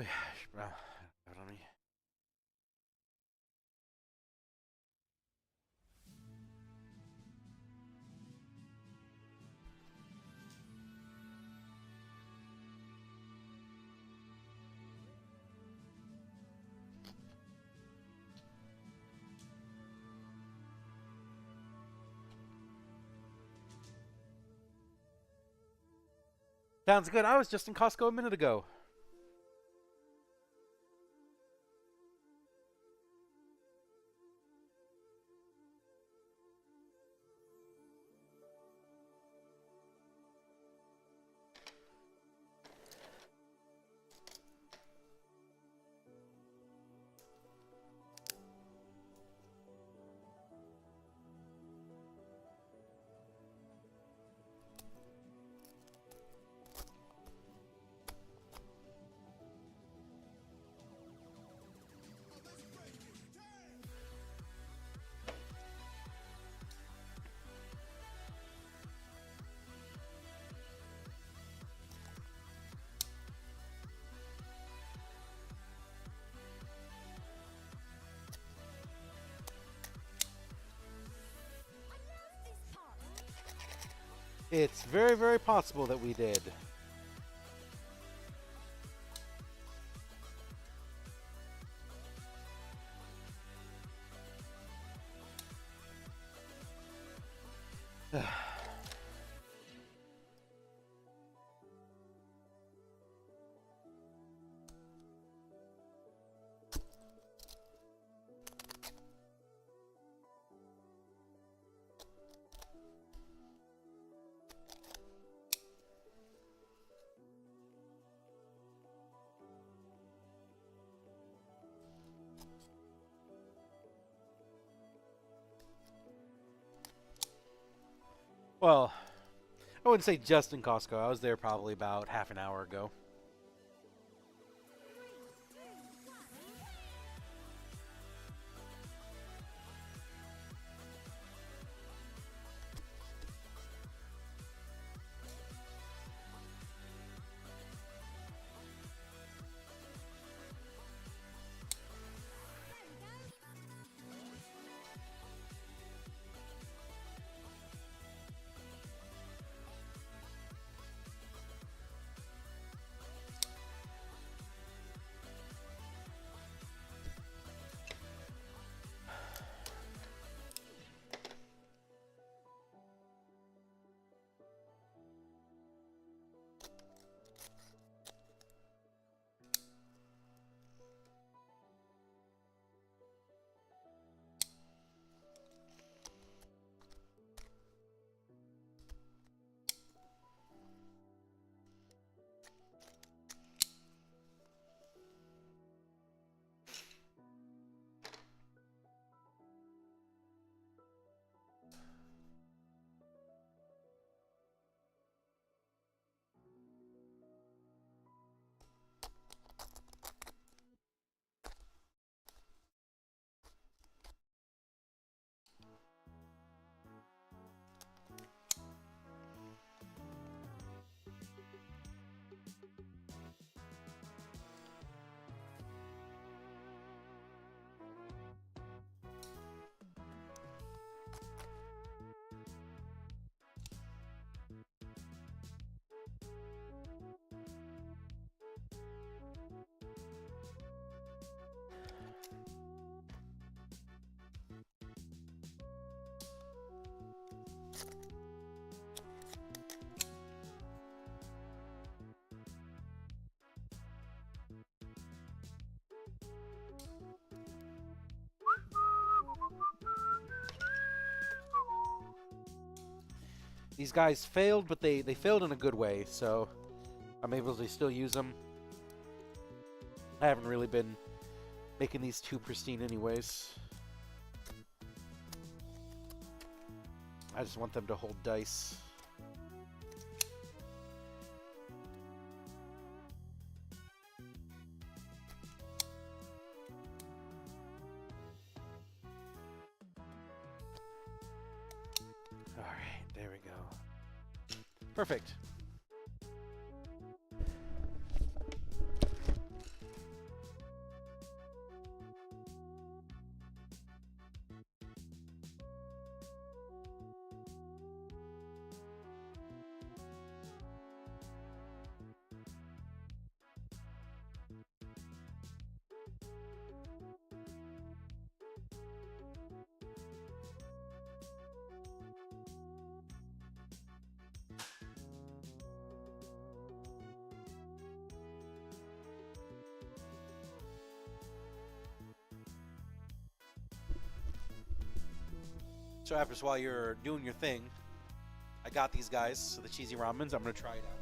Oh yeah, have it on me. Sounds good. I was just in Costco a minute ago. It's very, very possible that we did. Well, I wouldn't say just in Costco. I was there probably about half an hour ago. These guys failed, but they failed in a good way, so I'm able to still use them. I haven't really been making these too pristine anyways. I just want them to hold dice. Alright, there we go. Perfect. So after while you're doing your thing, I got these guys, so the cheesy ramens. I'm gonna try it out.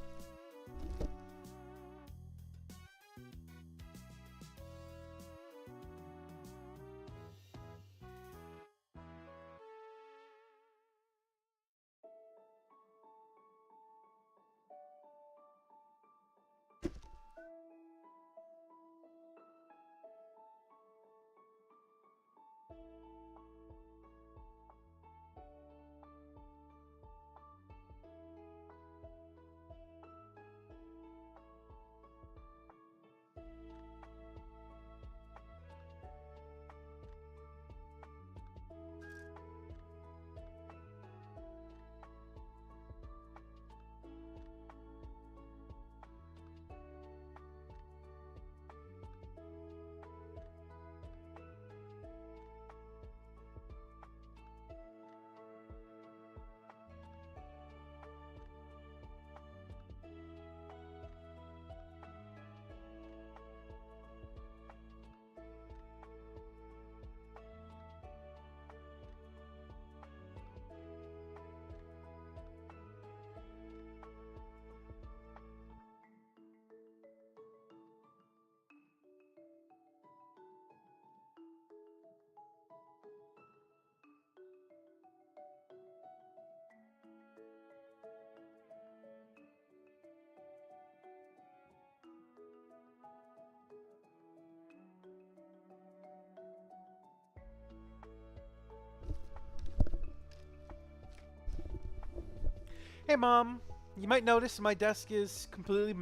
Hey, Mom. You might notice my desk is completely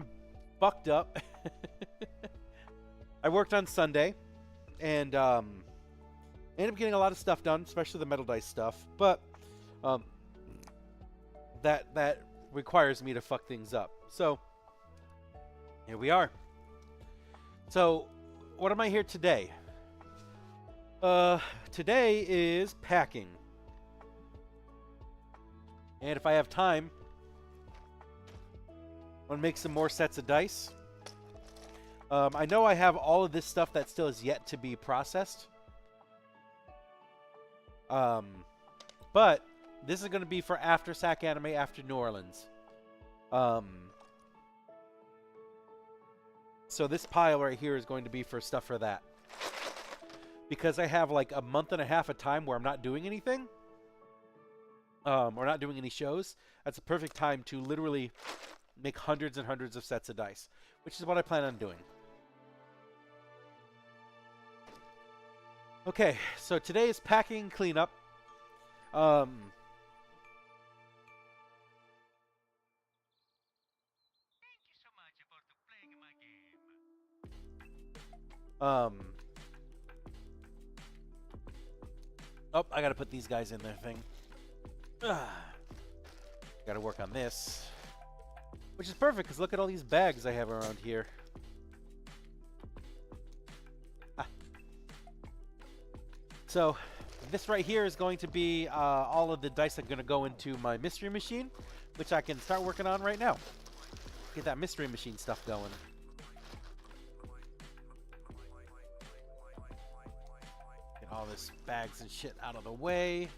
fucked up. I worked on Sunday, and ended up getting a lot of stuff done, especially the metal dice stuff. But that requires me to fuck things up. So here we are. So what am I here today? Today is packing. And if I have time, I'm going to make some more sets of dice. I know I have all of this stuff that still is yet to be processed. But this is going to be for after Sac Anime, after New Orleans. So this pile right here is going to be for stuff for that. Because I have like a month and a half of time where I'm not doing anything. Or not doing any shows. That's a perfect time to literally make hundreds and hundreds of sets of dice. Which is what I plan on doing. Okay, so today is packing cleanup. Thank you so much for playing my game. Oh, I gotta put these guys in their thing. Gotta work on this. Which is perfect, because look at all these bags I have around here. So, this right here is going to be all of the dice that are going to go into my mystery machine, which I can start working on right now. Get that mystery machine stuff going. Get all this bags and shit out of the way.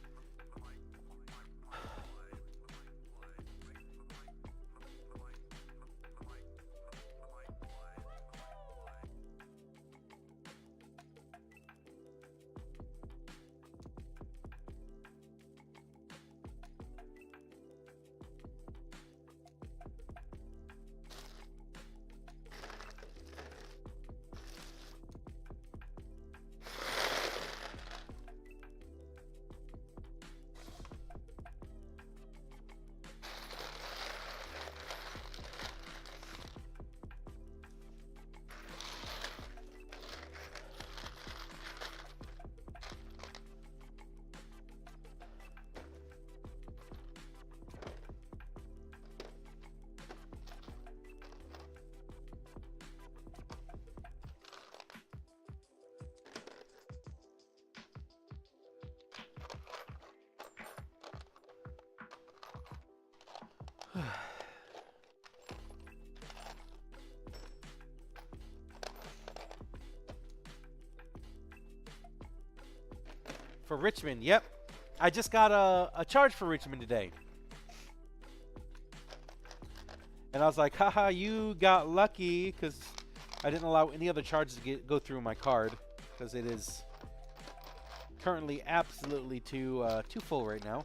For Richmond, yep. I just got a charge for Richmond today. And I was like, haha, you got lucky, because I didn't allow any other charges to go through my card, because it is currently absolutely too full right now.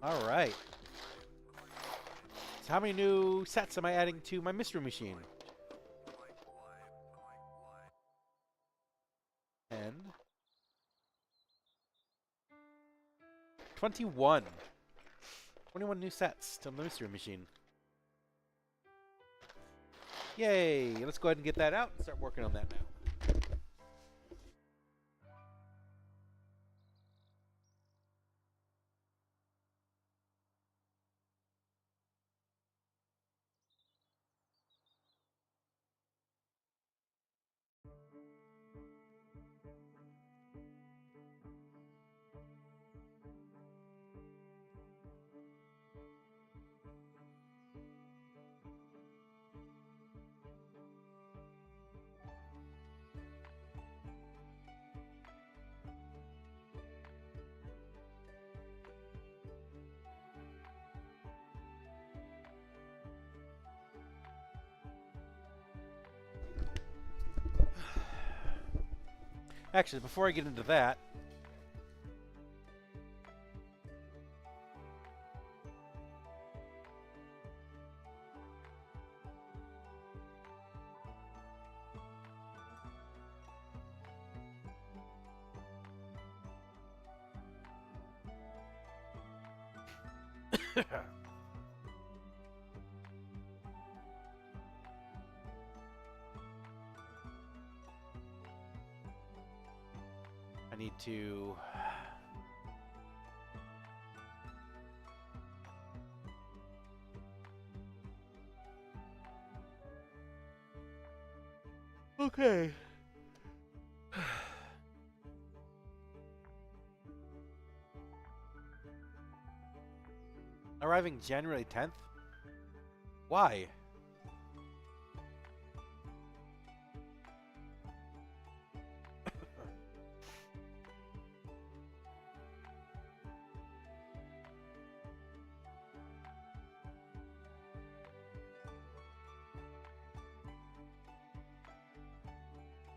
All right. So how many new sets am I adding to my mystery machine? 10. 21. 21 new sets to the mystery machine. Yay! Let's go ahead and get that out and start working on that now. Actually, before I get into that, I need to... Okay. Arriving January 10th? Why?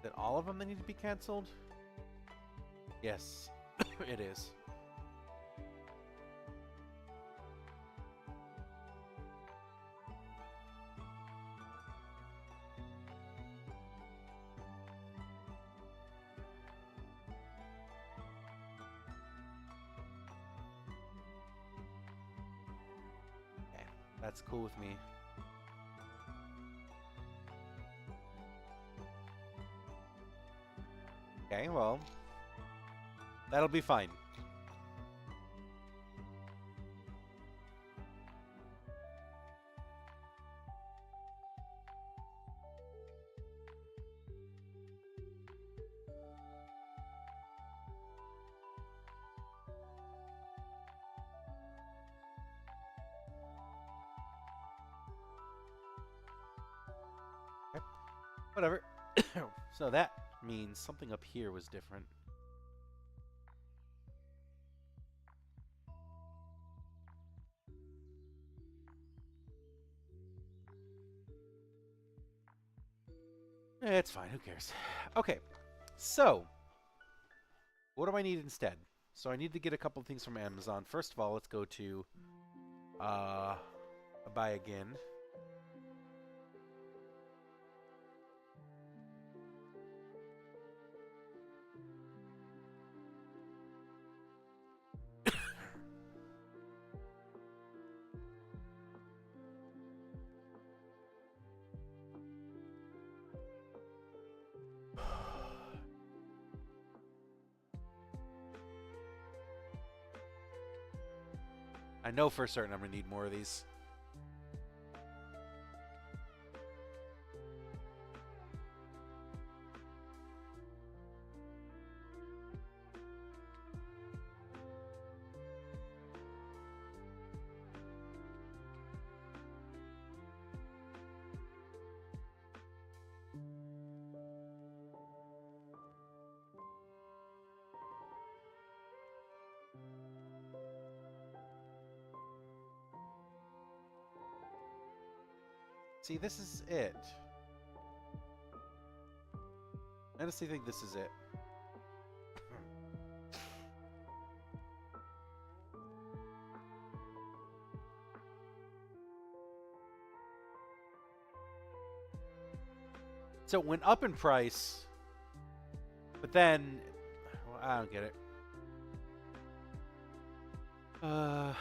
That all of them that need to be canceled? Yes, it is. Okay, that's cool with me. Okay, well, that'll be fine. Okay, whatever. So that means something up here was different. It's fine, who cares? Okay, so what do I need instead? So I need to get a couple things from Amazon. First of all, let's go to buy again. I know for certain I'm going to need more of these. see, this is it. I honestly think this is it. So it went up in price, but then, well, I don't get it. I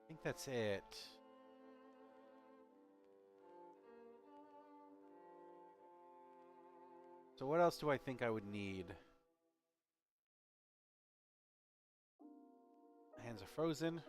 think that's it. So what else do I think I would need? My hands are frozen.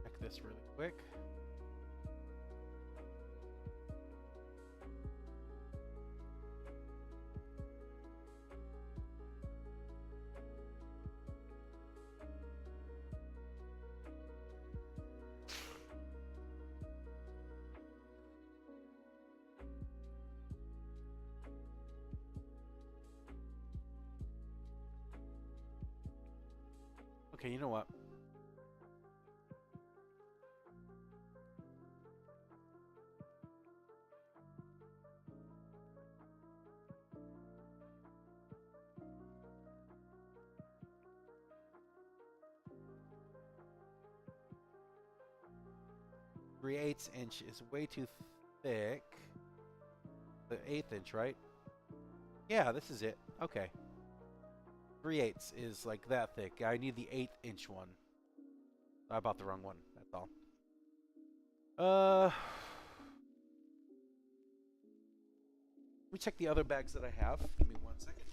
Check this really quick. Okay, you know what? Three-eighths inch is way too thick. The 1/8 inch, right? Yeah, this is it. Okay. 3/8 is like that thick. I need the 1/8 inch one. I bought the wrong one. That's all. Let me check the other bags that I have. Give me 1 second.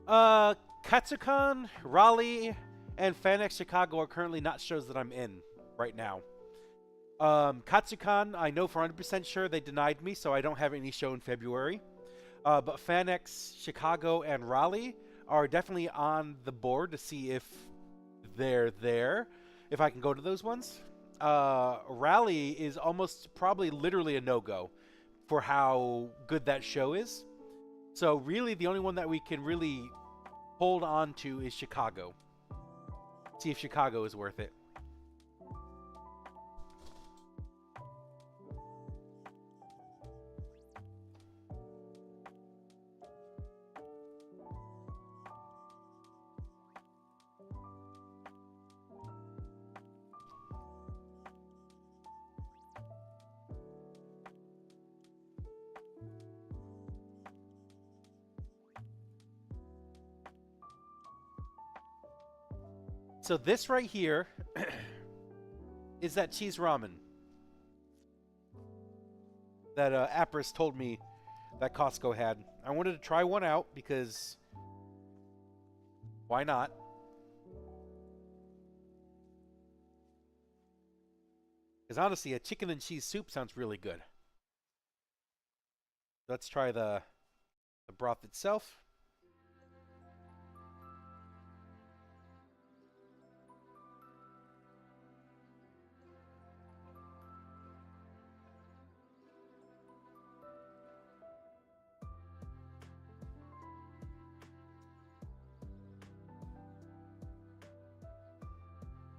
Uh, Katsucon, Raleigh, and FanX Chicago are currently not shows that I'm in right now. Katsucon, I know for 100% sure they denied me, so I don't have any show in February. But FanX Chicago and Raleigh are definitely on the board to see if they're there, if I can go to those ones. Raleigh is almost probably literally a no-go for how good that show is. So really the only one that we can really hold on to is Chicago. See if Chicago is worth it. So this right here is that cheese ramen that Apris told me that Costco had. I wanted to try one out because why not? Because honestly, a chicken and cheese soup sounds really good. Let's try the broth itself.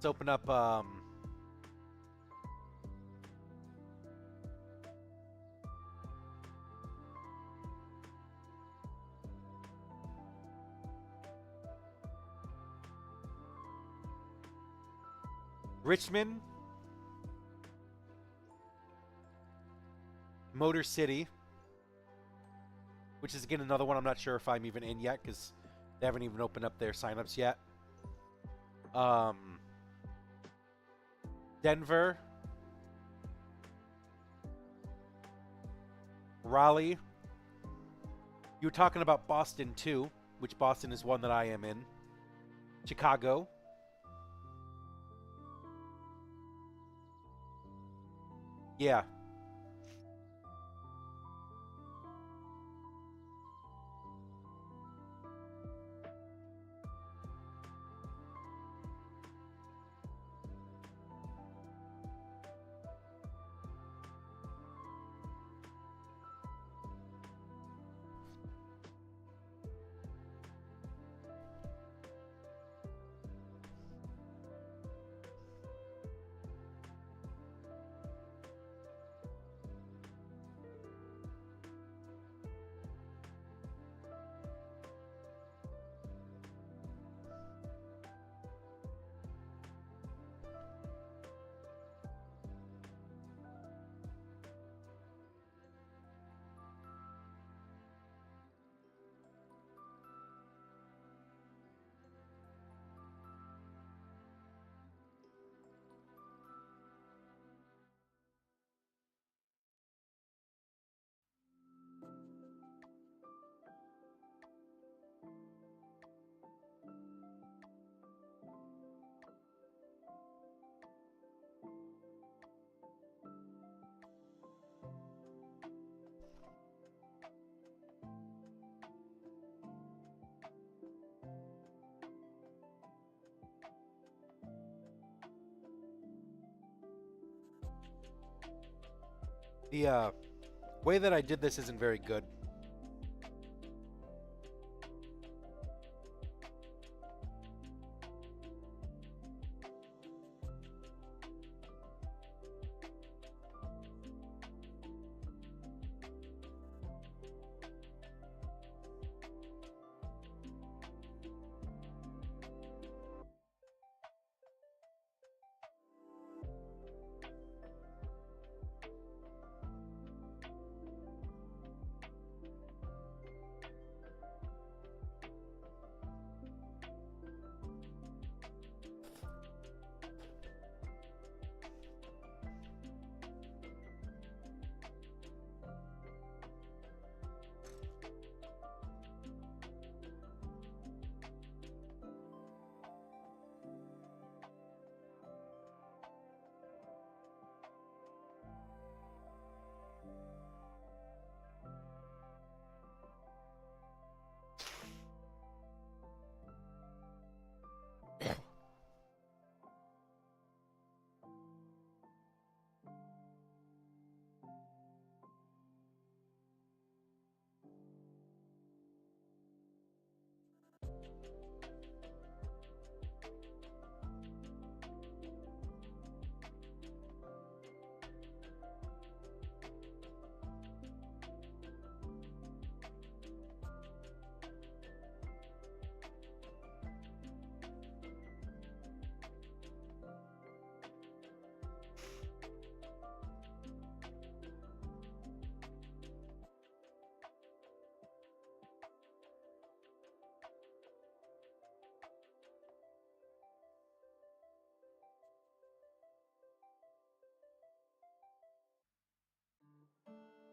Let's open up Richmond, Motor City, which is again another one I'm not sure if I'm even in yet because they haven't even opened up their signups yet. Denver, Raleigh. You were talking about Boston too, which Boston is one that I am in. Chicago. Yeah. The way that I did this isn't very good.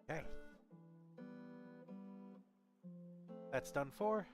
Okay. That's done for.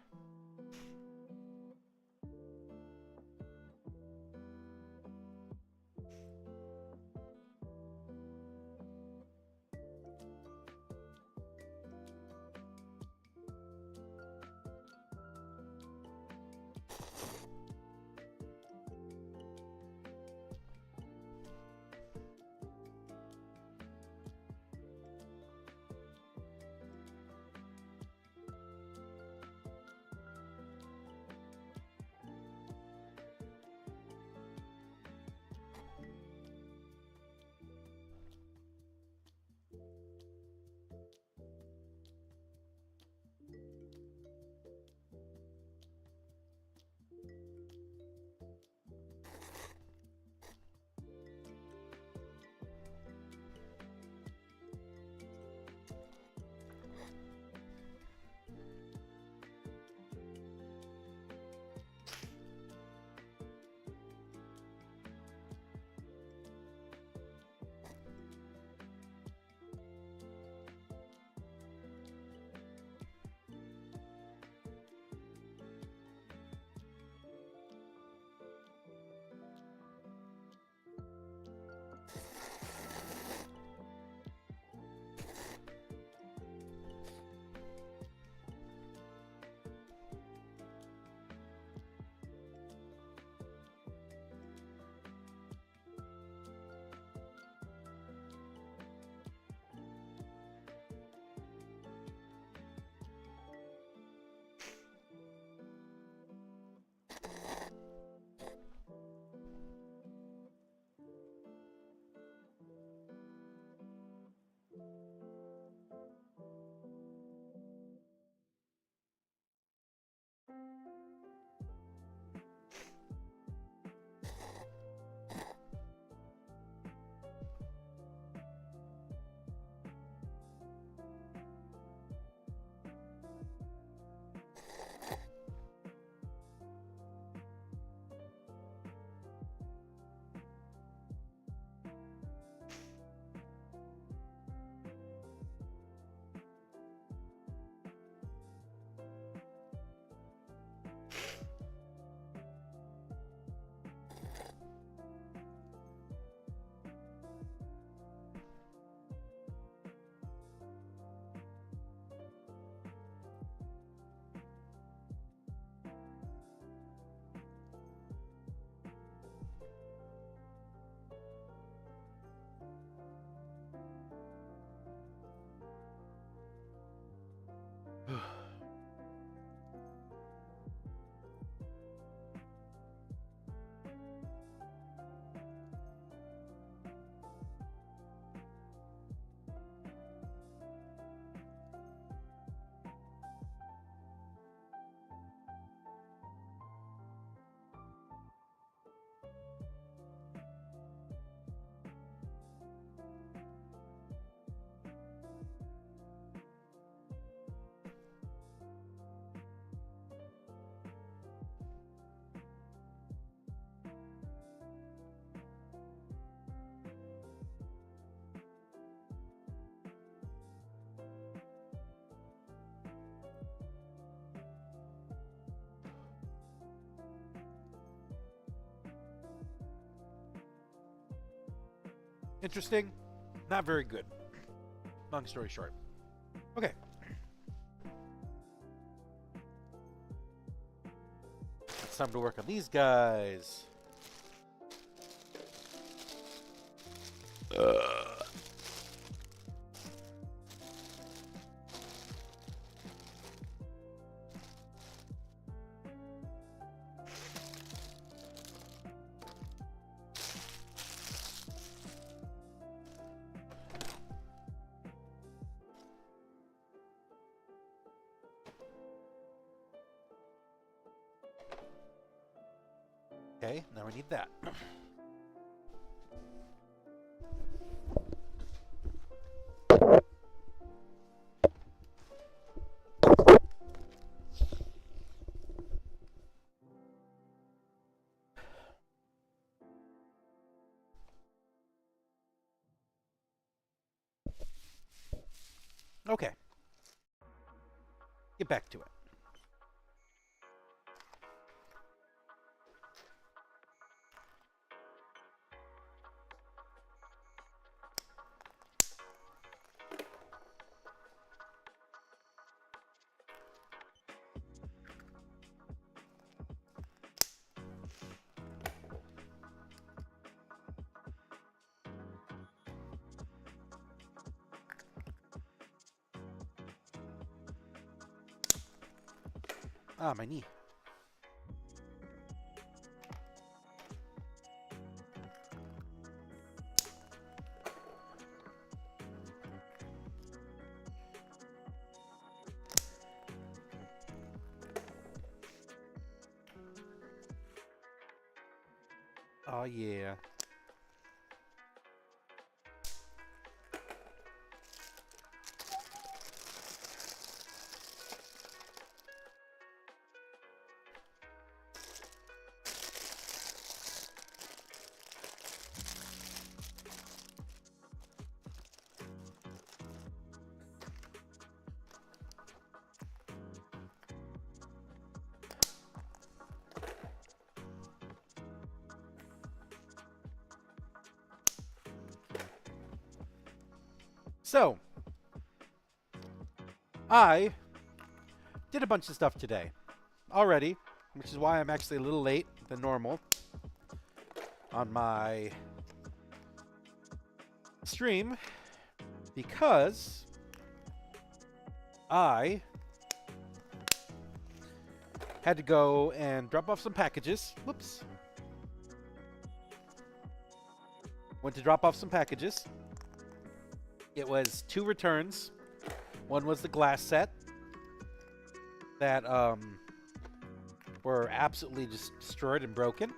Interesting, not very good. Long story short. Okay. It's time to work on these guys. Okay, now we need that. Okay. Get back to it. Ah, my knee. Oh, yeah. So, I did a bunch of stuff today already, which is why I'm actually a little late than normal on my stream, because I had to go and drop off some packages. Whoops. Went to drop off some packages. It was 2 returns. One was the glass set that were absolutely just destroyed and broken.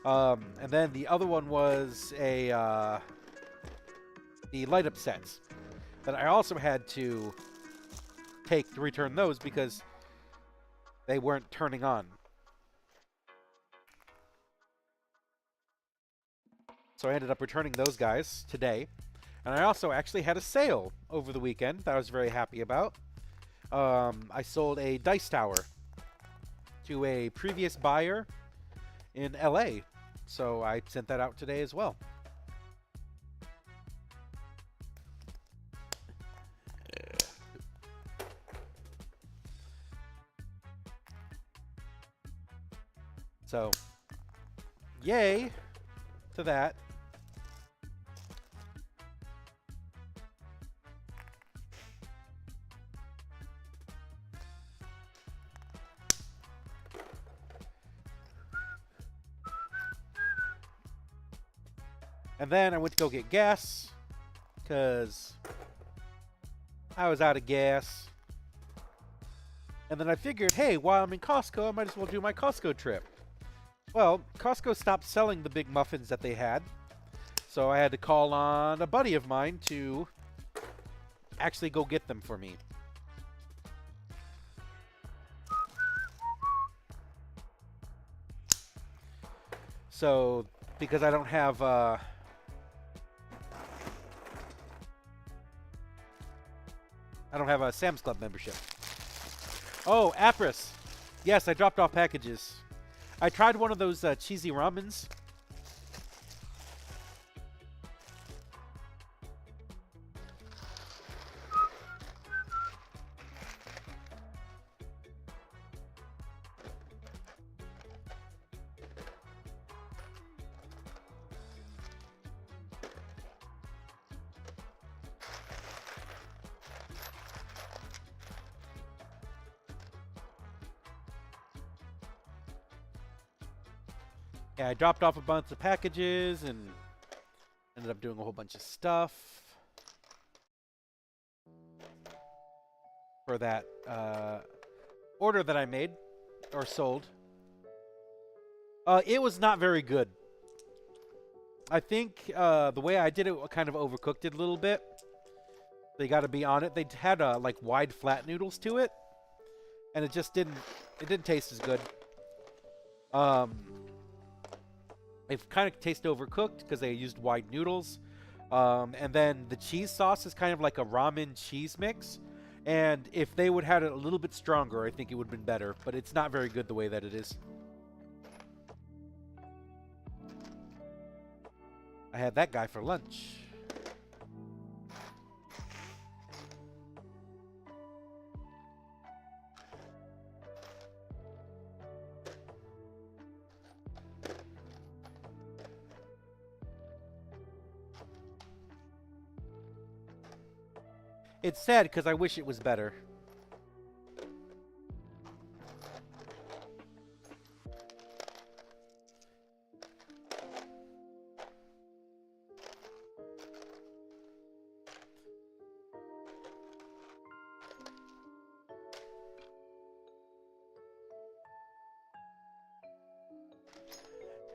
And then the other one was the light up sets that I also had to take to return those because they weren't turning on. So I ended up returning those guys today. And I also actually had a sale over the weekend that I was very happy about. I sold a dice tower to a previous buyer in LA. So I sent that out today as well. So, yay to that. And then I went to go get gas because I was out of gas. And then I figured, hey, while I'm in Costco, I might as well do my Costco trip. Well, Costco stopped selling the big muffins that they had. So I had to call on a buddy of mine to actually go get them for me. So, because I don't have a Sam's Club membership. Oh, Apris. Yes, I dropped off packages. I tried one of those cheesy ramens. Yeah, I dropped off a bunch of packages and ended up doing a whole bunch of stuff for that order that I made or sold. It was not very good. I think the way I did it kind of overcooked it a little bit. They got to be on it. They had like wide flat noodles to it, and it just didn't taste as good. It kind of tasted overcooked because they used wide noodles. And then the cheese sauce is kind of like a ramen cheese mix. And if they would have had it a little bit stronger, I think it would have been better. But it's not very good the way that it is. I had that guy for lunch. It's sad because I wish it was better.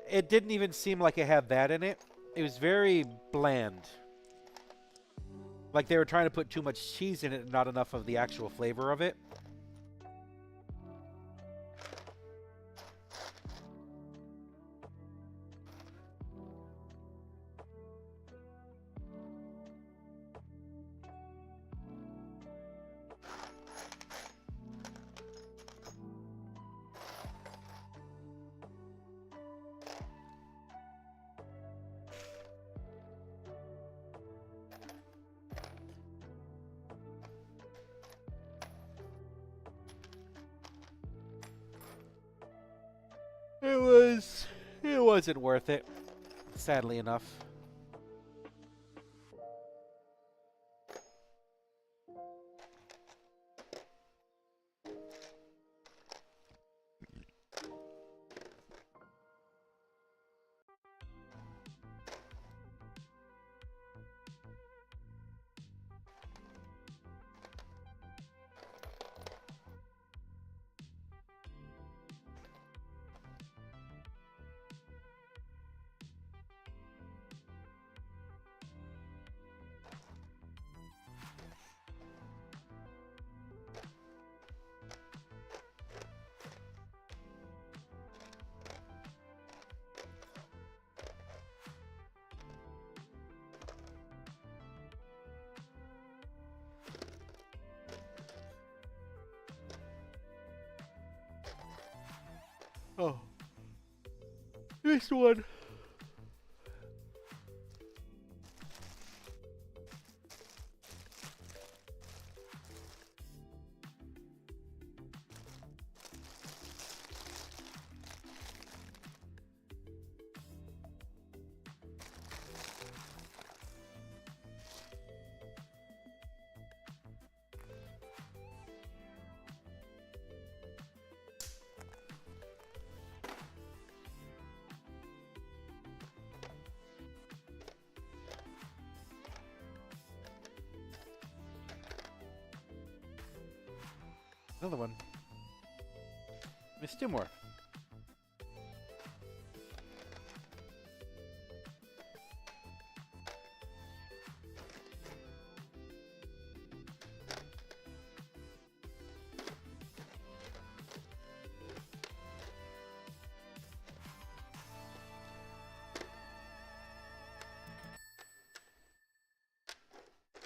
It didn't even seem like it had that in it. It was very bland. Like they were trying to put too much cheese in it and not enough of the actual flavor of it. It wasn't worth it, sadly enough. Oh. Missed one. Another one. Missed two more.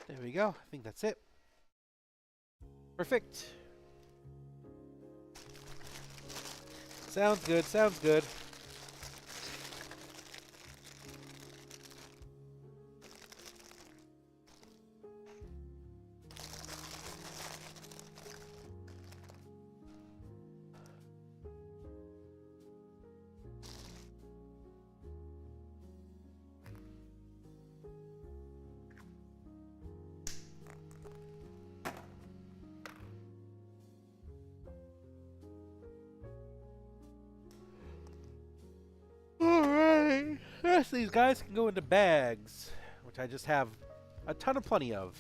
There we go. I think that's it. Perfect. Sounds good, sounds good. Alright. The rest of these guys can go into bags, which I just have a ton of plenty of.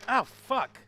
Oh, fuck.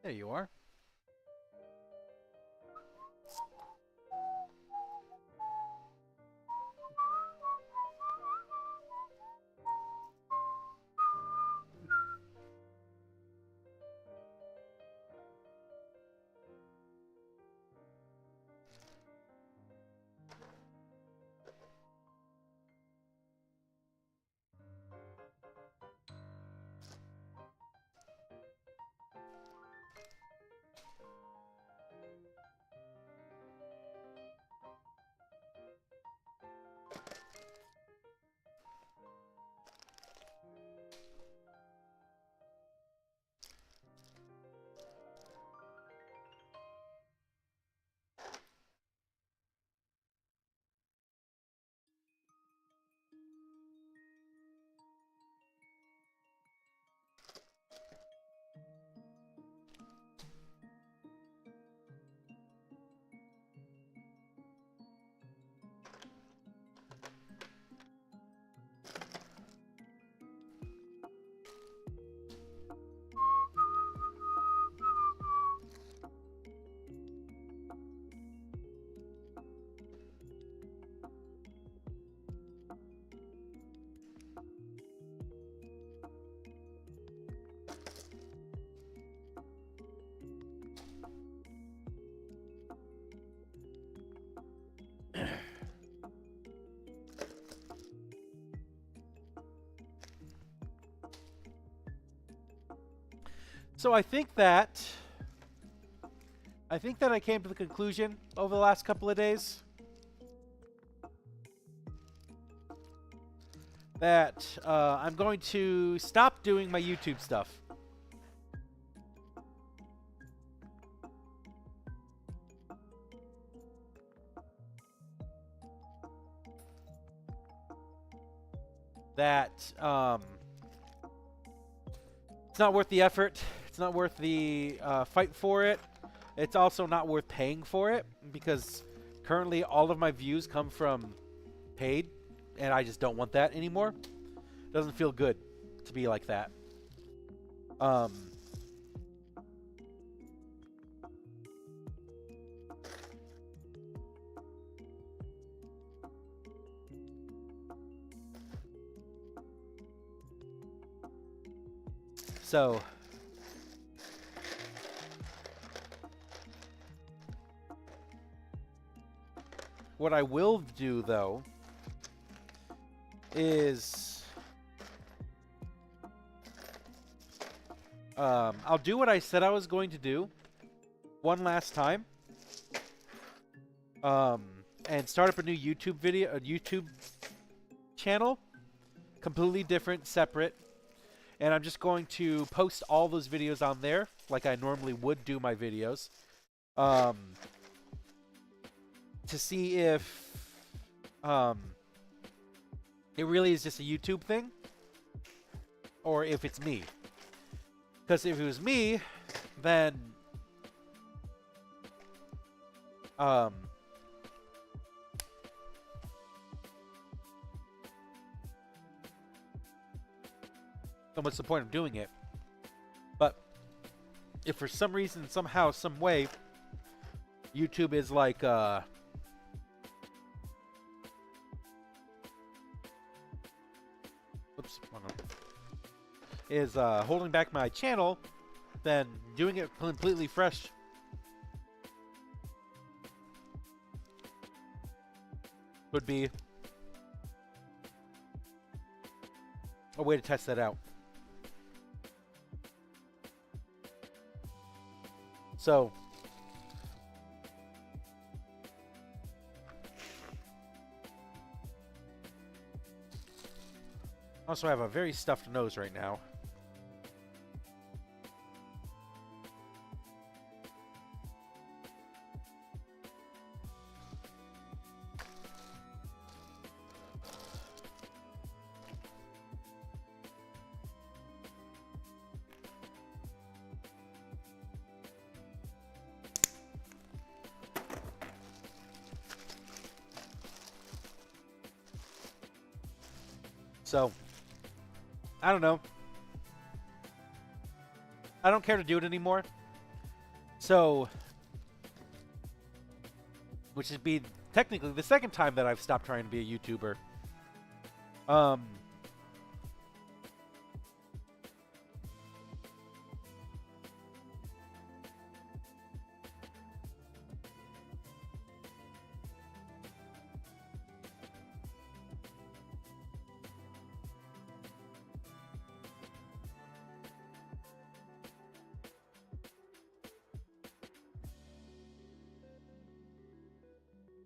There you are. So I think that I came to the conclusion over the last couple of days that I'm going to stop doing my YouTube stuff. That it's not worth the effort. It's not worth the fight for it. It's also not worth paying for it because currently all of my views come from paid, and I just don't want that anymore. It doesn't feel good to be like that. So what I will do though is I'll do what I said I was going to do one last time. And start up a new YouTube channel, completely different, separate, and I'm just going to post all those videos on there like I normally would do my videos, to see if it really is just a YouTube thing or if it's me. Because if it was me, then then what's the point of doing it? But if for some reason, somehow, some way, YouTube is like is holding back my channel, then doing it completely fresh would be a way to test that out. So also I have a very stuffed nose right now. So, I don't know. I don't care to do it anymore. So, which would be technically the second time that I've stopped trying to be a YouTuber.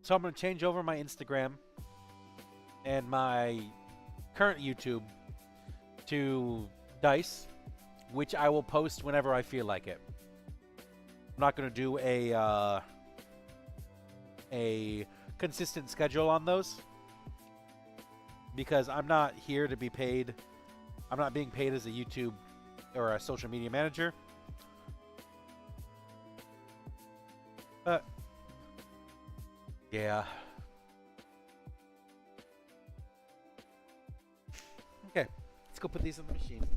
So I'm going to change over my Instagram and my current YouTube to Dice, which I will post whenever I feel like it. I'm not going to do a consistent schedule on those because I'm not here to be paid. I'm not being paid as a YouTube or a social media manager. But yeah. Okay, let's go put these in the machine.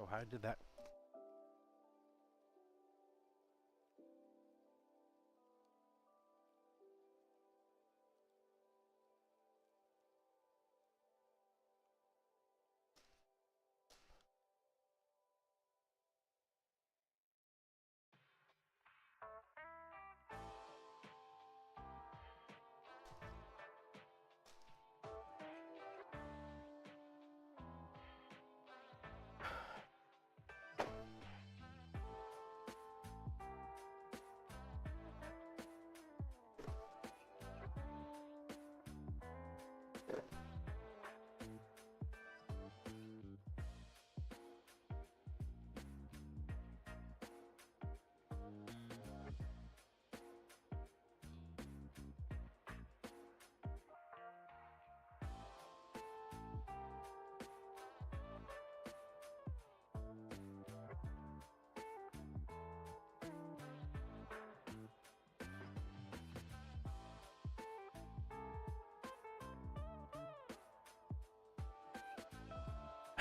Oh, how did that?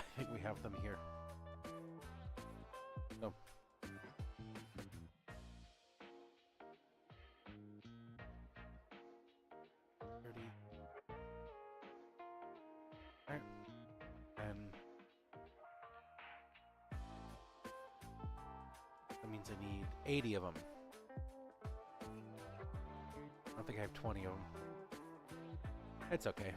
I think we have them here. Oh. Alright. And that means I need 80 of them. I don't think I have 20 of them. It's okay.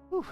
Whew.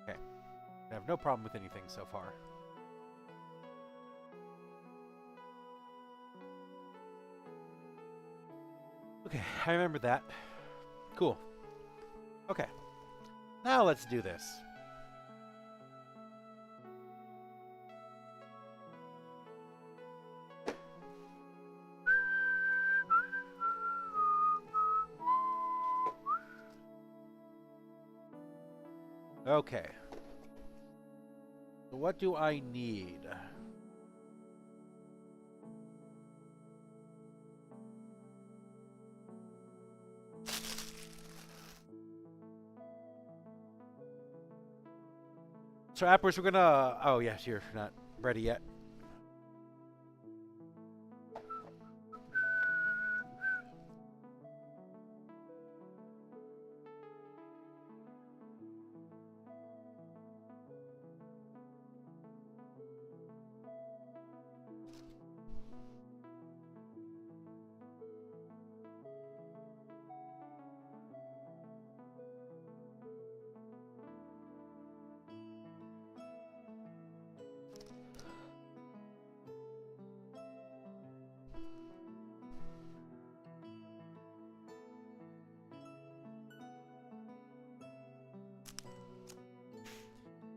Okay. I have no problem with anything so far. Okay, I remember that. Cool. Okay. Now let's do this. Okay. So what do I need? So Appers, we're gonna... Oh, yes, you're not ready yet.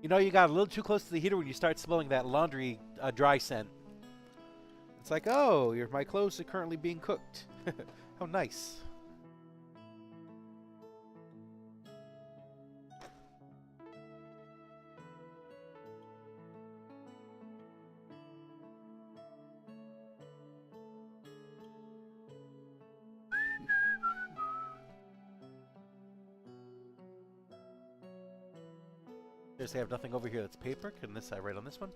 You know, you got a little too close to the heater when you start smelling that laundry dry scent. It's like, oh, my clothes are currently being cooked. How nice. Seriously, I have nothing over here that's paper. Can I write on this one?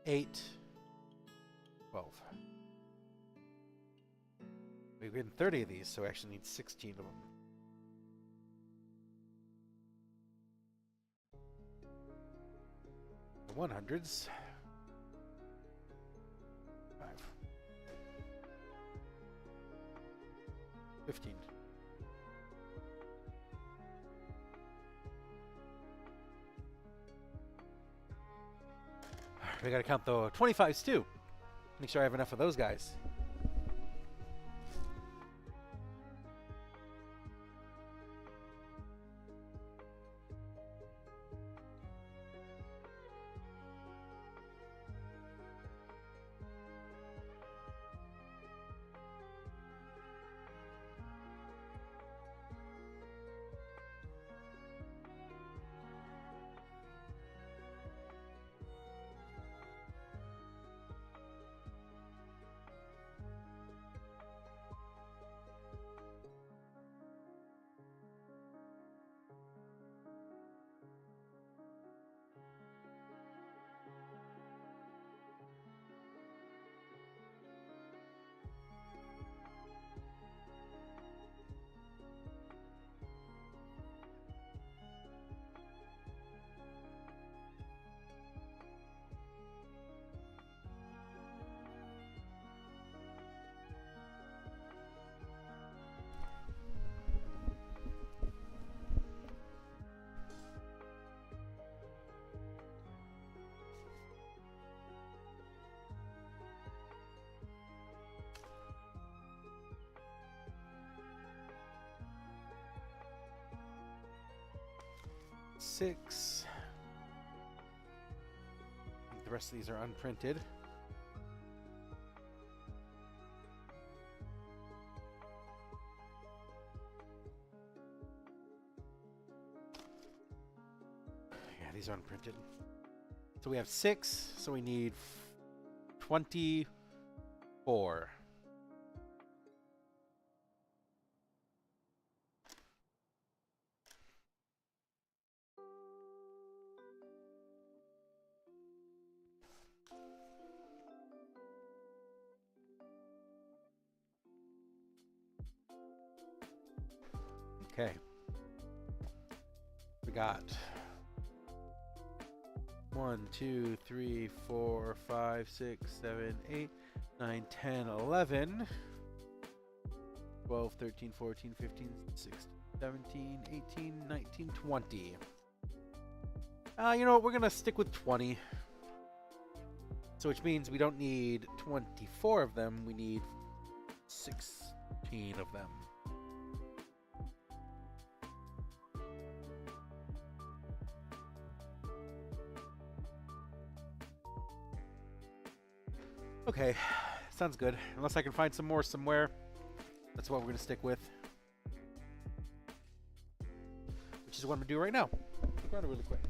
Eight. 12. We've written 30 of these, so we actually need 16 of them. The 100s. 5. 15. We gotta count the 25s too. Make sure I have enough of those guys. Six. The rest of these are unprinted. Yeah, these are unprinted. So we have 6, so we need 24. Okay. We got 1, 2, 3, 4, 5, 6, 7, 8, 9, 10, 11, 12, 13, 14, 15, 16, 17, 18, 19, 20. You know what? We're going to stick with 20. So which means we don't need 24 of them. We need 16 of them. Okay, sounds good. Unless I can find some more somewhere. That's what we're going to stick with. Which is what I'm going to do right now. Look around really quick.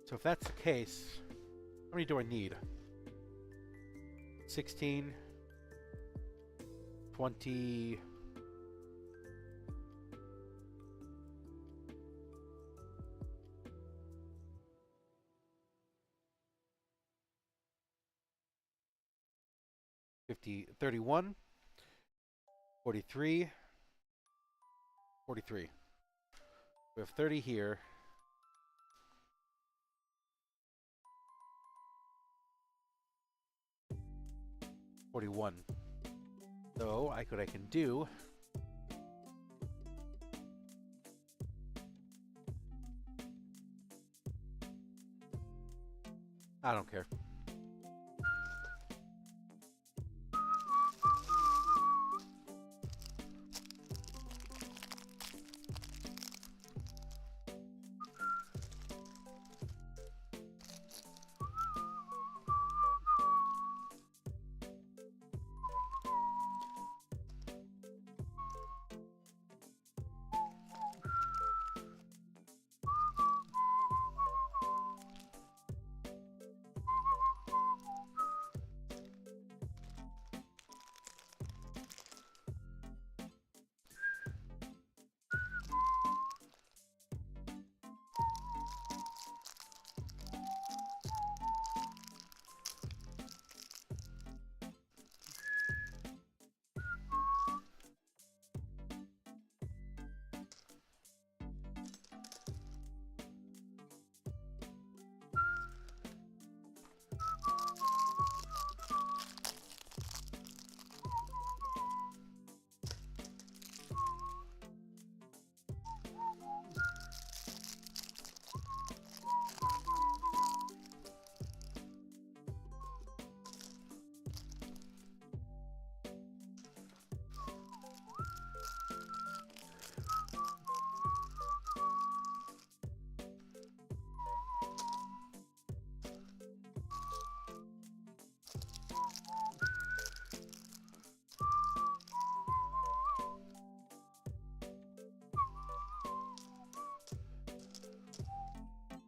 So if that's the case, how many do I need? 16, 20... $50, 31, 43, 43. We have 30 here. $41. So I can do. I don't care.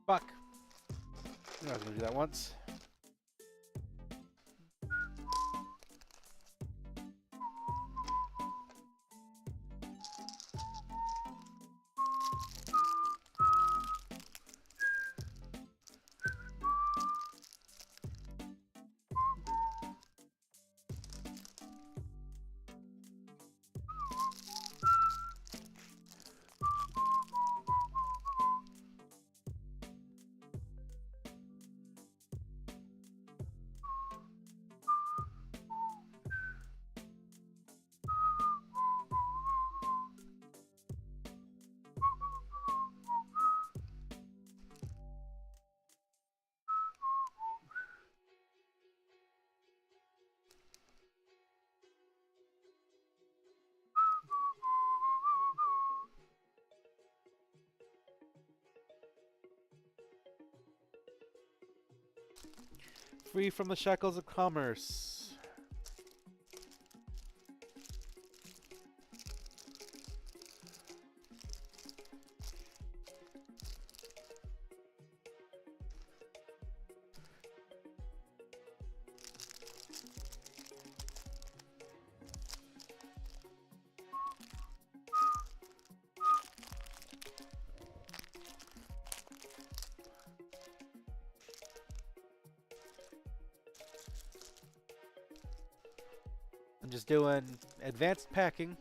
Fuck. I knew I was gonna do that once. Free from the shackles of commerce. I'm just doing advanced packing.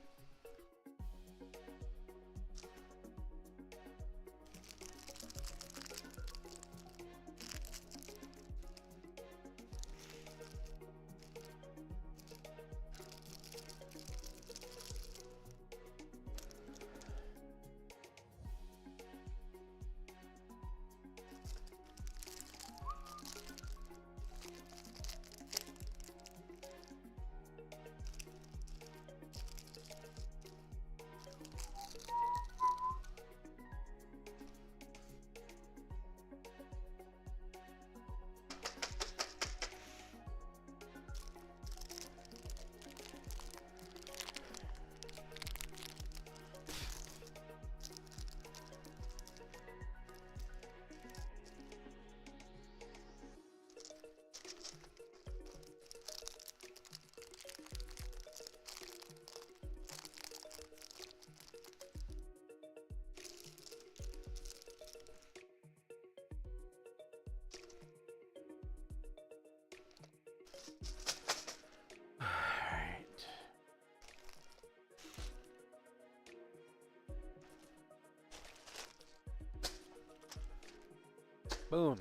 Boom.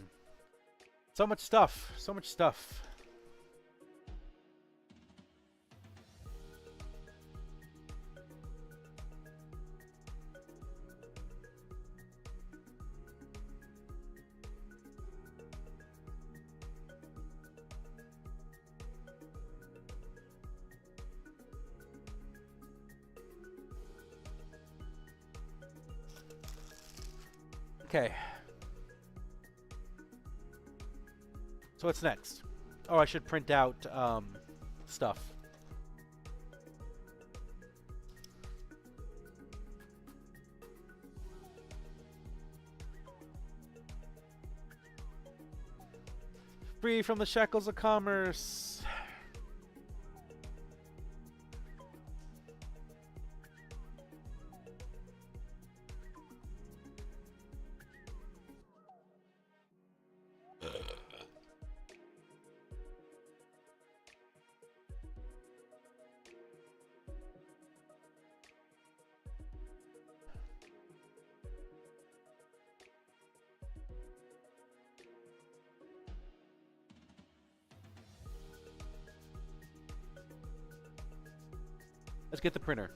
So much stuff. So much stuff. Okay. So what's next? Oh, I should print out stuff. Free from the shackles of commerce. Let's get the printer.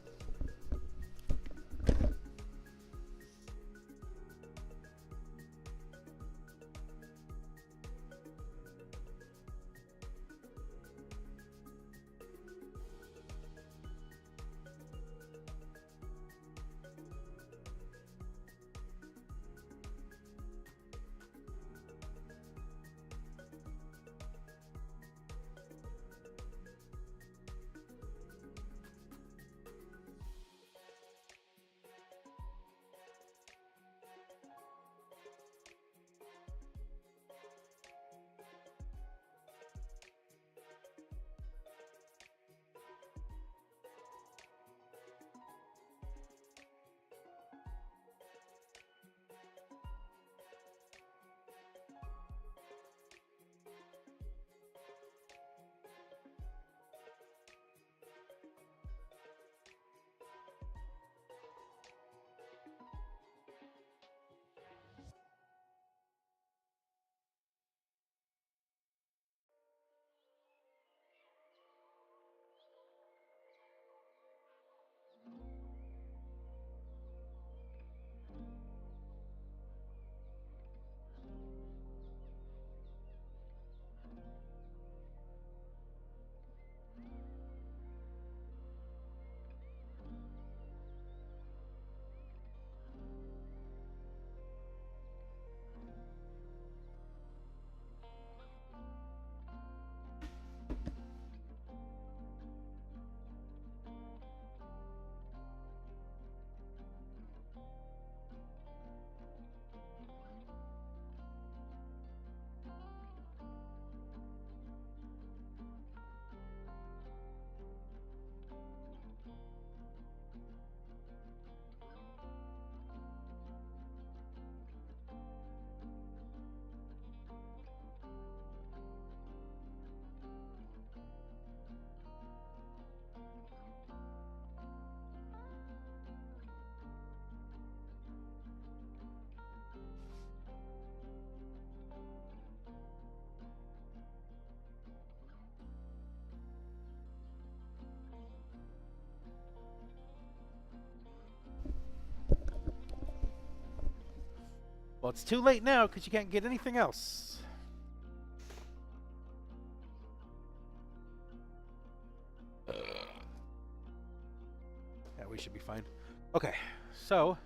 Well, it's too late now because you can't get anything else. Yeah, we should be fine. Okay, so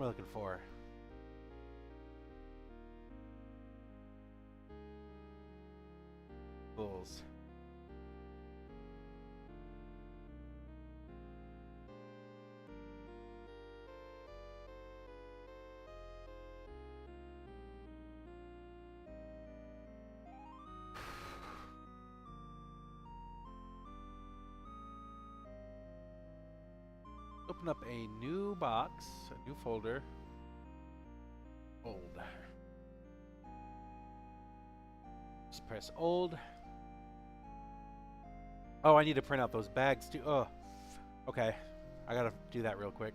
am I looking for? Bulls. Open up a new box, a new folder. Old. Just press old. Oh, I need to print out those bags too. Oh, okay. I gotta do that real quick.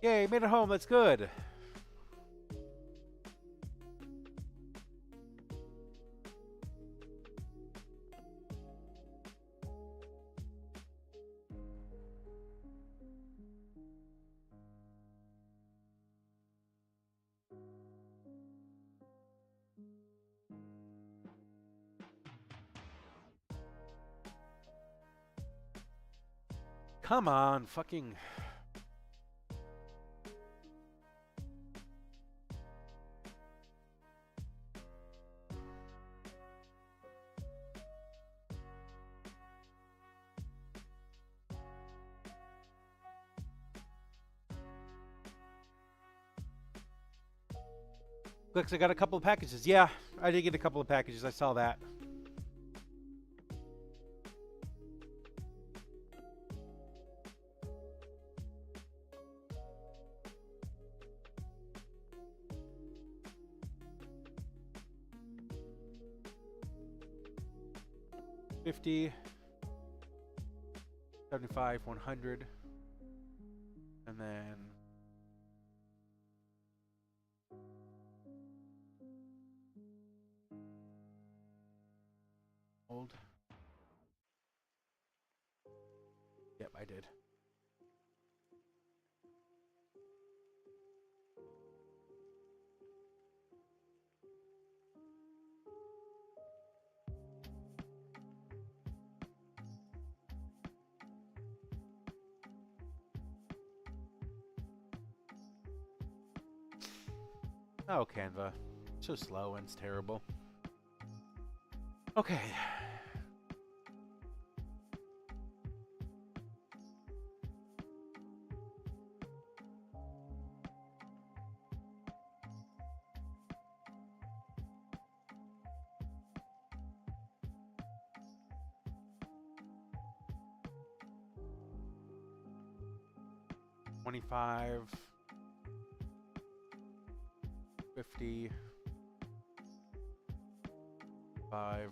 Yay, made it home. That's good. Come on, fucking... Looks, I got a couple of packages. Yeah, I did get a couple of packages. I saw that. $50, $75, $100, and then old. Yep, I did. Oh, Canva. So slow and it's terrible. Okay. $25, $50, $5.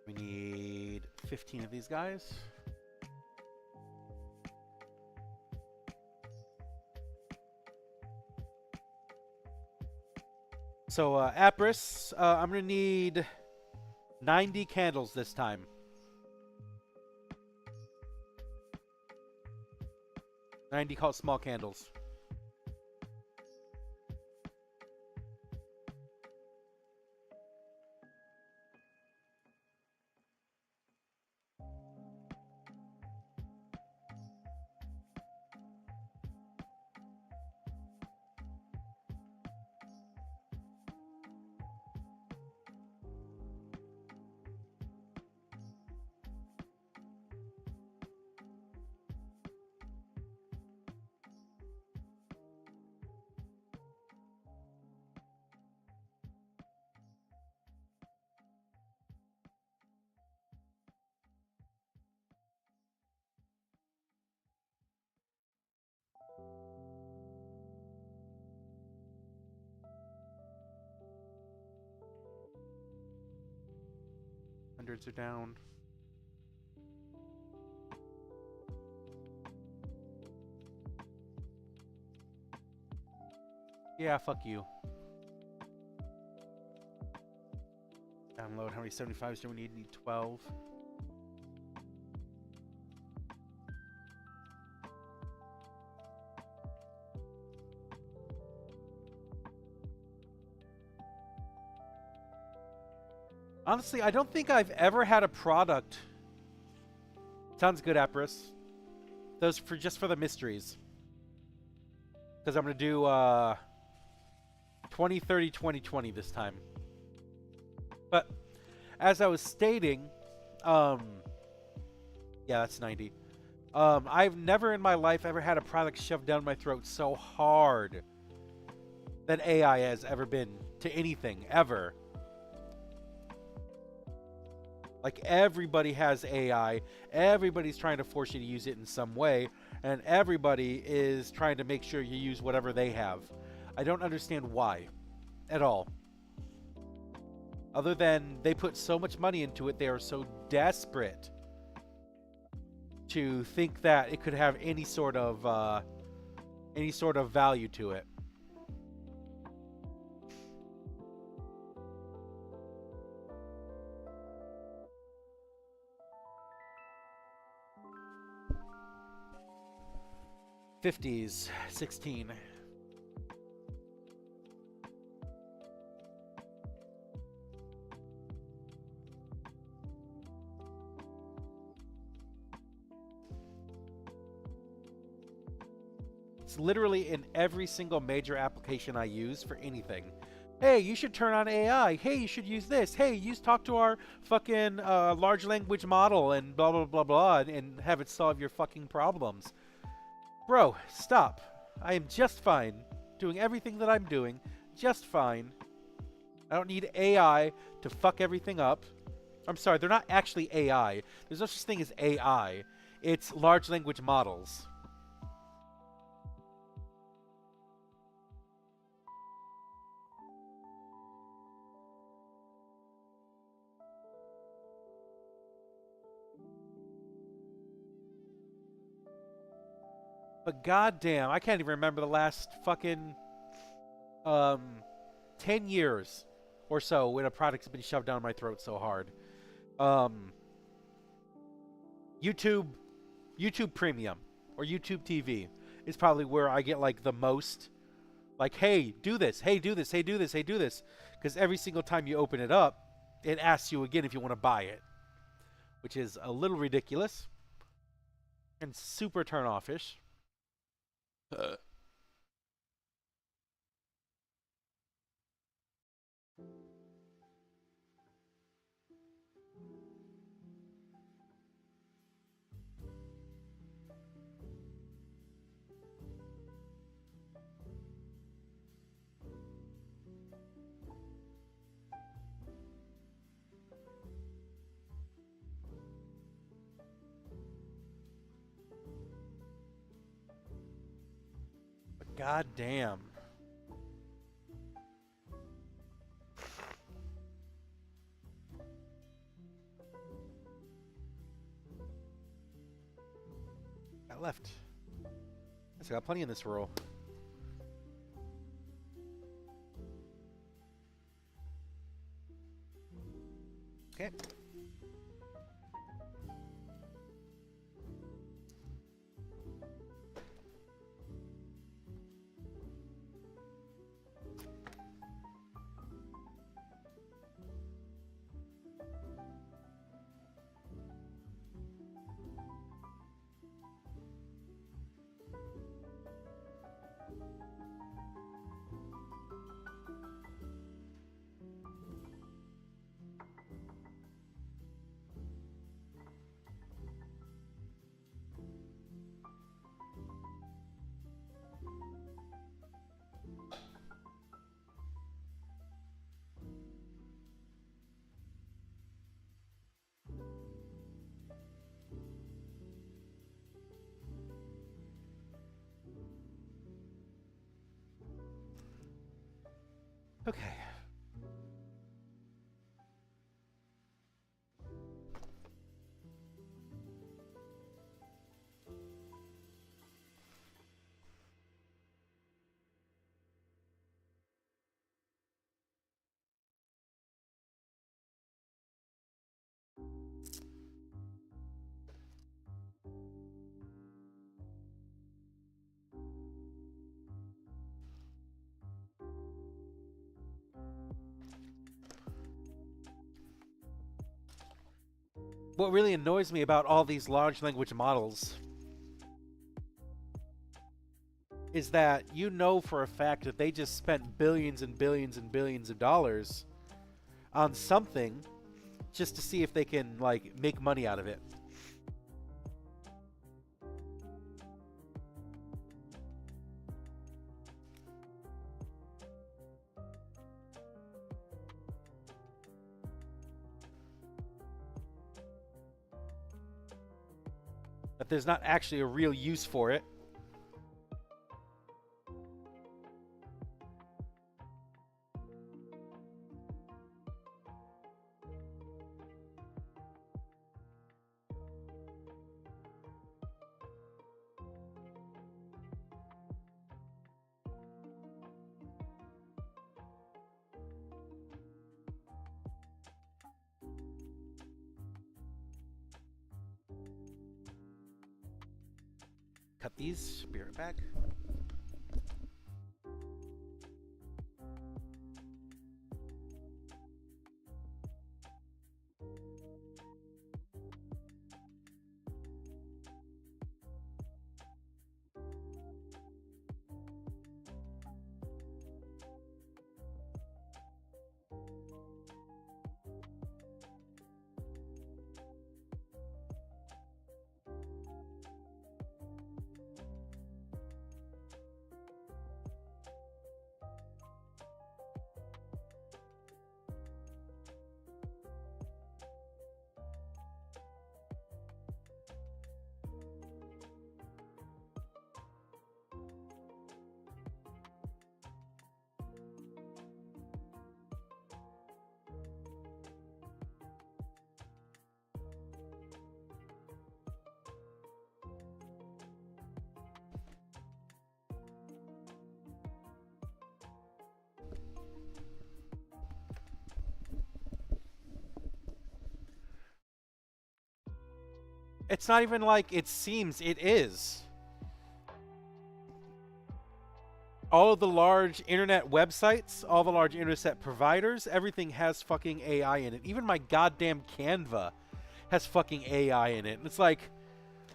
We need 15 of these guys. So, Apris, I'm going to need 90 candles this time. 90 small candles. Hundreds are down. Yeah, fuck you. Download. How many 75s do we need? Need 12. Honestly, I don't think I've ever had a product. Sounds good, Apris. Those for just for the mysteries. Because I'm going to do 2030 2020 this time. But as I was stating, yeah, that's 90. I've never in my life ever had a product shoved down my throat so hard than AI has ever been to anything, ever. Like everybody has AI, everybody's trying to force you to use it in some way, and everybody is trying to make sure you use whatever they have. I don't understand why at all. Other than they put so much money into it, they are so desperate to think that it could have any sort of value to it. '50s, 16. It's literally in every single major application I use for anything. Hey, you should turn on AI. Hey, you should use this. Hey, talk to our fucking large language model and blah, blah, blah, blah, and have it solve your fucking problems. Bro, stop. I am just fine doing everything that I'm doing. Just fine. I don't need AI to fuck everything up. I'm sorry, they're not actually AI. There's no such thing as AI. It's large language models. But goddamn, I can't even remember the last fucking 10 years or so when a product's been shoved down my throat so hard. YouTube Premium or YouTube TV is probably where I get like the most like, hey, do this, hey, do this, hey, do this, hey, do this. Because every single time you open it up, it asks you again if you want to buy it, which is a little ridiculous and super turn offish. But goddamn. I left. I got plenty in this roll. Okay. Okay. What really annoys me about all these large language models is that you know for a fact that they just spent billions and billions and billions of dollars on something just to see if they can like make money out of it. that there's not actually a real use for it. Cut these, be right back. It's not even like it seems, it is. All of the large internet websites, all the large internet providers, everything has fucking AI in it. Even my goddamn Canva has fucking AI in it. And it's like,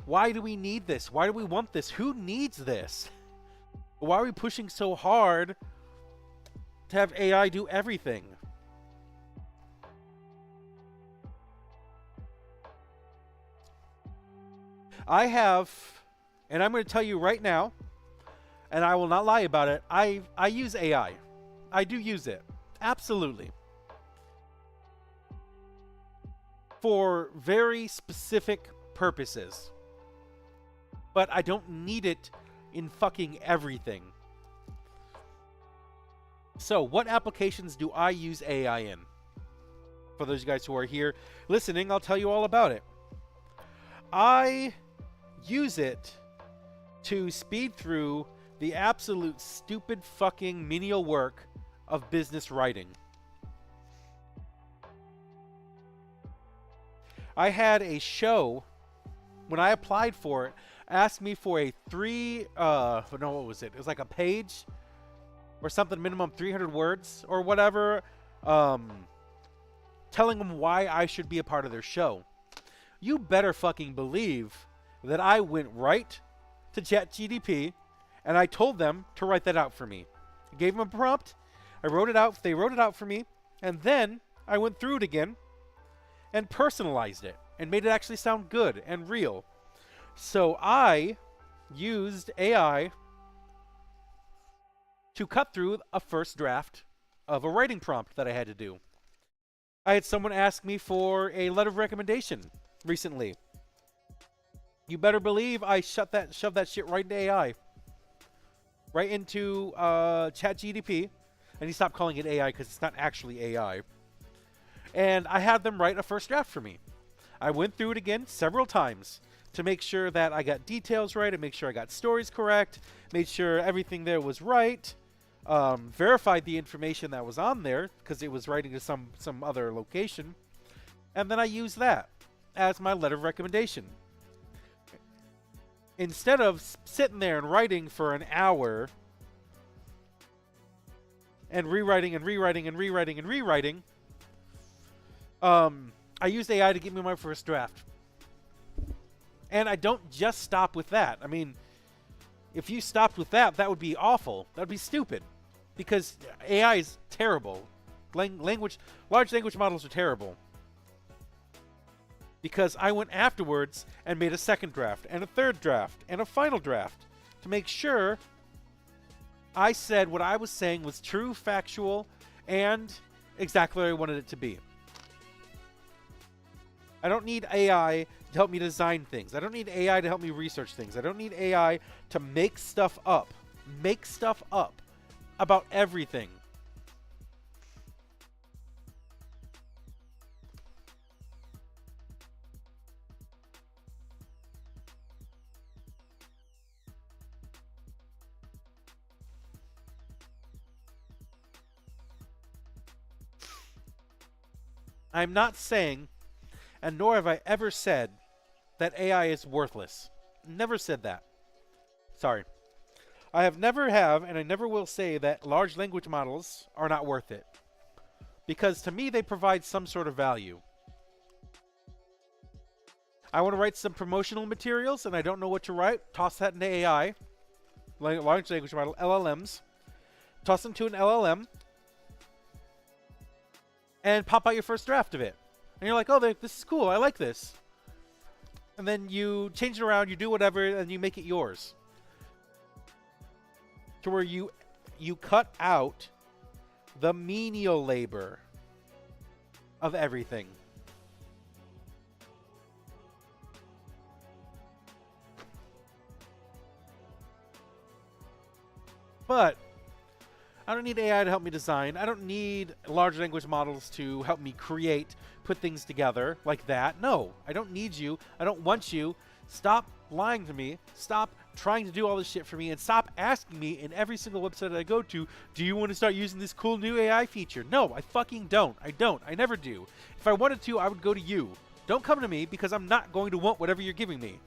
why do we need this? Why do we want this? Who needs this? Why are we pushing so hard to have AI do everything? I have, and I'm going to tell you right now, and I will not lie about it, I use AI. I do use it. Absolutely. For very specific purposes. But I don't need it in fucking everything. So, what applications do I use AI in? For those guys who are here listening, I'll tell you all about it. I use it to speed through the absolute stupid fucking menial work of business writing. I had a show, when I applied for it, asked me for a what was it? It was like a page or something, minimum 300 words or whatever, telling them why I should be a part of their show. You better fucking believe that I went right to ChatGPT and I told them to write that out for me. I gave them a prompt, I wrote it out, they wrote it out for me, and then I went through it again and personalized it and made it actually sound good and real. So I used AI to cut through a first draft of a writing prompt that I had to do. I had someone ask me for a letter of recommendation recently. You better believe I shoved that shit right into AI. Right into ChatGPT. And he stopped calling it AI because it's not actually AI. And I had them write a first draft for me. I went through it again several times to make sure that I got details right, and make sure I got stories correct, made sure everything there was right, verified the information that was on there because it was writing to some other location, and then I used that as my letter of recommendation. Instead of sitting there and writing for an hour and rewriting and rewriting and rewriting and rewriting, I used AI to give me my first draft. And I don't just stop with that. I mean, if you stopped with that, that would be awful. That would be stupid. Because AI is terrible. Large language models are terrible. Because I went afterwards and made a second draft, and a third draft, and a final draft to make sure I said what I was saying was true, factual, and exactly what I wanted it to be. I don't need AI to help me design things. I don't need AI to help me research things. I don't need AI to make stuff up. Make stuff up about everything. I'm not saying, and nor have I ever said, that AI is worthless. Never said that. Sorry. I have never have, and I never will say that large language models are not worth it. Because to me, they provide some sort of value. I want to write some promotional materials, and I don't know what to write. Toss that into AI. Large language model, LLMs. Toss into an LLM. And pop out your first draft of it. And you're like, oh, this is cool. I like this. And then you change it around, you do whatever, and you make it yours. To where you cut out the menial labor of everything. But I don't need AI to help me design. I don't need large language models to help me create, put things together like that. No, I don't need you. I don't want you. Stop lying to me. Stop trying to do all this shit for me, and stop asking me in every single website that I go to, do you want to start using this cool new AI feature? No, I fucking don't. I don't. I never do. If I wanted to, I would go to you. Don't come to me, because I'm not going to want whatever you're giving me.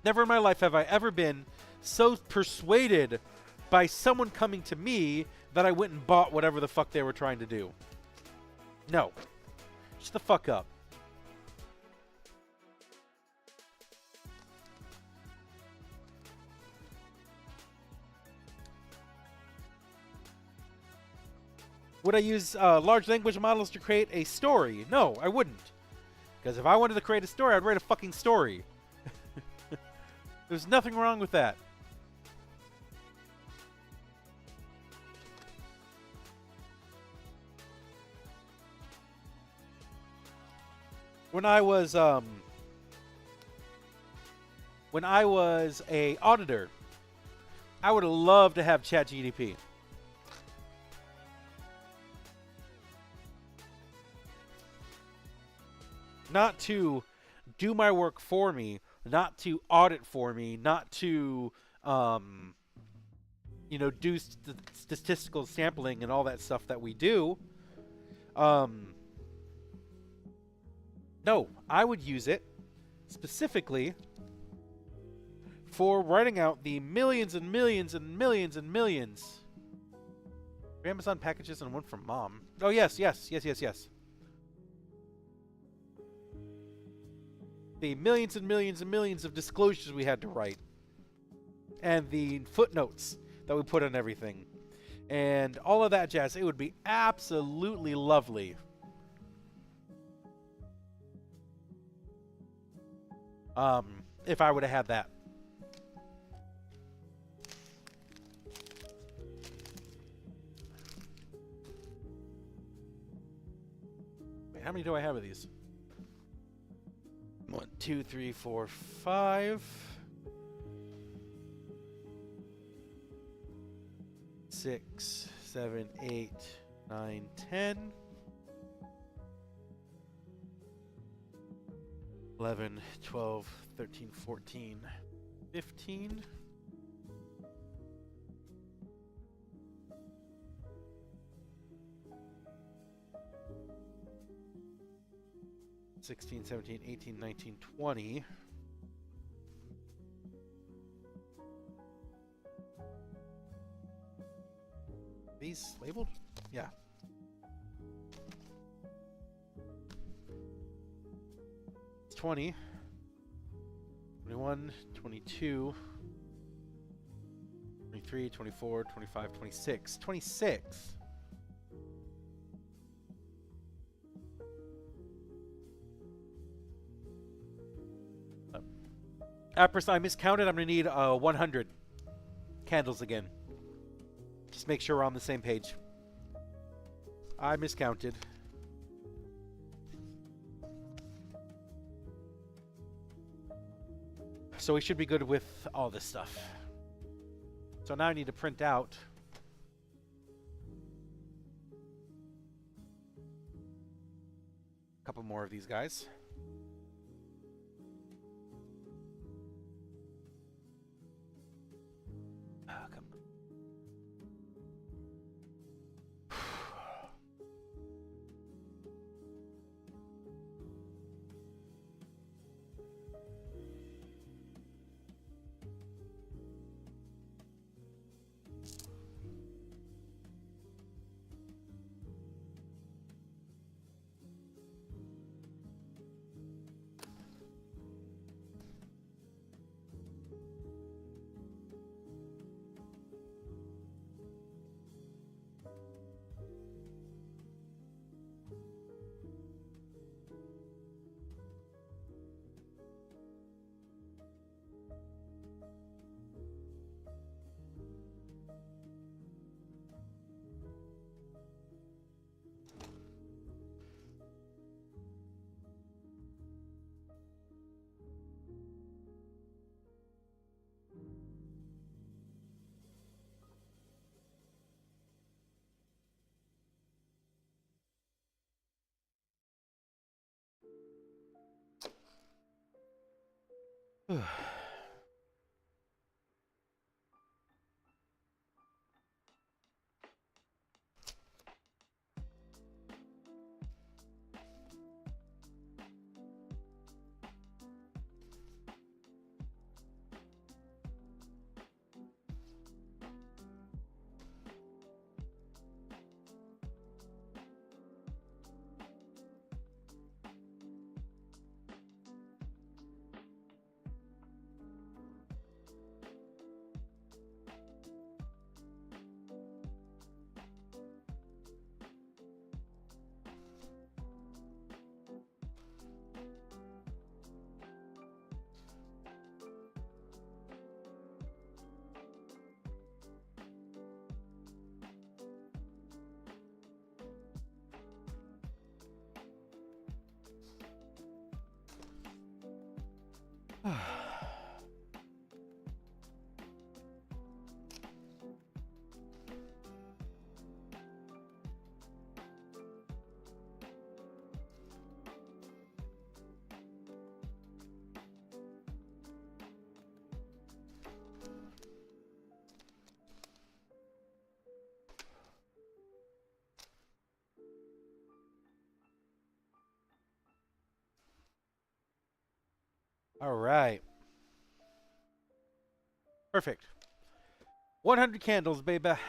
Never in my life have I ever been so persuaded by someone coming to me that I went and bought whatever the fuck they were trying to do. No. Shut the fuck up. Would I use large language models to create a story? No, I wouldn't. Because if I wanted to create a story, I'd write a fucking story. There's nothing wrong with that. When I was a auditor, I would have loved to have ChatGPT. Not to do my work for me, not to audit for me, not to, do statistical sampling and all that stuff that we do. No, I would use it specifically for writing out the millions and millions and millions and millions of Amazon packages and one from Mom. Oh, yes. The millions and millions and millions of disclosures we had to write. And the footnotes that we put on everything. And all of that jazz. It would be absolutely lovely. If I would have had that. Wait, how many do I have of these? 1, 2, 3, 4, 5. 6, 7, 8, 9, 10. 11, 12, 13, 14, 15. 16, 17, 18, 19, 20. These labeled? Yeah. It's 20, 21, 22, 23, 24, 25, 26. 26. I miscounted. I'm going to need 100 candles again. Just make sure we're on the same page. I miscounted. So we should be good with all this stuff. So now I need to print out a couple more of these guys. Come on. All right. Perfect. 100 candles, baby. Okay.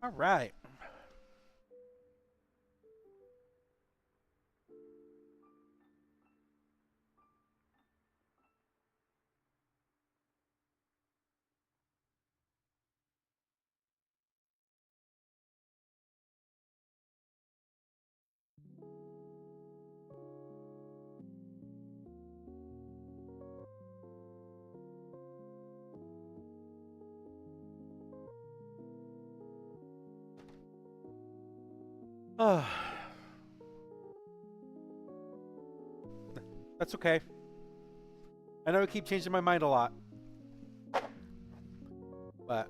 All right. That's okay. I know I keep changing my mind a lot, but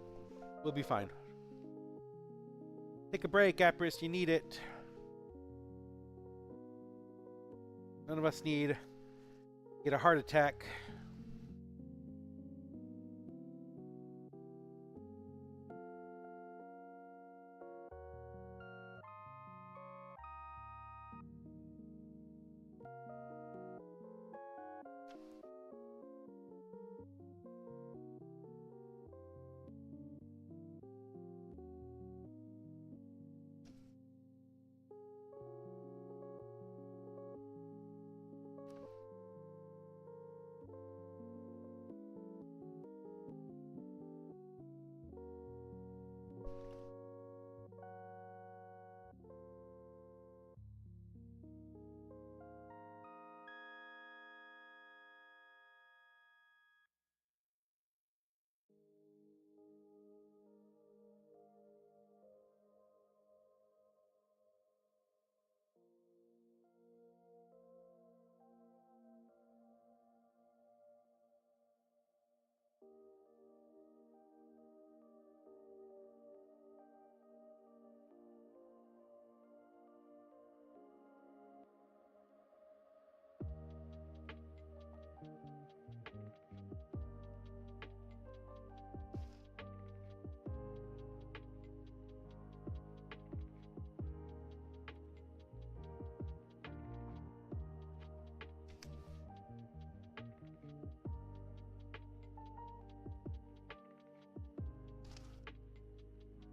we'll be fine. Take a break, Apris. You need it. None of us need to get a heart attack.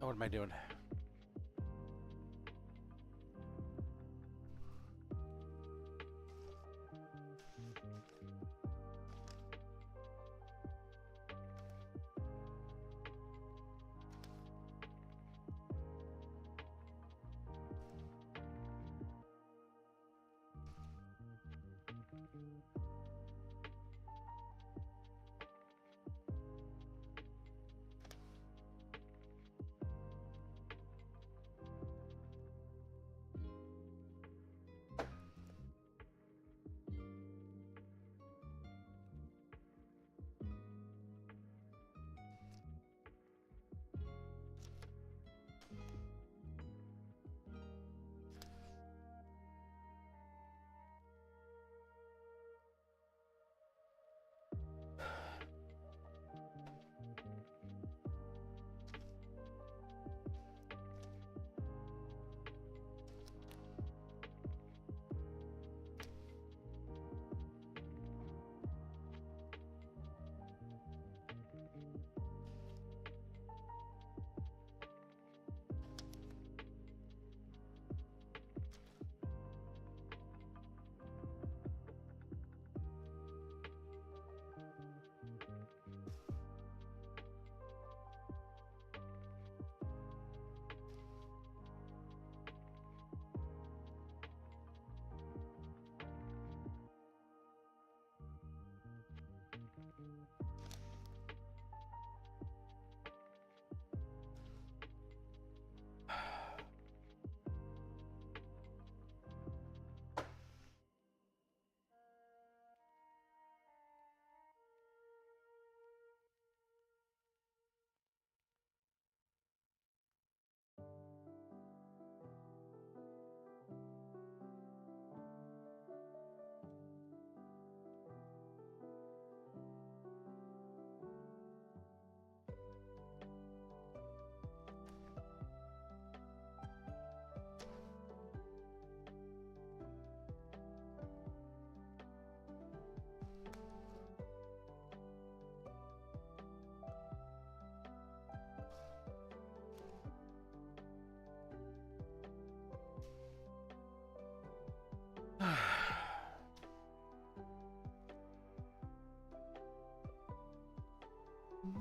Oh, what am I doing?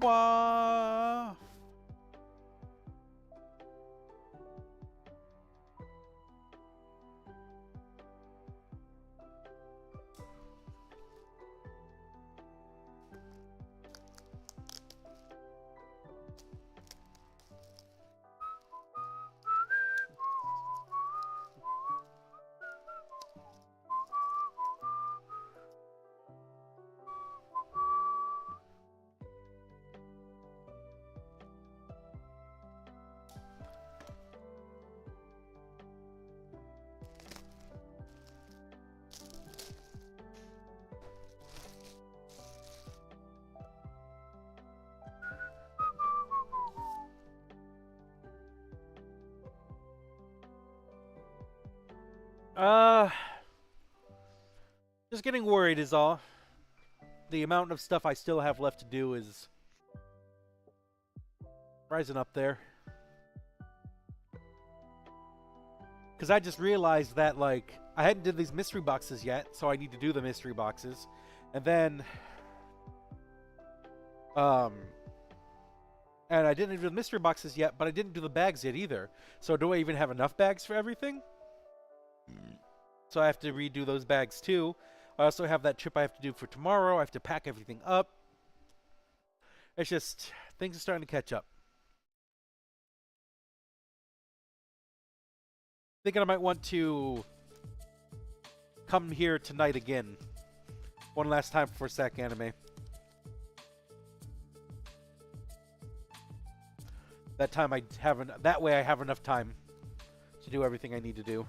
Wah! Just getting worried is all. The amount of stuff I still have left to do is rising up there. Because I just realized that, like, I hadn't did these mystery boxes yet, so I need to do the mystery boxes. And then, and I didn't do the mystery boxes yet, but I didn't do the bags yet either. So do I even have enough bags for everything? So I have to redo those bags too. I also have that trip I have to do for tomorrow. I have to pack everything up. It's just, things are starting to catch up. Thinking I might want to come here tonight again. One last time for Sac Anime. That way I have enough time to do everything I need to do.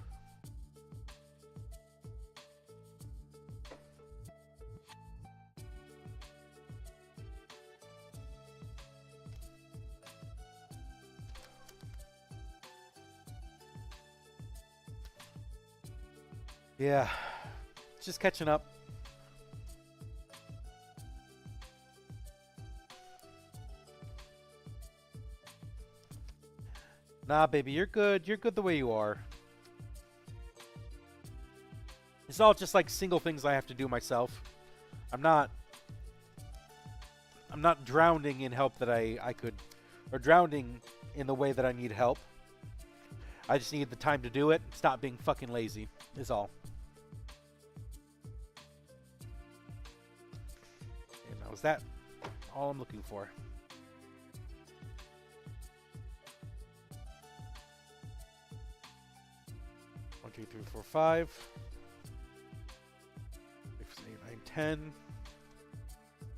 Yeah, just catching up. Nah, baby, you're good. You're good the way you are. It's all just like single things I have to do myself. I'm not drowning in help that I could, or drowning in the way that I need help. I just need the time to do it. Stop being fucking lazy, is all. And now is that all I'm looking for? One, two, three, four, 5. 6, 8, 9, 10.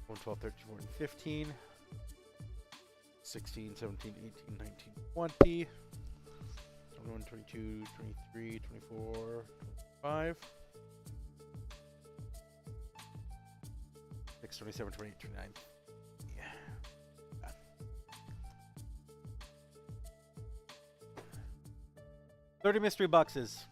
1, 12, 13, 14, 15. 16, 17, 18, 19, 20. 21, 22, 23, 24, 25. 6, 27, 28, 29. Yeah. 30 mystery boxes.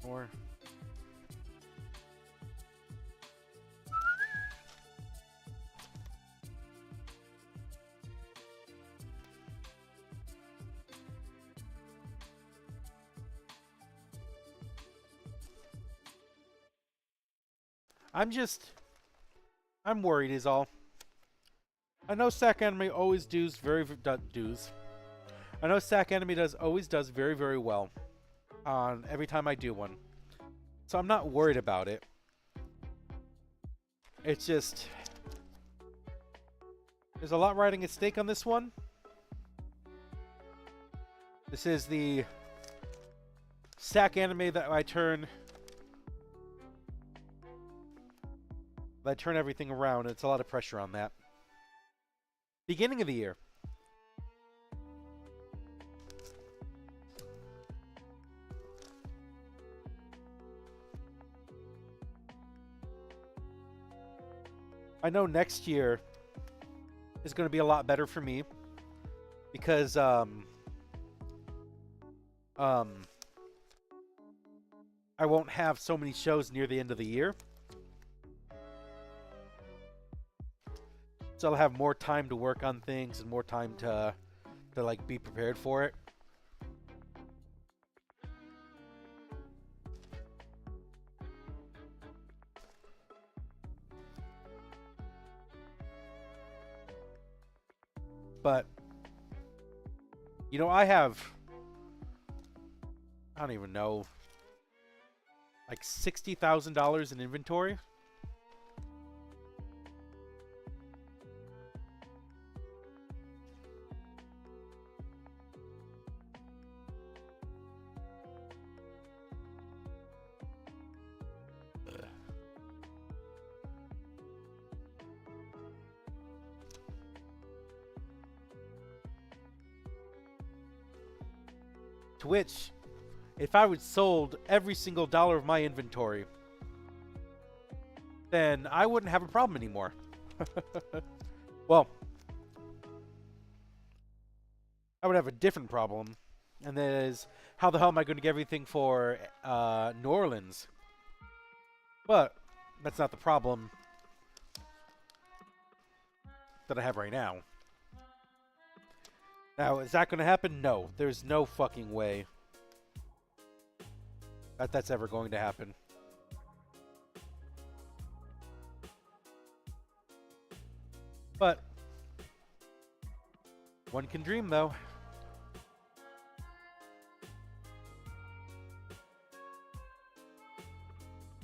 More. I'm worried is all. I know Sac Anime always does I know Sac Anime always does very, very well on every time I do one. So I'm not worried about it. It's just, there's a lot riding at stake on this one. This is the Sac Anime that I turn everything around, and it's a lot of pressure on that. Beginning of the year. I know next year is going to be a lot better for me because I won't have so many shows near the end of the year. So I'll have more time to work on things and more time to like be prepared for it. But you know, I don't even know. like $60,000 in inventory. To which, if I would sold every single dollar of my inventory, then I wouldn't have a problem anymore. Well, I would have a different problem, and that is, how the hell am I going to get everything for New Orleans? But that's not the problem that I have right now. Now, is that going to happen? No. There's no fucking way that that's ever going to happen. But one can dream, though.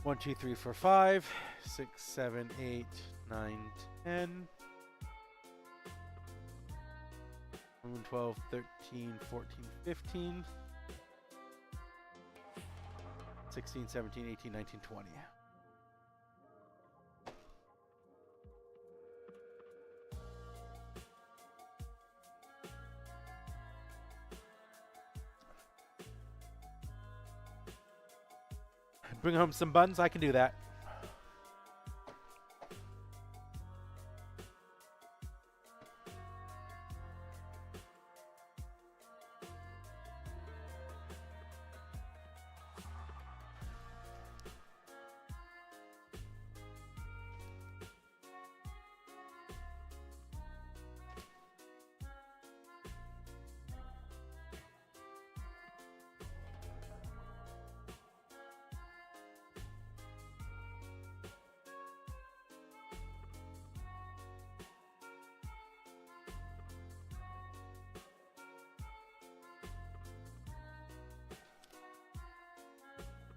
One, two, three, four, 5, 6, 7, 8, 9, 10. 11, 12, 13, 14, 15, 16, 17, 18, 19, 20. Bring home some buns, I can do that.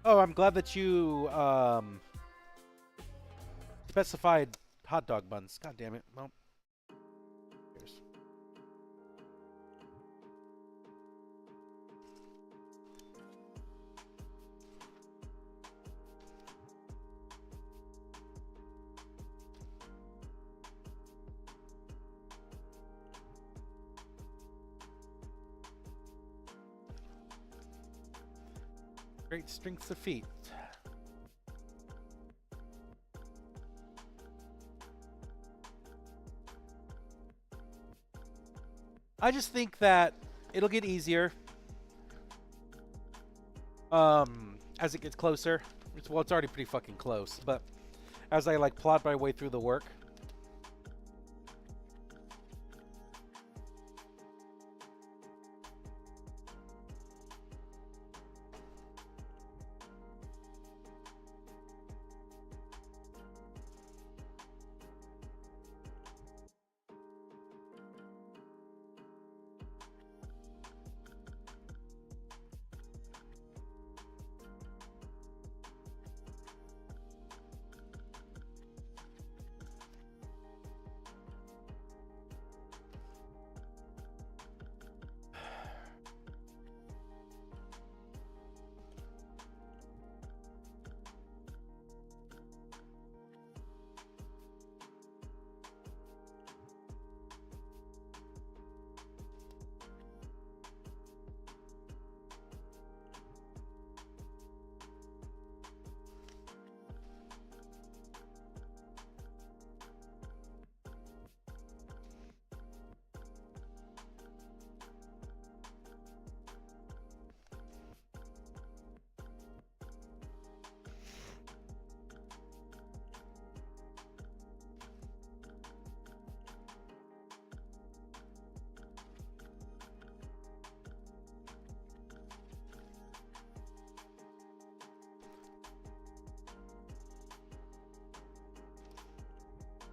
Oh, I'm glad that you specified hot dog buns. God damn it. Well, here's. Great strengths of feet. I just think that it'll get easier as it gets closer. Well, it's already pretty fucking close, but as I like plot my way through the work.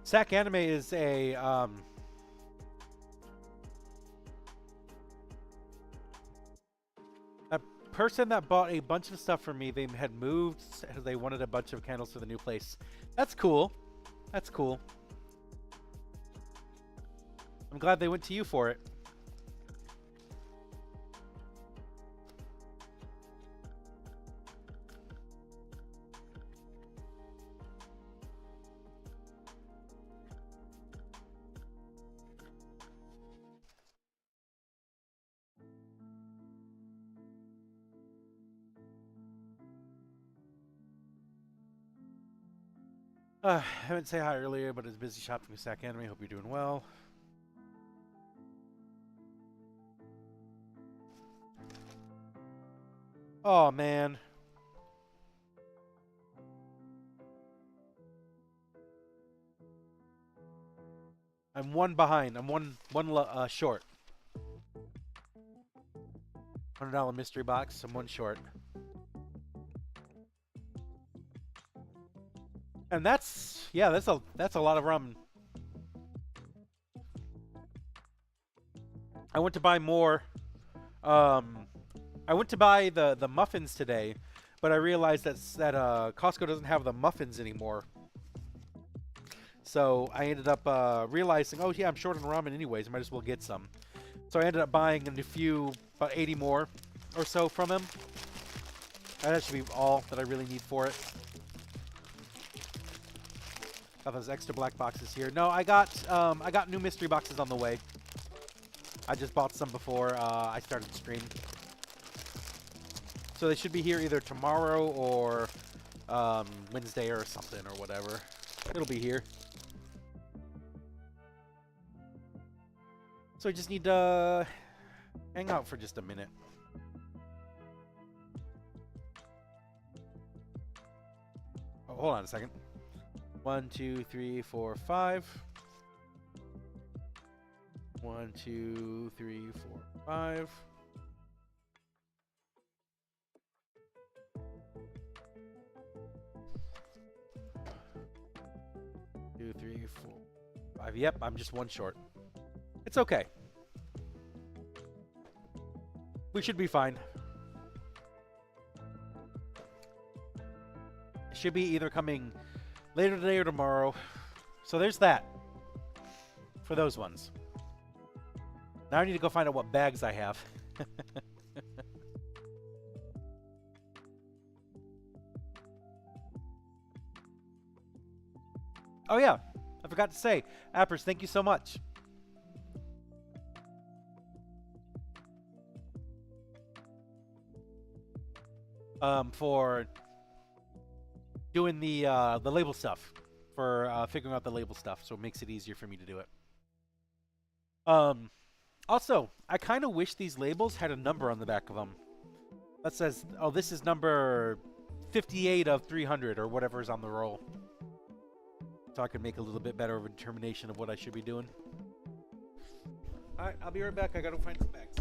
Sac Anime is a person that bought a bunch of stuff from me, they had moved. They wanted a bunch of candles for the new place. That's cool. That's cool. I'm glad they went to you for it. I haven't said hi earlier, but I was busy shopping with Sac Anime. Hope you're doing well. Oh man. I'm one behind. I'm one short. $100 mystery box. I'm one short. And that's a lot of rum. I went to buy more. I went to buy the muffins today, but I realized that Costco doesn't have the muffins anymore. So I ended up realizing, oh yeah, I'm short on ramen anyways. I might as well get some. So I ended up buying a few, about 80 more or so from him. That should be all that I really need for it. Got those extra black boxes here. No, I got new mystery boxes on the way. I just bought some before I started the stream. So they should be here either tomorrow or Wednesday or something or whatever. It'll be here. So I just need to hang out for just a minute. Oh, hold on a second. 1, 2, 3, 4, 5. 1, 2, 3, 4, 5. Two, 3, 4, 5. Yep, I'm just one short. It's okay. We should be fine. It should be either coming later today or tomorrow. So there's that. For those ones. Now I need to go find out what bags I have. Oh yeah, I forgot to say, Appers, thank you so much. For doing the label stuff, for figuring out the label stuff, so it makes it easier for me to do it. Also, I kind of wish these labels had a number on the back of them that says, "Oh, this is number 58 of 300" or whatever's on the roll, so I can make a little bit better of a determination of what I should be doing. All right, I'll be right back. I gotta find some bags.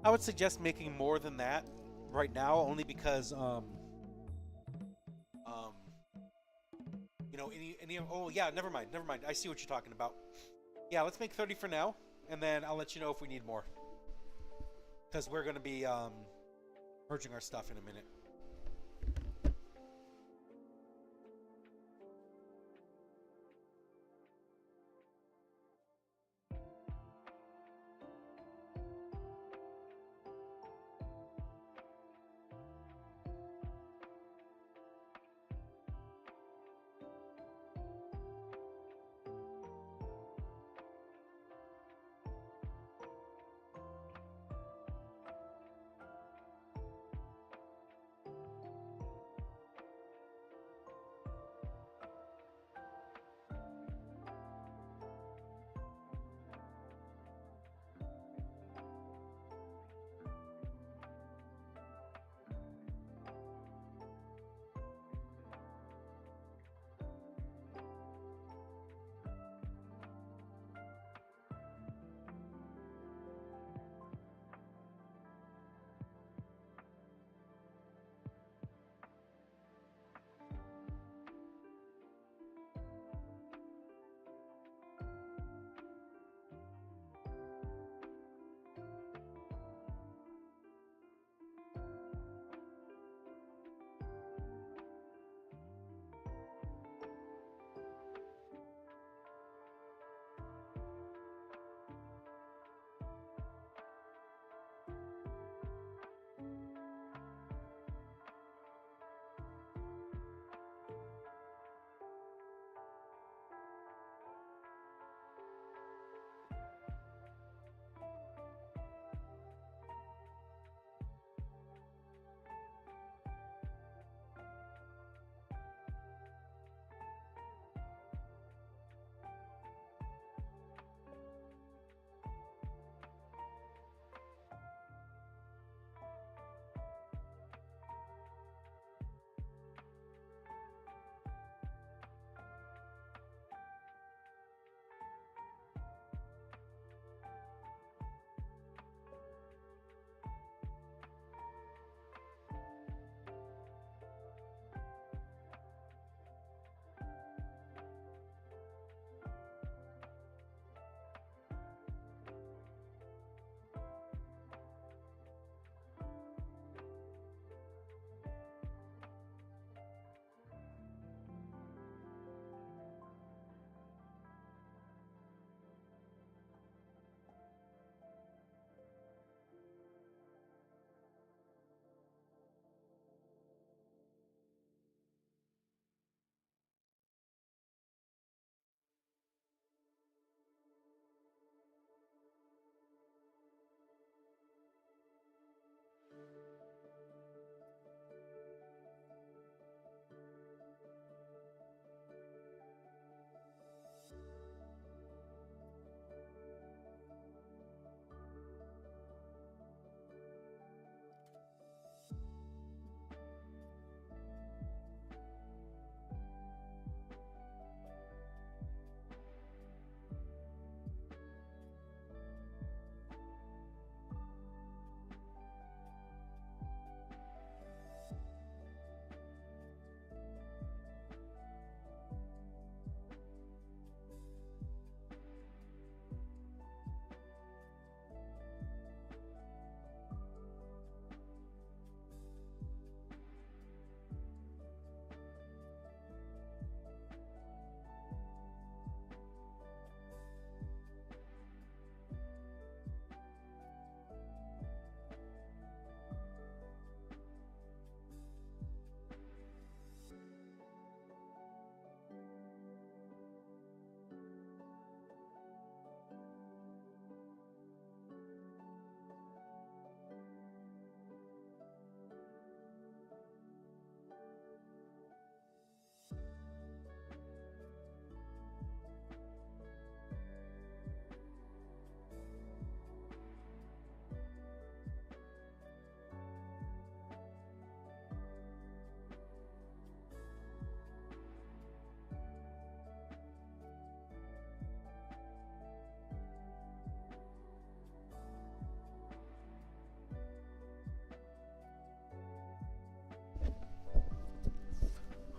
I would suggest making more than that right now, only because know, any of, oh yeah, never mind. I see what you're talking about. Yeah, let's make 30 for now, and then I'll let you know if we need more. Because we're going to be merging our stuff in a minute.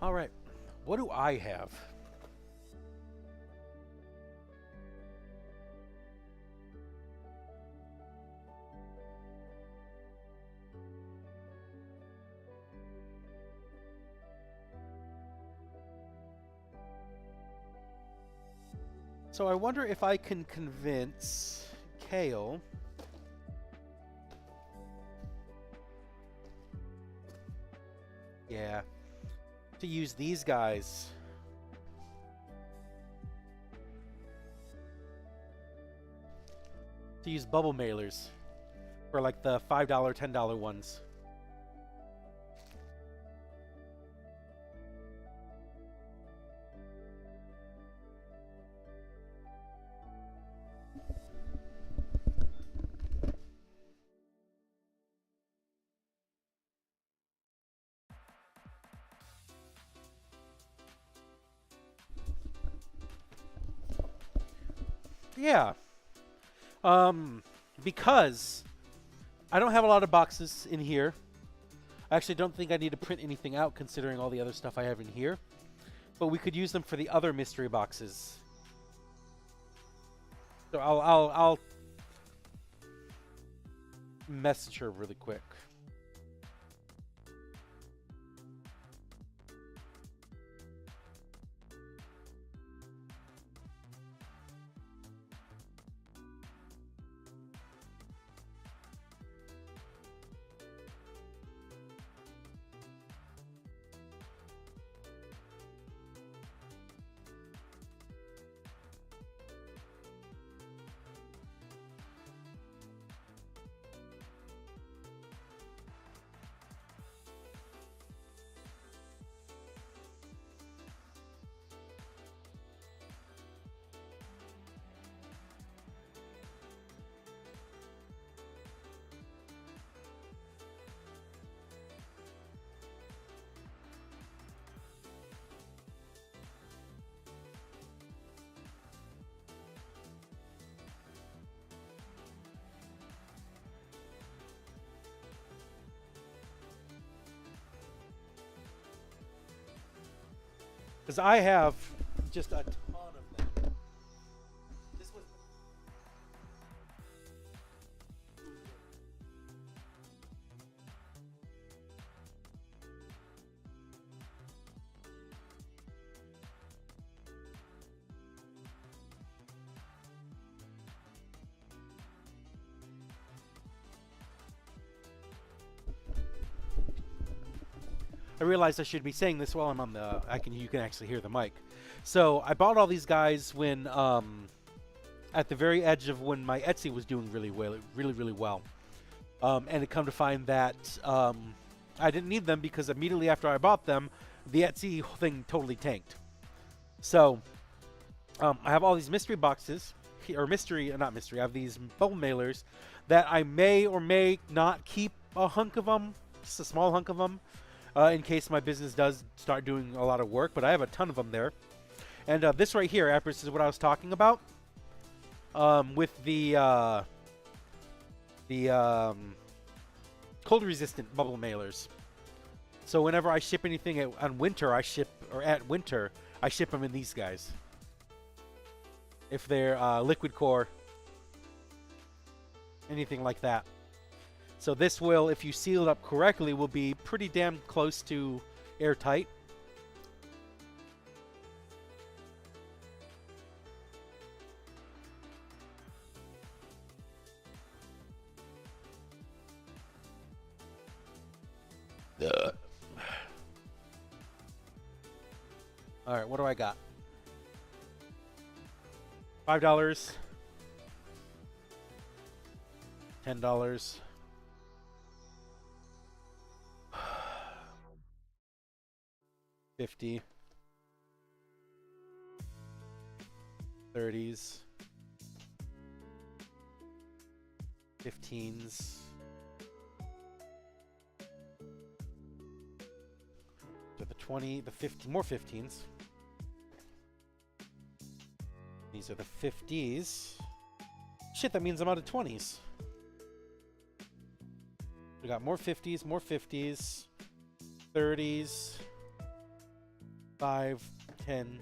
All right. What do I have? So I wonder if I can convince Kale. Yeah. To use these guys. To use bubble mailers. For like the $5, $10 ones. Yeah. Because I don't have a lot of boxes in here. I actually don't think I need to print anything out considering all the other stuff I have in here. But we could use them for the other mystery boxes. So I'll message her really quick. Because I have just a ton of them. This was... I realized I should be saying this while I'm on the... You can actually hear the mic. So I bought all these guys when at the very edge of when my Etsy was doing really well. And it come to find that I didn't need them because immediately after I bought them, the Etsy thing totally tanked. So I have all these mystery boxes, or not mystery, I have these bubble mailers that I may or may not keep a hunk of them, just a small hunk of them, in case my business does start doing a lot of work, but I have a ton of them there. And this right here, Apris, is what I was talking about with the cold-resistant bubble mailers. So whenever I ship anything at winter, I ship them in these guys. If they're liquid core, anything like that. So this will, if you seal it up correctly, will be pretty damn close to airtight. All right, what do I got? $5, $10. $50, $30s, $15s, to the 20, the 50, more 15s. These are the 50s. Shit, that means I'm out of 20s. We got more 50s, more 50s, 30s. 5, 10,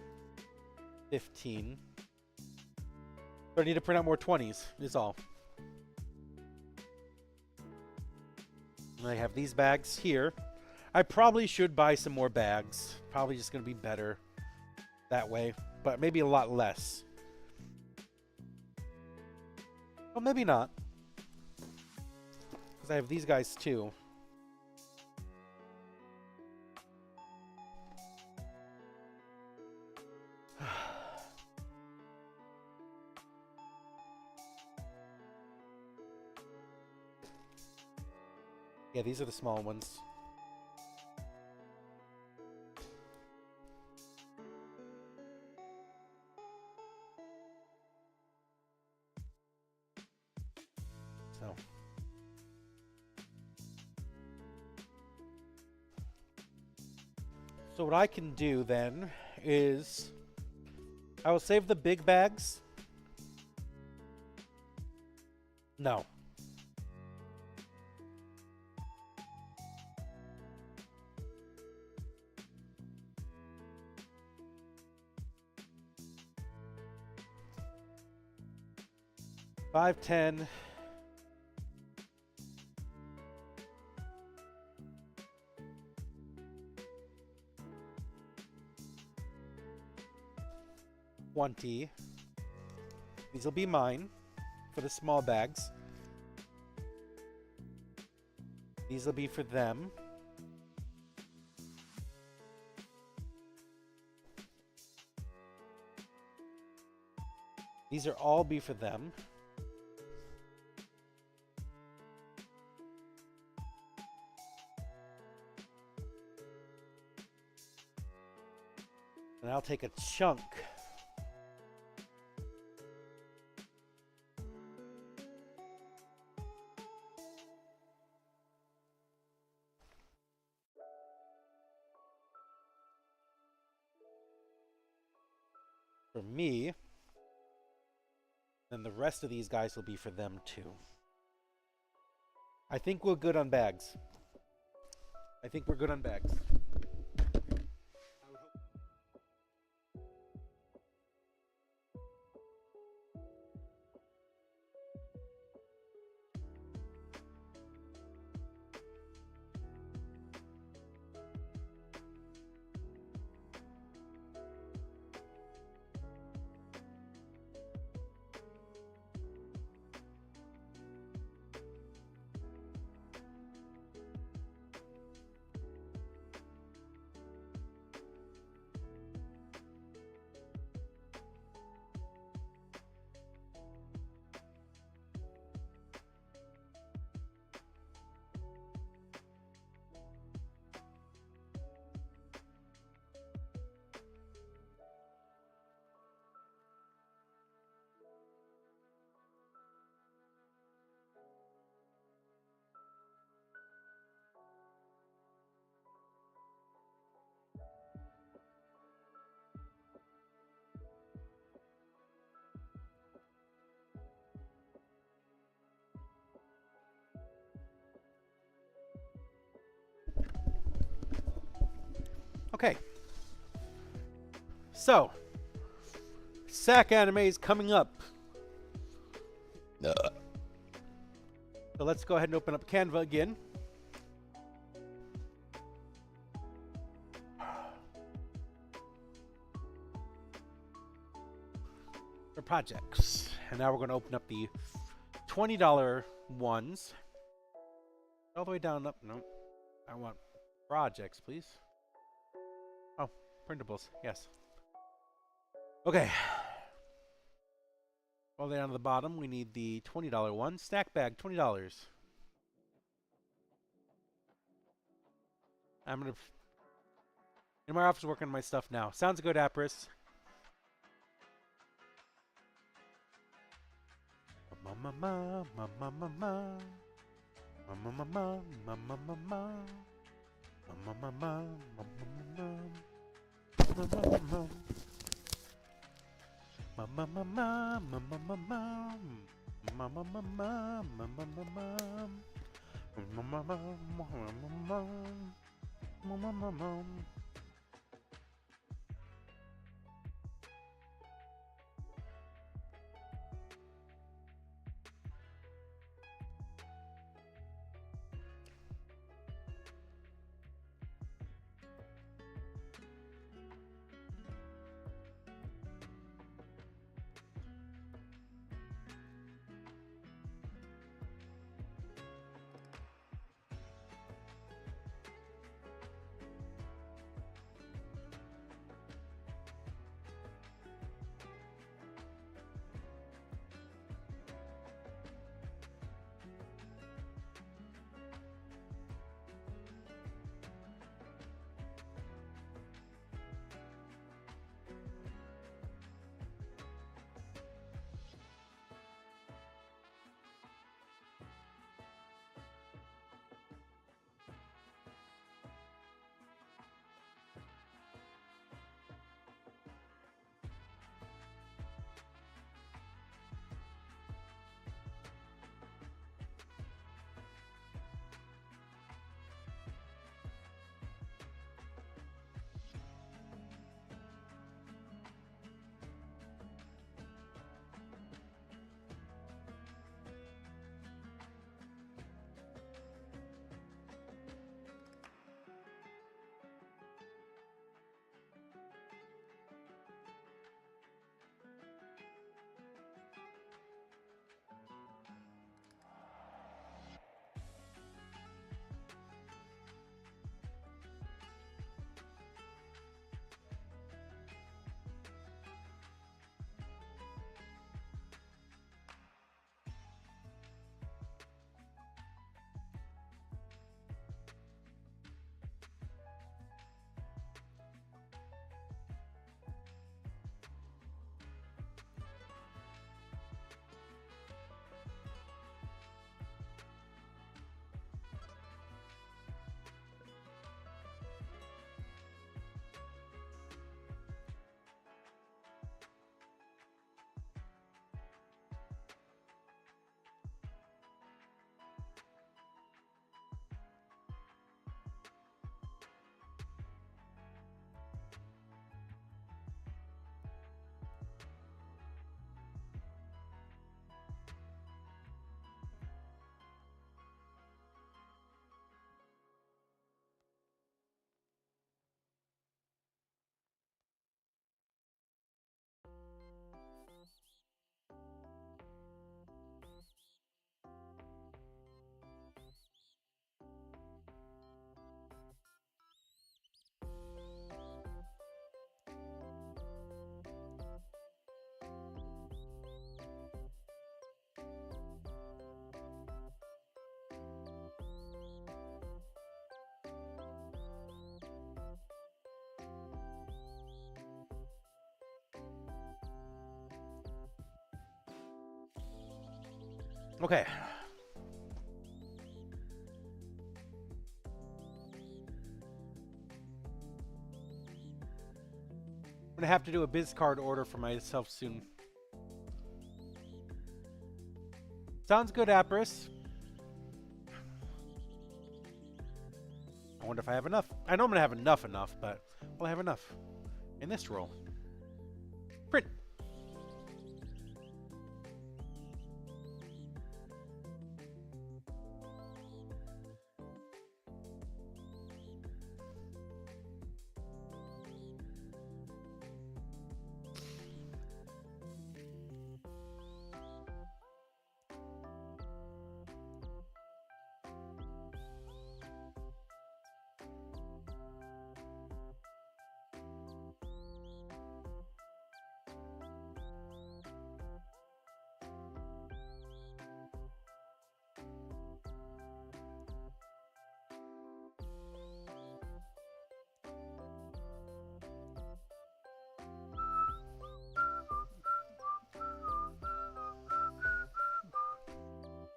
15. So I need to print out more 20s, is all. And I have these bags here. I probably should buy some more bags. Probably just going to be better that way, but maybe a lot less. Well, maybe not. Because I have these guys too. Yeah, these are the small ones. So what I can do then is I will save the big bags. No. $5, $10. $20. These will be mine for the small bags. These will be for them. These are all be for them. And I'll take a chunk. For me. Then the rest of these guys will be for them too. I think we're good on bags. I think we're good on bags. Okay. So, Sac Anime is coming up. So let's go ahead and open up Canva again. For projects. And now we're going to open up the $20 ones. All the way down up. No. I want projects, please. Oh, printables. Yes. Okay. All the way down to the bottom, we need the $20 one. Snack bag, $20. I'm going to... In my office working on my stuff now. Sounds good, Apris. Mama, mama, mama, mama. Mama, mama, mama, mama. Mama, mama, mama, mama. Mama, mama. Mama, mama, mama, mama. Mama, mama, mama, mama. Mama, mama, mama, mama. Okay. I'm gonna have to do a biz card order for myself soon. Sounds good, Apris. I wonder if I have enough. I know I'm gonna have enough, but will I have enough in this roll? Print.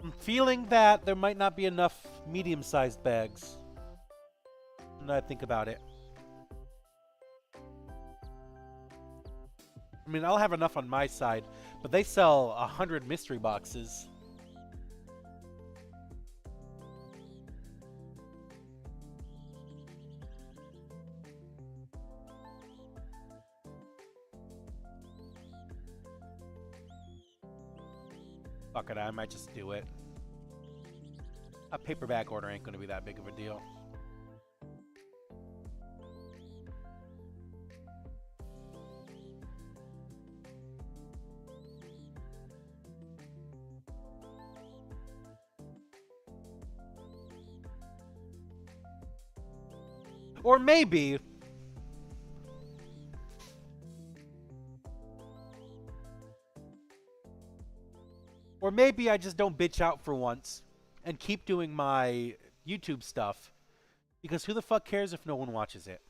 I'm feeling that there might not be enough medium-sized bags. Now I think about it. I mean, I'll have enough on my side, but they sell 100 mystery boxes. Fuck it, I might just do it. A paperback order ain't gonna be that big of a deal. Or maybe... Or maybe I just don't bitch out for once and keep doing my YouTube stuff. Because who the fuck cares if no one watches it?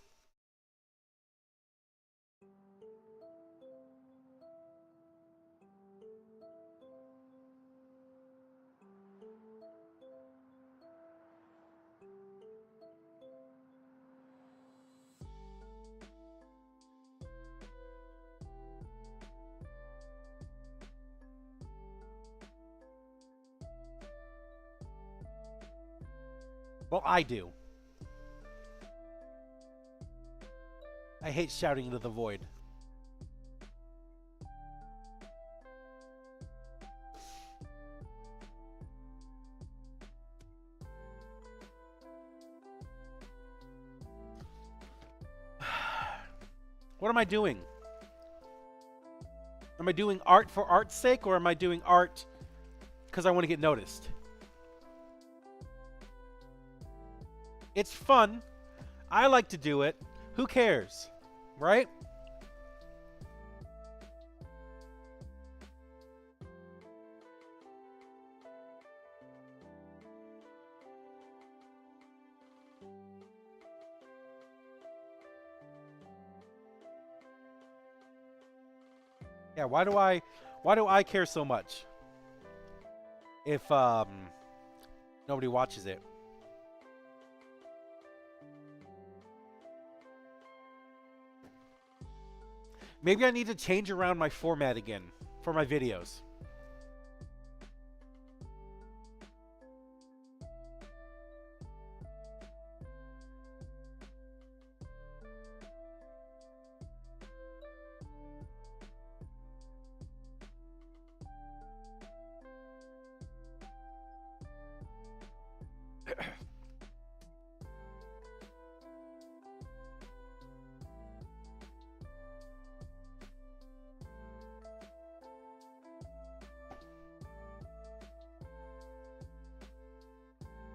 Well, I do. I hate shouting into the void. What am I doing? Am I doing art for art's sake, or am I doing art because I want to get noticed? It's fun. I like to do it. Who cares? Right? Yeah, why do I care so much if nobody watches it? Maybe I need to change around my format again for my videos.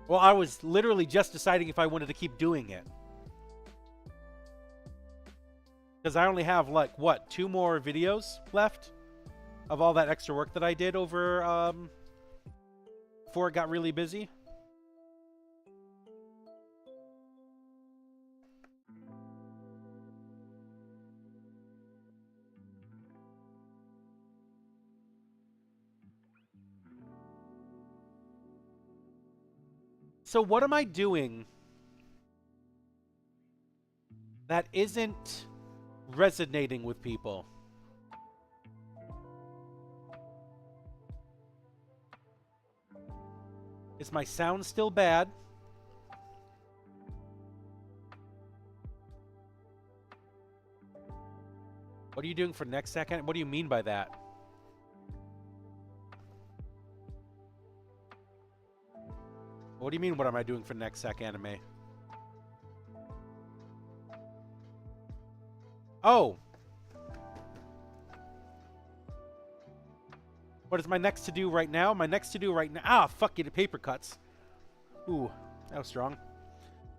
Well, I was literally just deciding if I wanted to keep doing it. Because I only have, like, what, 2 more videos left of all that extra work that I did over, before it got really busy. So what am I doing that isn't resonating with people? Is my sound still bad? What are you doing for next second? What do you mean by that? What do you mean, what am I doing for next Sac Anime? Oh! What is my next to do right now? My next to do right now... Ah, fuck you, the paper cuts. Ooh, that was strong.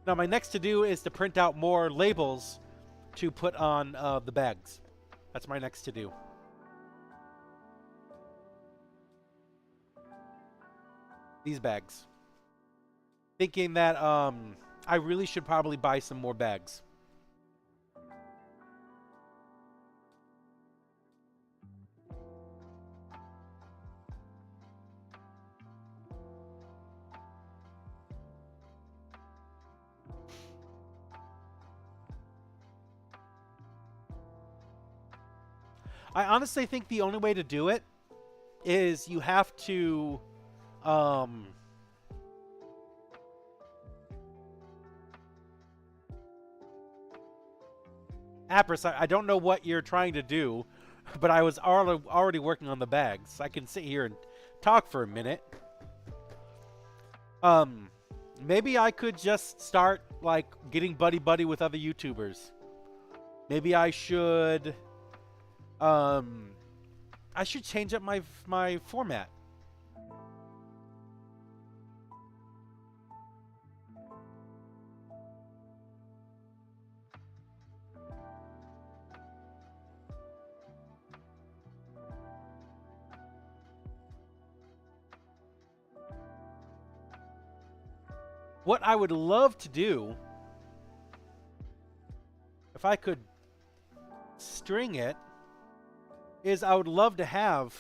Now, my next to do is to print out more labels to put on the bags. That's my next to do. These bags. Thinking that I really should probably buy some more bags. I honestly think the only way to do it is you have to Apris, I don't know what you're trying to do, but I was already working on the bags. I can sit here and talk for a minute. Maybe I could just start, like, getting buddy-buddy with other YouTubers. Maybe I should change up my format. What I would love to do, if I could string it, is I would love to have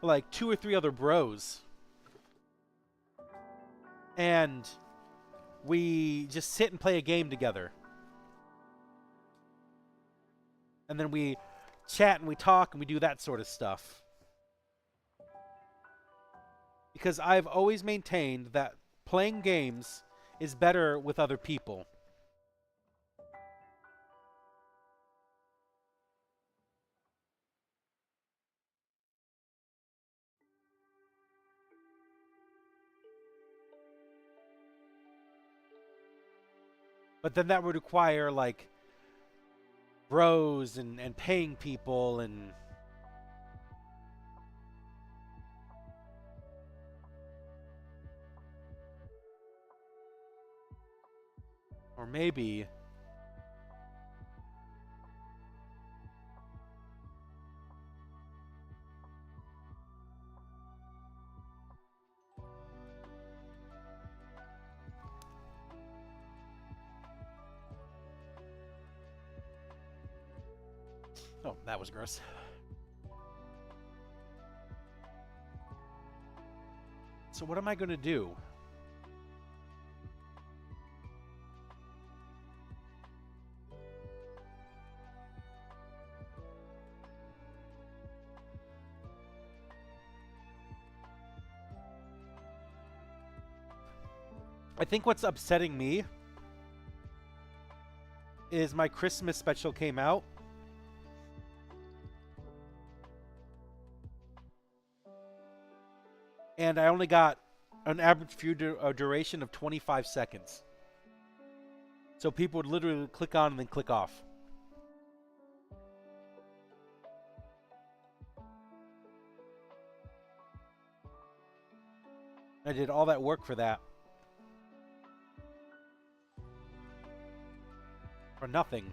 like 2 or 3 other bros. And we just sit and play a game together. And then we chat and we talk and we do that sort of stuff. Because I've always maintained that playing games is better with other people. But then that would require, like, bros and paying people and... Or maybe... Oh, that was gross. So what am I going to do? I think what's upsetting me is my Christmas special came out. And I only got an average view duration of 25 seconds. So people would literally click on and then click off. I did all that work for that. For nothing.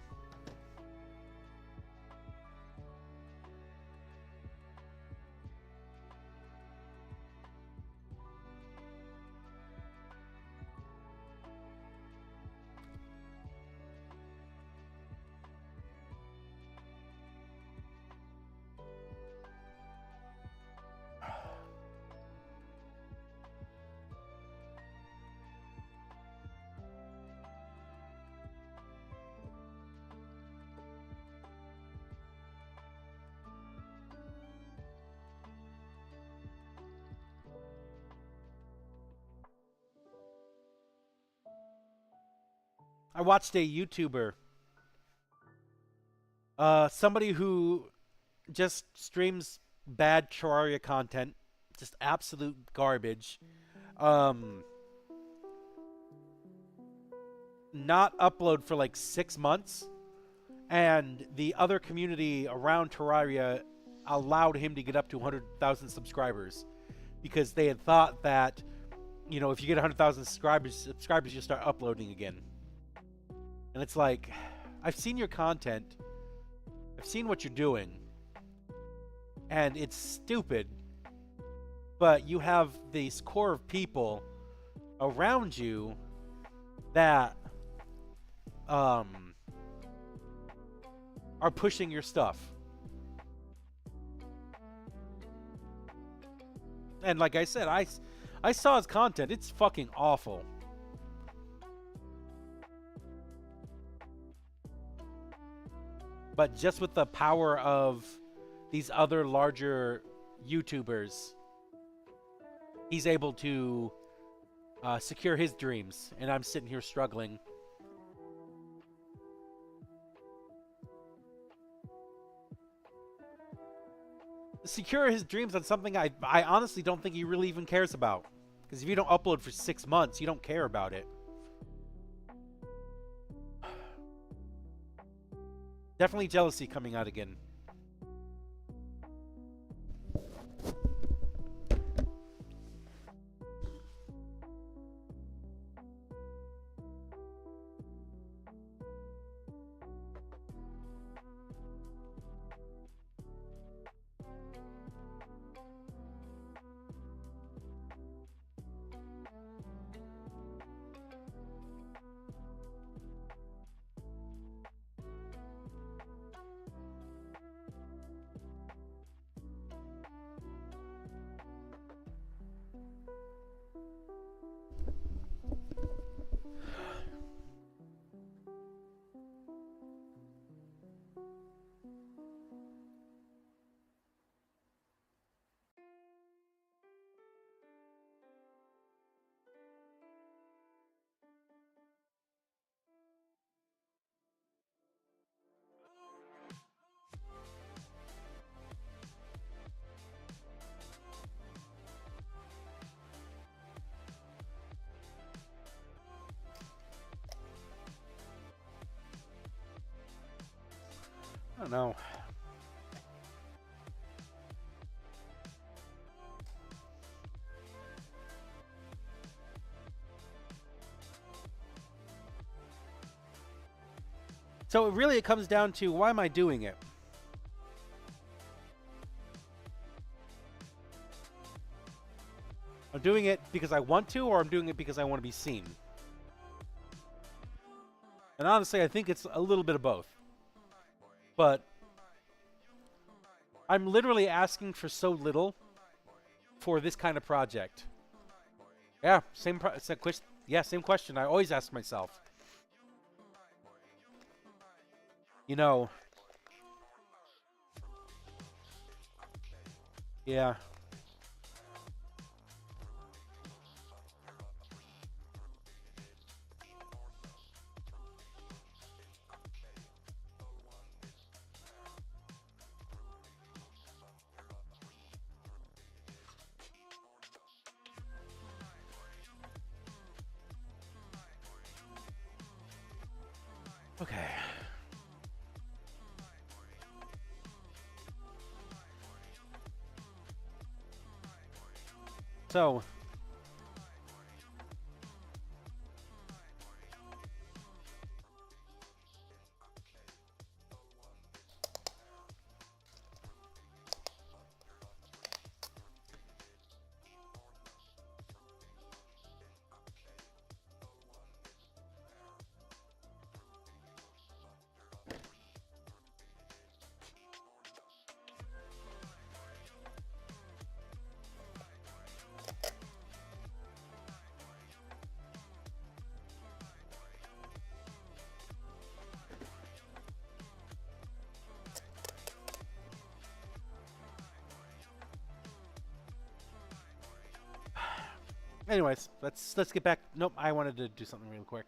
I watched a YouTuber, somebody who just streams bad Terraria content, just absolute garbage. Um, not upload for like 6 months, and the other community around Terraria allowed him to get up to 100,000 subscribers because they had thought that, you know, if you get 100,000 subscribers, you'll start uploading again. And it's like, I've seen your content, I've seen what you're doing, and it's stupid, but you have this core of people around you that are pushing your stuff. And like I said, I saw his content. It's fucking awful. But just with the power of these other larger YouTubers, he's able to secure his dreams, and I'm sitting here struggling. Secure his dreams on something I honestly don't think he really even cares about. Because if you don't upload for 6 months, you don't care about it. Definitely jealousy coming out again. I don't know. So it comes down to, why am I doing it? I'm doing it because I want to, or I'm doing it because I want to be seen? And honestly, I think it's a little bit of both. But I'm literally asking for so little for this kind of project. Yeah, same question I always ask myself. You know, yeah. Okay. So, anyways, let's get back. Nope, I wanted to do something real quick.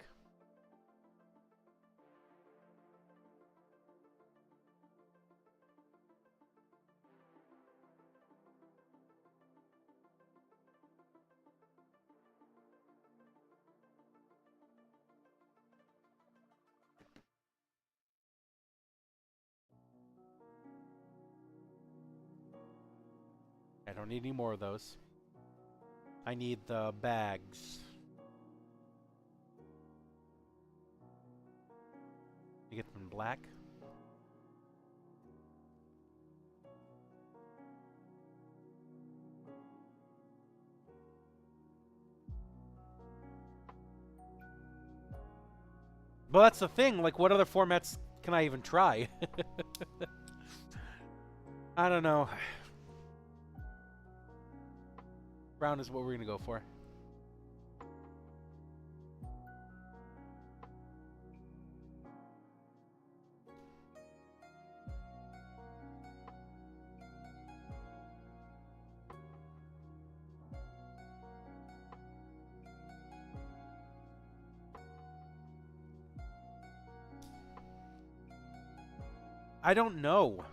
I don't need any more of those. I need the bags. You get them in black. But that's the thing, like, what other formats can I even try? I don't know. Brown is what we're gonna go for. I don't know.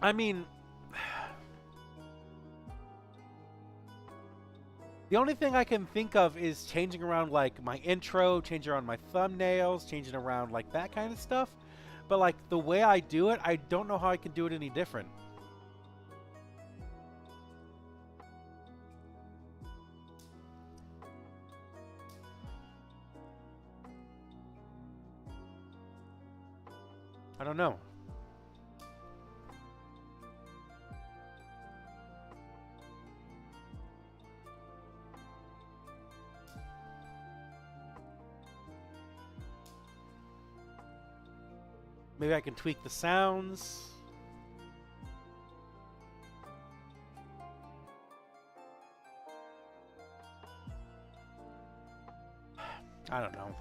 I mean, the only thing I can think of is changing around, like, my intro, changing around my thumbnails, changing around, like, that kind of stuff. But, like, the way I do it, I don't know how I can do it any different. I don't know. Maybe I can tweak the sounds. I don't know.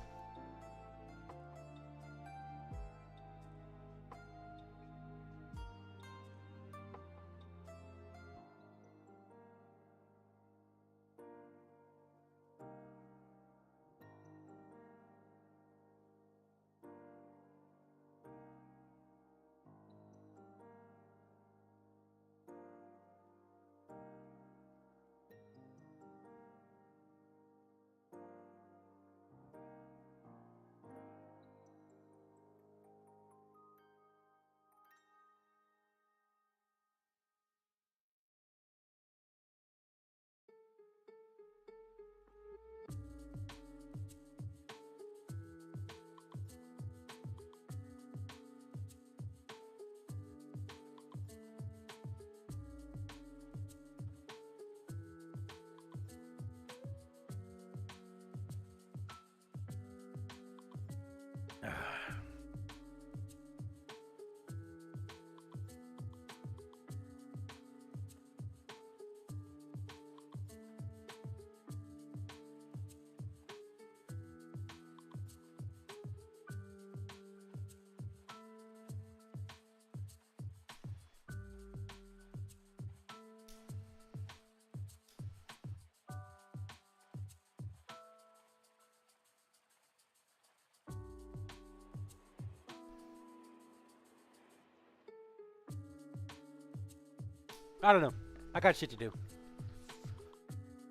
I don't know. I got shit to do.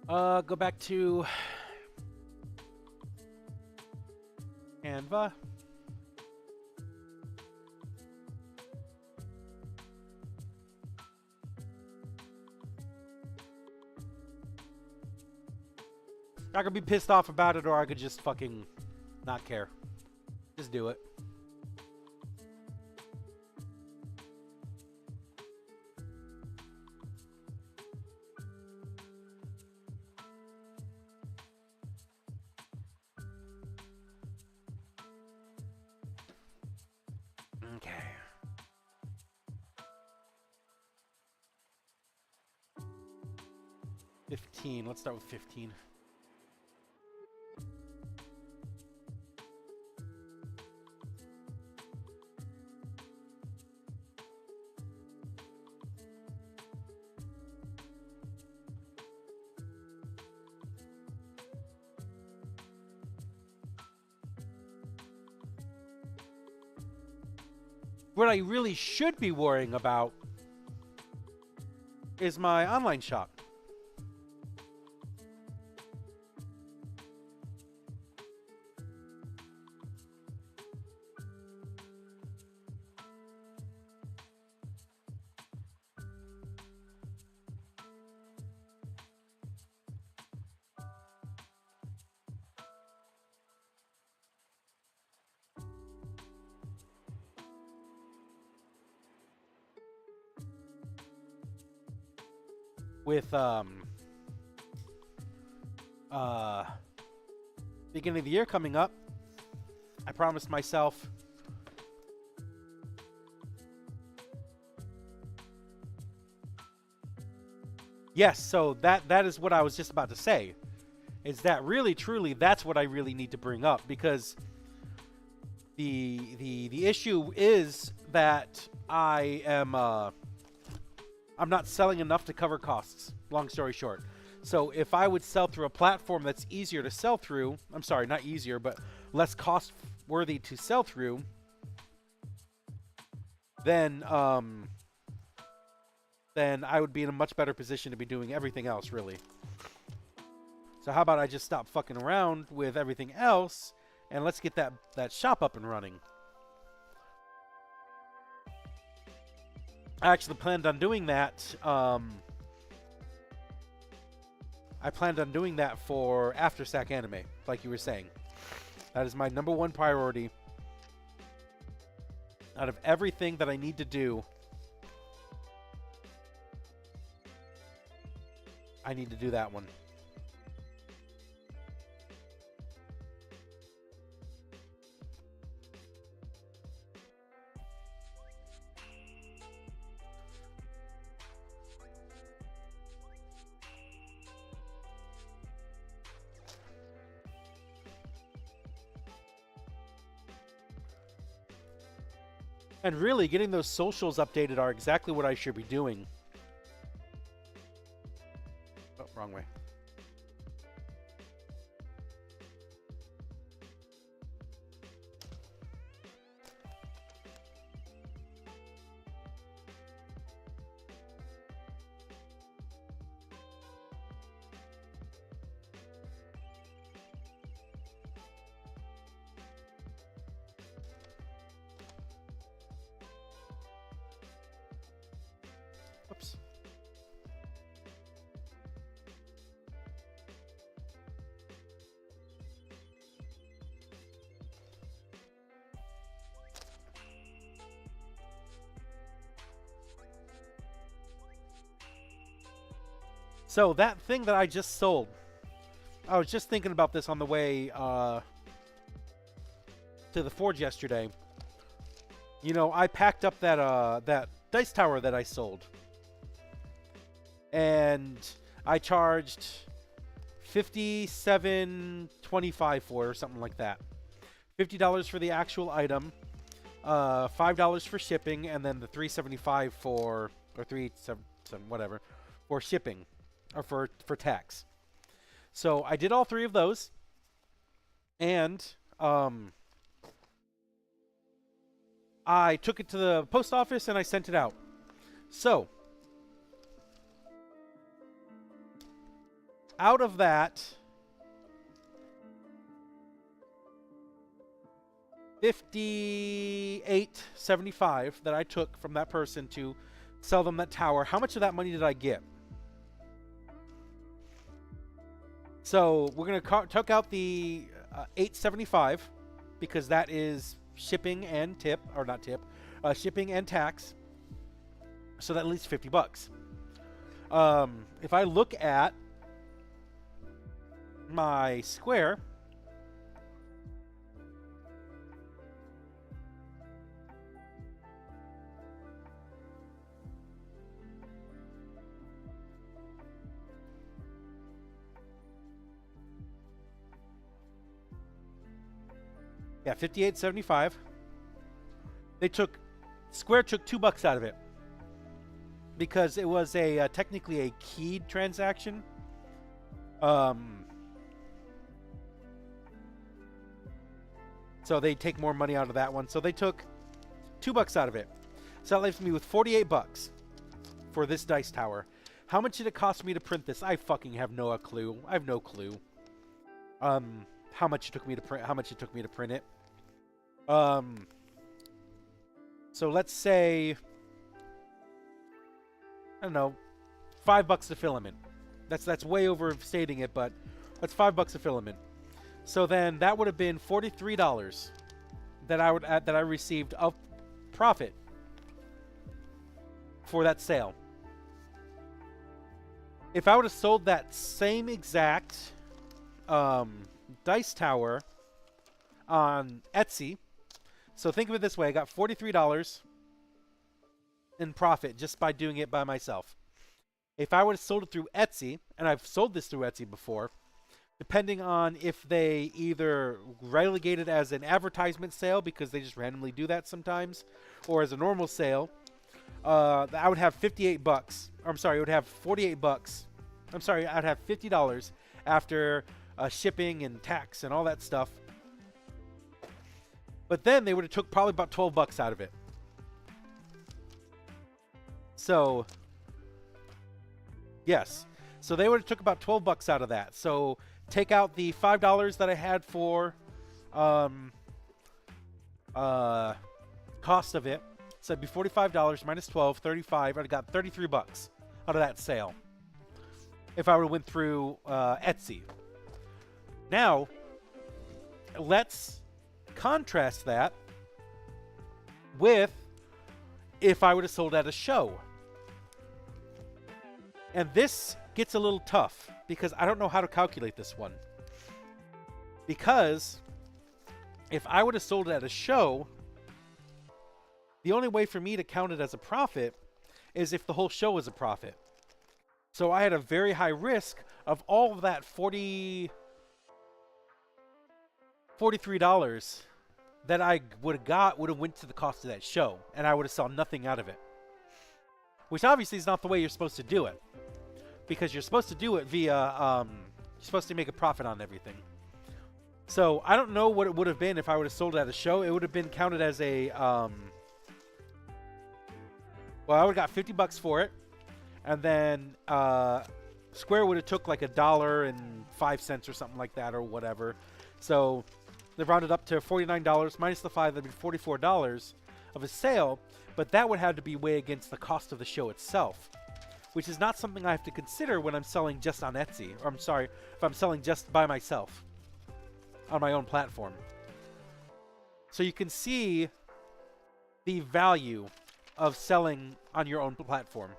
Go back to Canva. I could be pissed off about it, or I could just fucking not care. Just do it. Okay. $15. Let's start with 15. What I really should be worrying about is my online shop. With beginning of the year coming up, I promised myself yes, so that is what I was just about to say. Is that really truly that's what I really need to bring up, because the issue is that I'm not selling enough to cover costs, long story short. So if I would sell through a platform that's easier to sell through, I'm sorry, not easier, but less cost worthy to sell through, then I would be in a much better position to be doing everything else, really. So how about I just stop fucking around with everything else, and let's get that shop up and running. I actually planned on doing that. I planned on doing that for after Sac Anime, like you were saying. That is my number one priority. Out of everything that I need to do, I need to do that one. And really, getting those socials updated are exactly what I should be doing. Oh, wrong way. Oops. So that thing that I just sold, I was just thinking about this on the way to the Forge yesterday. You know, I packed up that dice tower that I sold, and I charged $57.25 for it, or something like that. $50 for the actual item, $5 for shipping, and then the $3.75 for, or $3.7 whatever, for shipping, or for tax. So I did all three of those, and I took it to the post office and I sent it out. So out of that, $58.75 that I took from that person to sell them that tower, how much of that money did I get? So we're going to took out the $8.75 because that is shipping and tip, or not tip, shipping and tax. So that leaves $50. If I look at my Square, yeah, $58.75. Square took $2 out of it because it was a technically a keyed transaction. So they take more money out of that one. So they took $2 out of it. So that leaves me with 48 bucks for this dice tower. How much did it cost me to print this? I fucking have no clue. I have no clue. How much it took me to print it. So let's say, I don't know, $5 a filament. That's way overstating it, but that's $5 a filament. So then that would have been $43 that I received of profit for that sale. If I would have sold that same exact dice tower on Etsy, so think of it this way: I got $43 in profit just by doing it by myself. If I would have sold it through Etsy, and I've sold this through Etsy before, depending on if they either relegate it as an advertisement sale, because they just randomly do that sometimes, or as a normal sale, I would have $58. I'm sorry, I would have $48. I'm sorry, I'd have $50 after shipping and tax and all that stuff. But then they would have took probably about $12 out of it. So, yes. So they would have took about $12 out of that. So take out the $5 that I had for cost of it. So it'd be $45 minus 12, 35. I'd got $33 out of that sale if I would have went through Etsy. Now, let's contrast that with if I would have sold at a show. And this gets a little tough because I don't know how to calculate this one. Because if I would have sold it at a show, the only way for me to count it as a profit is if the whole show was a profit. So I had a very high risk of all of that $43 that I would have went to the cost of that show, and I would have saw nothing out of it. Which obviously is not the way you're supposed to do it, because you're supposed to do it via you're supposed to make a profit on everything. So I don't know what it would have been if I would have sold it at a show. It would have been counted as a well, I would have got $50 for it, and then Square would have took like $1.05 or something like that, or whatever. So they rounded up to $49 minus the $5. That'd be $44 of a sale, but that would have to be way against the cost of the show itself, which is not something I have to consider when I'm selling just on Etsy. Or I'm sorry, if I'm selling just by myself on my own platform. So you can see the value of selling on your own platform.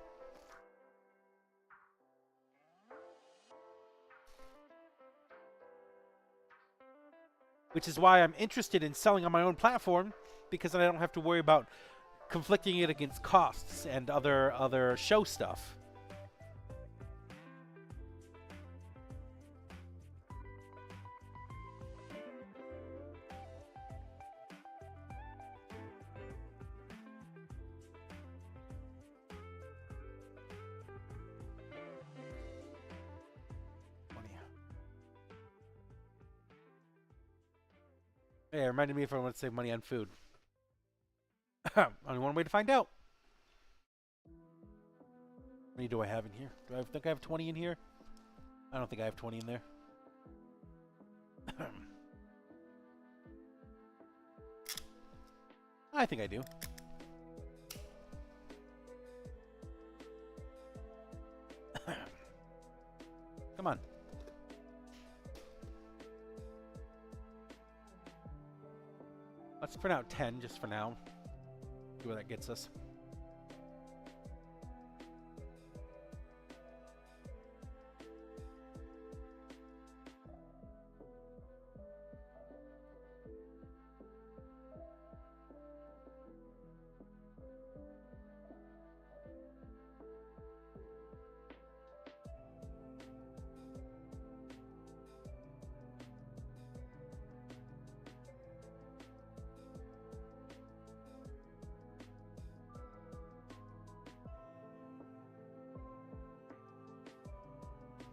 Which is why I'm interested in selling on my own platform, because then I don't have to worry about conflicting it against costs and other show stuff. Yeah, it reminded me if I want to save money on food. Only one way to find out. How many do I have in here? Do I think I have 20 in here? I don't think I have 20 in there. I think I do. Come on. Let's print out 10 just for now. See where that gets us.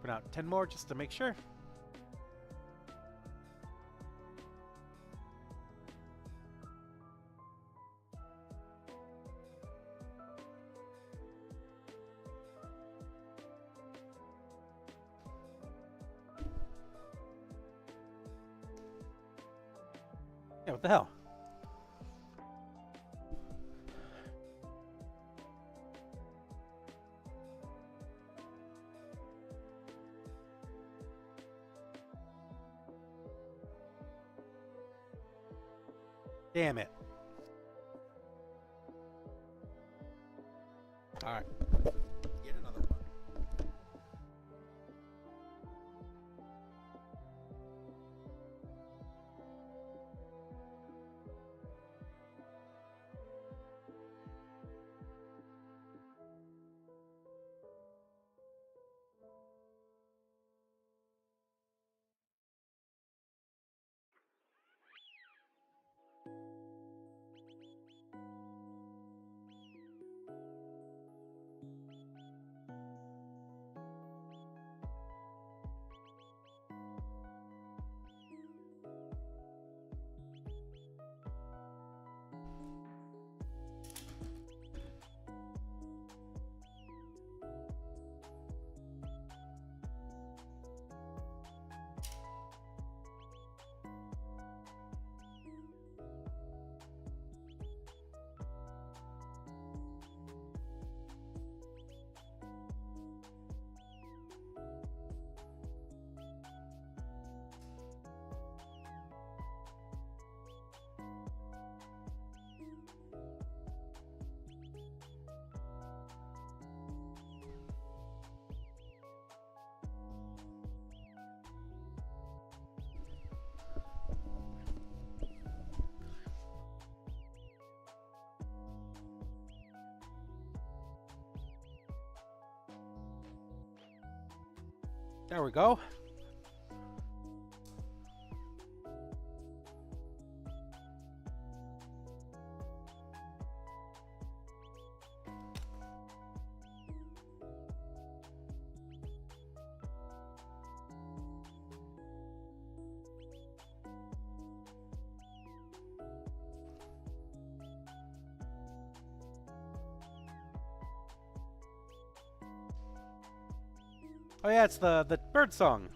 Print out 10 more just to make sure. Yeah, what the hell? Damn it. All right. Get another one. There we go. Oh yeah, it's the bird song.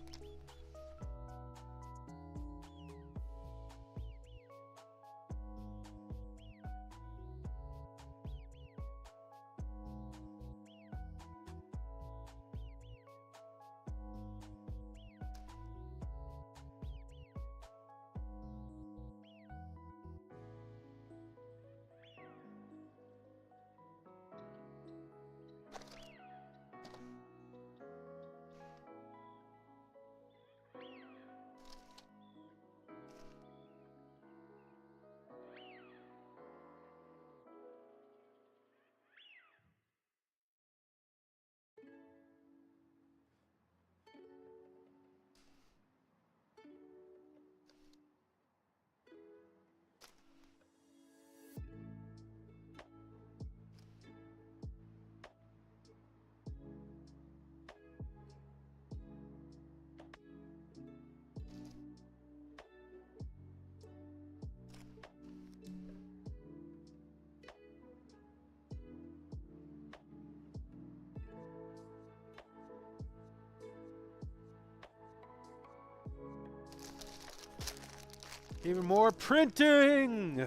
Even more printing.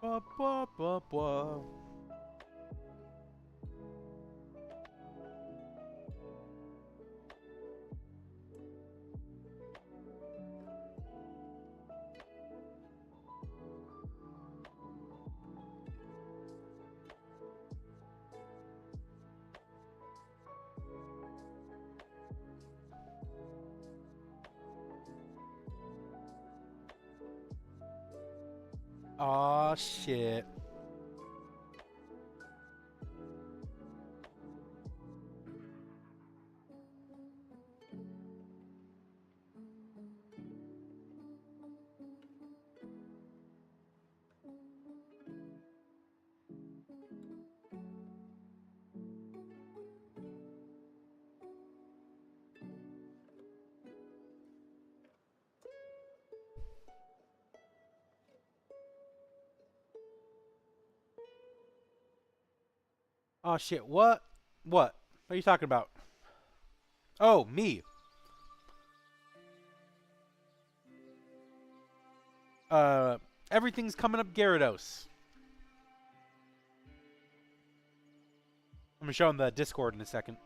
Blah, blah, blah, blah. Aw, shit. Oh shit! What? What? What are you talking about? Oh, me. Uh, Everything's coming up Gyarados. I'm gonna show him the Discord in a second.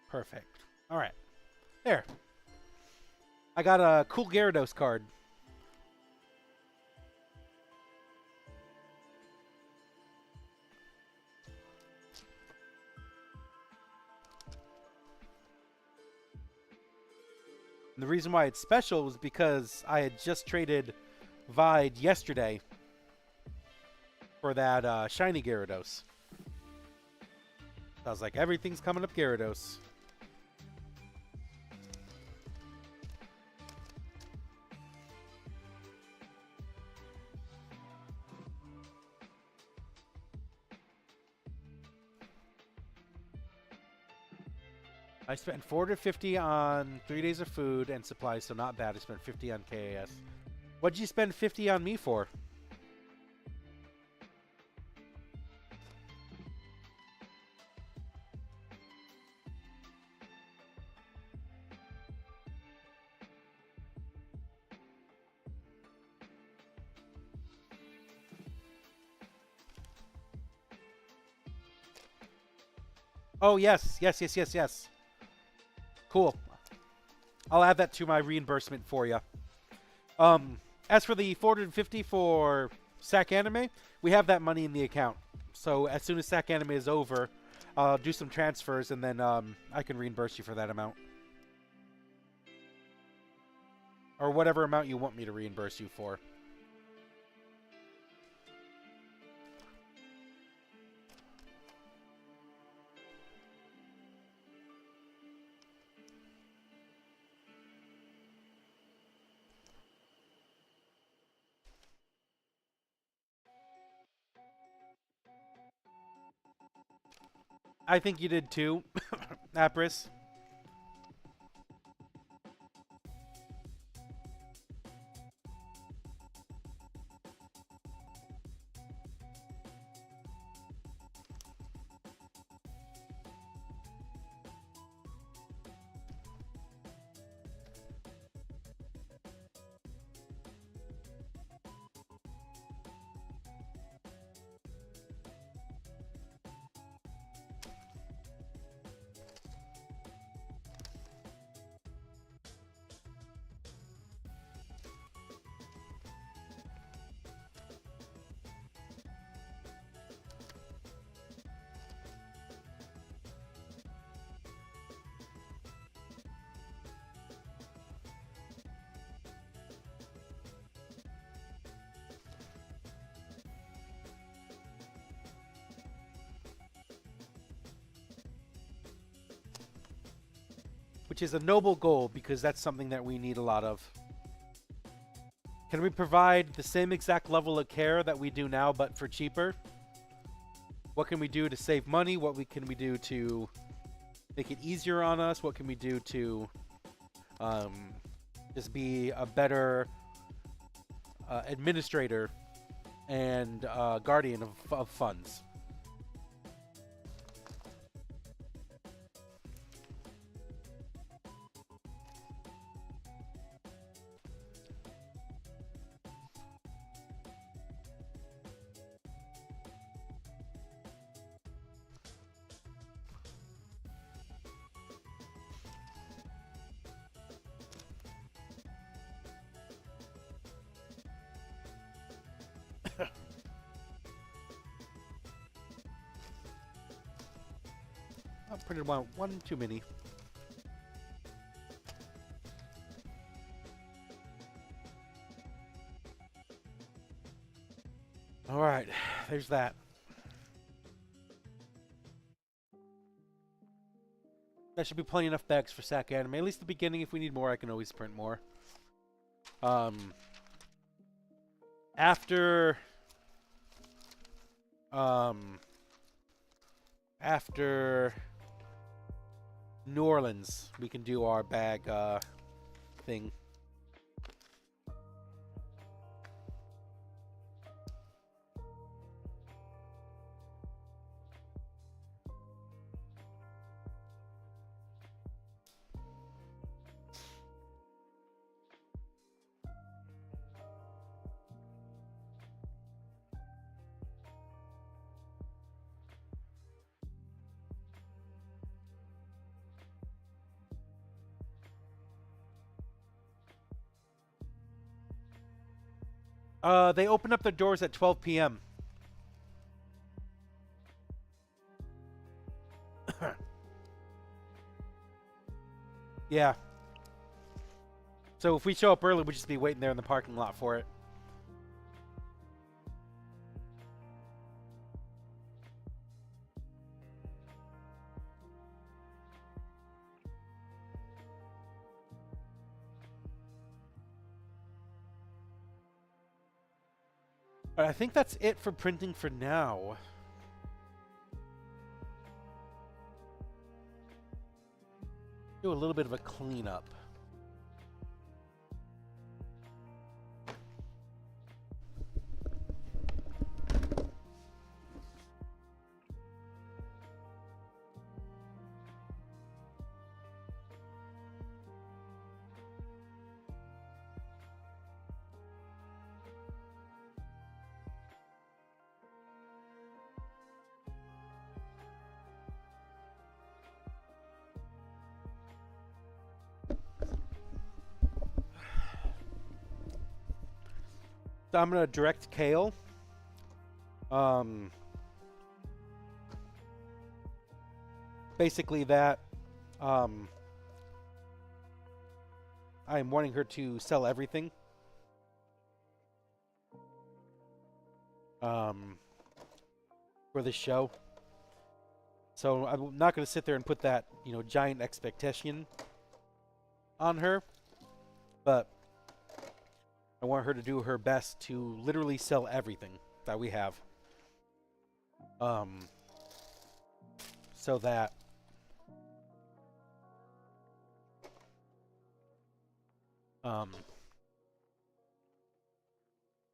Perfect. All right. There. I got a cool Gyarados card. And the reason why it's special was because I had just traded Vide yesterday for that shiny Gyarados. I was like, everything's coming up Gyarados. I spent 450 on 3 days of food and supplies, so not bad. I spent 50 on KAS. What'd you spend 50 on me for? Oh, yes. Yes. Cool. I'll add that to my reimbursement for you. As for the 450 for Sac Anime, we have that money in the account. So as soon as Sac Anime is over, I'll do some transfers and then I can reimburse you for that amount. Or whatever amount you want me to reimburse you for. I think you did too, Apris. Which is a noble goal because that's something that we need a lot of. Can we provide the same exact level of care that we do now but for cheaper? What can we do to save money? Can we do to make it easier on us? What can we do to Just be a better administrator and guardian of funds. I printed one too many. All right, there's that. That should be plenty enough bags for Sac Anime. At least the beginning. If we need more, I can always print more. After New Orleans, we can do our bag thing. They open up their doors at 12 p.m. Yeah. So if we show up early, we'll just be waiting there in the parking lot for it. I think that's it for printing for now. Do a little bit of a cleanup. So I'm gonna direct Kale. Basically that. I'm wanting her to sell everything. For this show. So I'm not gonna sit there and put that, giant expectation on her, but I want her to do her best to literally sell everything that we have. So that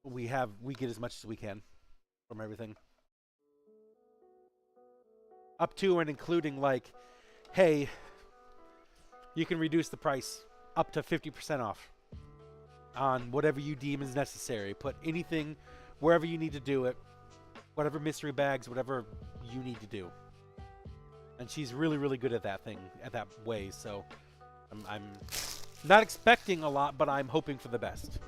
we get as much as we can from everything. Up to and including, like, hey, you can reduce the price up to 50% off on whatever you deem is necessary. Put anything wherever you need to do it, whatever mystery bags, whatever you need to do. And she's really, really good at that way. So I'm not expecting a lot, but I'm hoping for the best.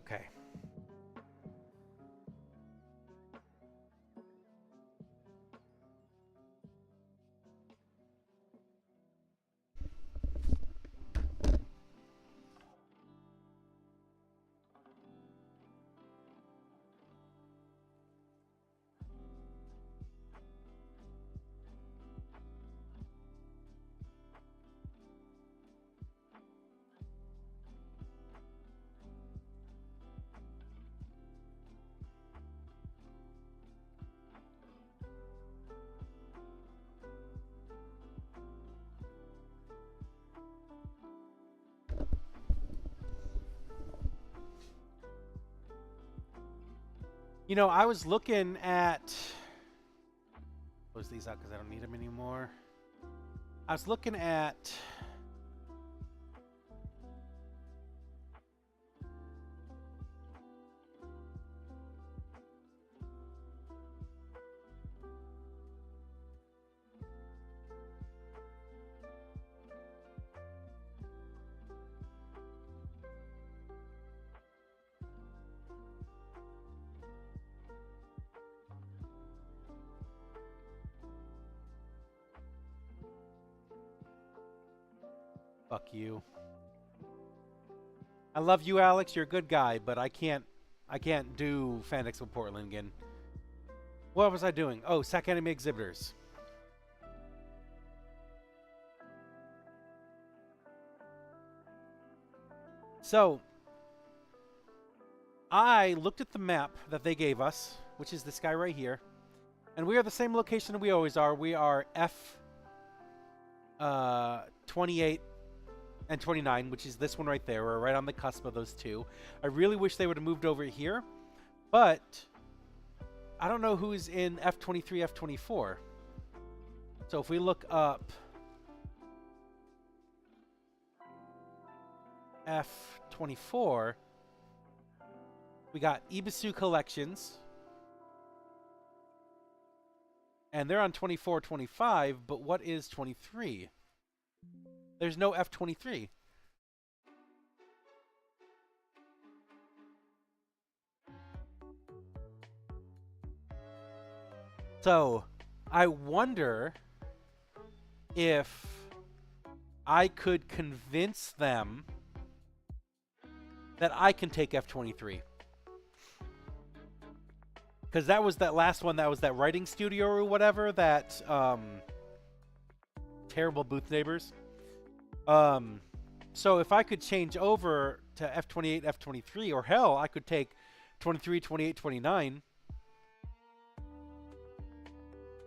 Okay. You know, I was looking at... Close these out because I don't need them anymore. I was looking at... Fuck you. I love you, Alex. You're a good guy, but I can't do Fan Expo Portland again. What was I doing? Oh, Sac Anime exhibitors. So, I looked at the map that they gave us, which is this guy right here, and we are the same location that we always are. We are F 28 and 29, which is this one right there. We're right on the cusp of those two. I really wish they would have moved over here, but I don't know who's in F23, F24. So if we look up F24, we got Ibisu Collections, and they're on 24, 25, but what is 23? There's no F23. So, I wonder if I could convince them that I can take F23. Because that was that last one, that was that writing studio or whatever, that terrible booth neighbors. So if I could change over to F28, F23, or hell, I could take 23, 28, 29,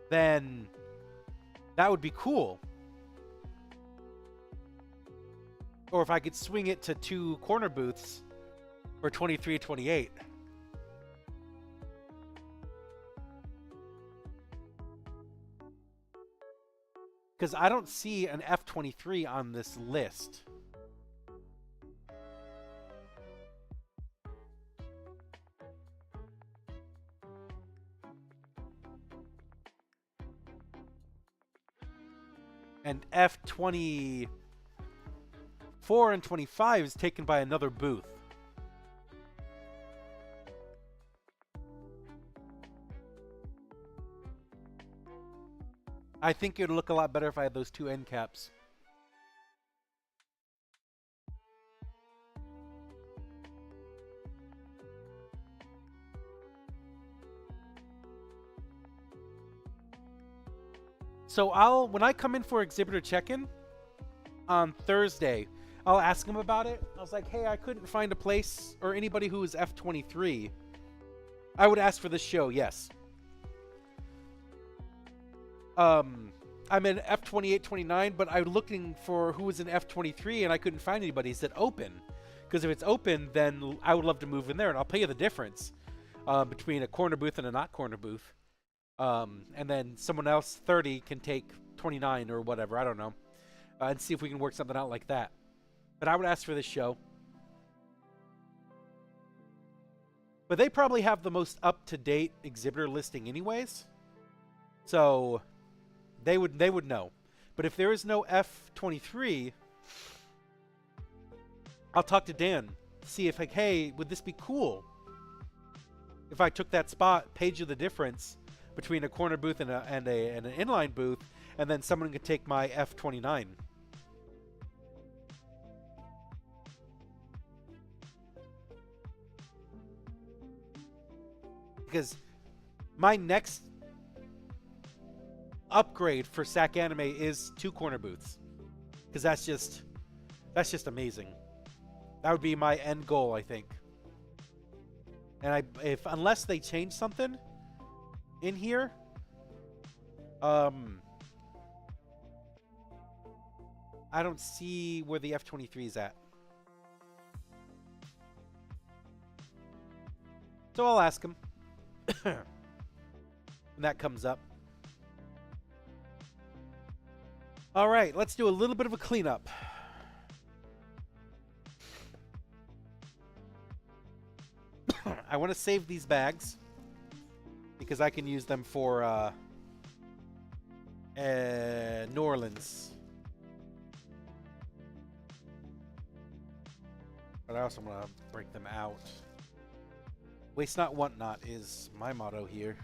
then that would be cool. Or if I could swing it to 2 corner booths for 23, 28. Because I don't see an F23 on this list. And F24 and 25 is taken by another booth. I think it would look a lot better if I had those 2 end caps. So when I come in for exhibitor check-in on Thursday, I'll ask them about it. I was like, hey, I couldn't find a place or anybody who is F23. I would ask for this show, yes. I'm in F28, 29, but I'm looking for who was in F23 and I couldn't find anybody. He said open. Because if it's open, then I would love to move in there and I'll pay you the difference between a corner booth and a not corner booth. And then someone else, 30, can take 29 or whatever. I don't know. And see if we can work something out like that. But I would ask for this show. But they probably have the most up-to-date exhibitor listing anyways. So they would know. But if there is no F23, I'll talk to Dan see if like, hey, would this be cool if I took that spot, paid you the difference between a corner booth and an inline booth, and then someone could take my F29. Because my next upgrade for Sac Anime is 2 corner booths. Because that's just amazing. That would be my end goal, I think. And unless they change something in here, I don't see where the F23 is at. So I'll ask him when that comes up. All right, let's do a little bit of a cleanup. I want to save these bags because I can use them for New Orleans. But I also want to break them out. Waste not, want not is my motto here.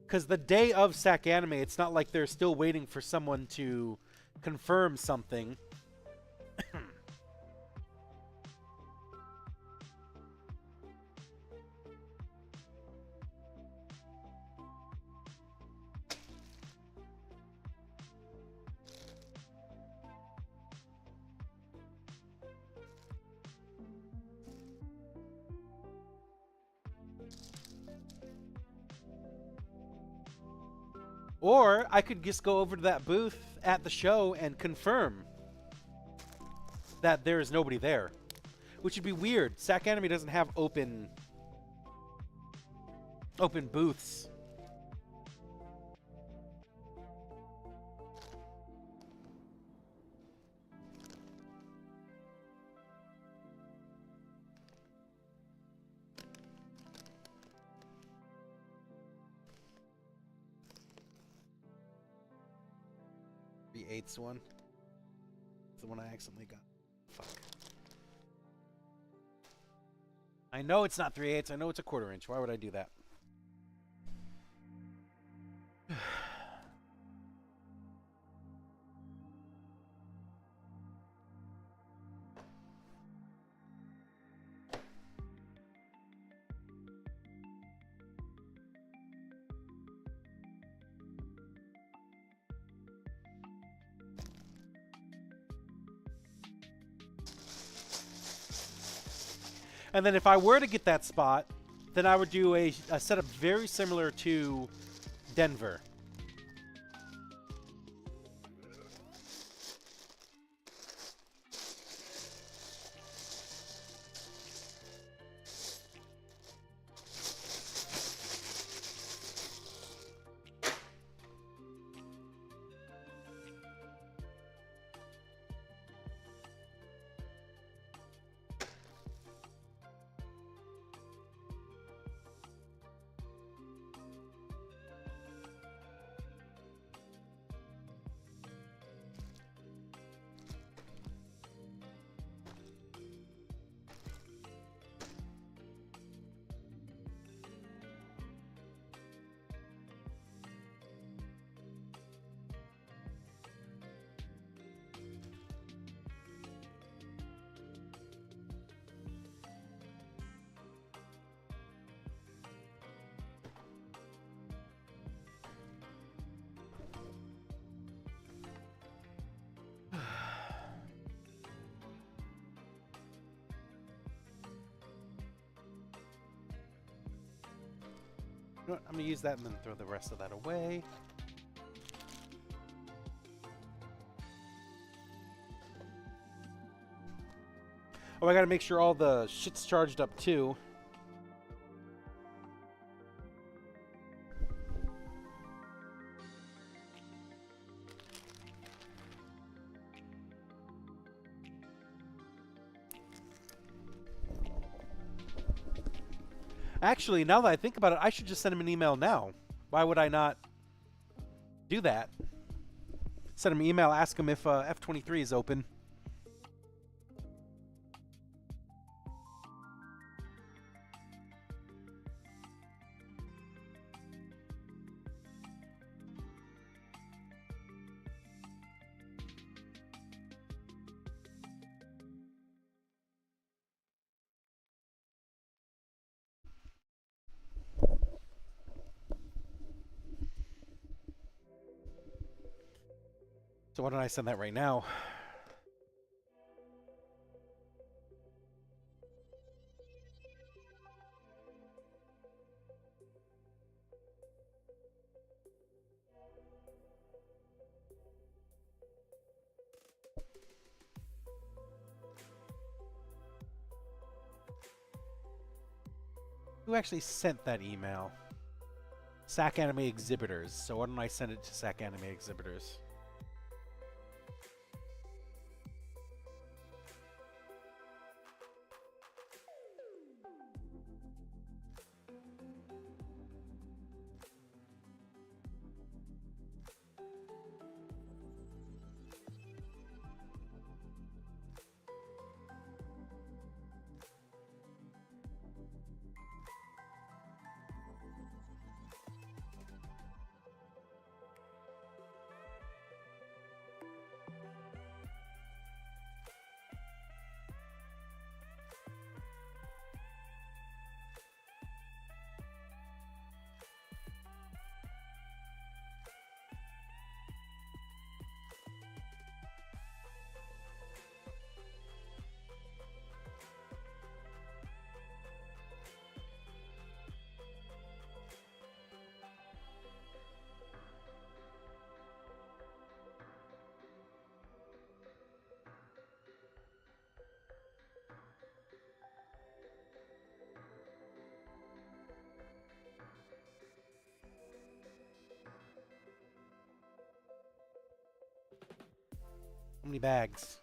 Because the day of Sac Anime, it's not like they're still waiting for someone to confirm something. Or I could just go over to that booth at the show and confirm that there is nobody there, which would be weird. Sac Anime doesn't have open booths. The 8th one. It's the one I accidentally got. Fuck. I know it's not 3/8. I know it's a 1/4 inch. Why would I do that? And then if I were to get that spot, then I would do a setup very similar to Denver. You know what? I'm going to use that and then throw the rest of that away. Oh, I got to make sure all the shit's charged up too. Actually, now that I think about it, I should just send him an email now. Why would I not do that? Send him an email, ask him if F23 is open. So why don't I send that right now? Who actually sent that email? Sac Anime Exhibitors. So why don't I send it to Sac Anime Exhibitors? How many bags?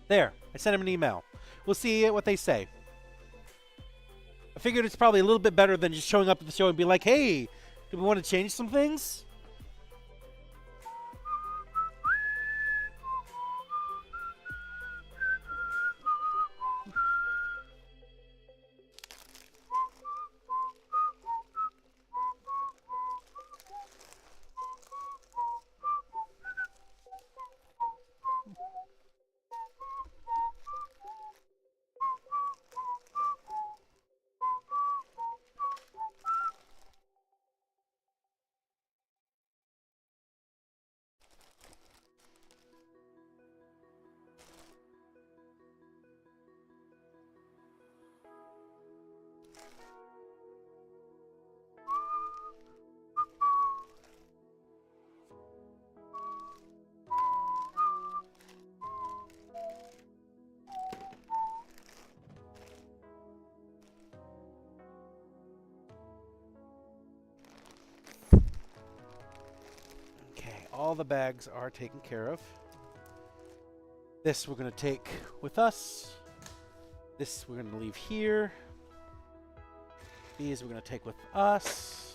There, I sent him an email. We'll see what they say. I figured it's probably a little bit better than just showing up at the show and be like, hey, do we want to change some things? all the bags are taken care of. This we're going to take with us. This we're going to leave here. These we're going to take with us.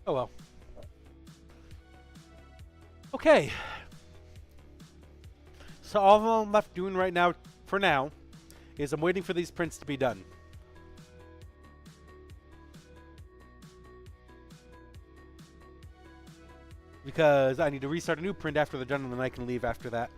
Oh well. Okay. So all I'm left doing right now, for now, is I'm waiting for these prints to be done. Because I need to restart a new print after they're done, and then I can leave after that.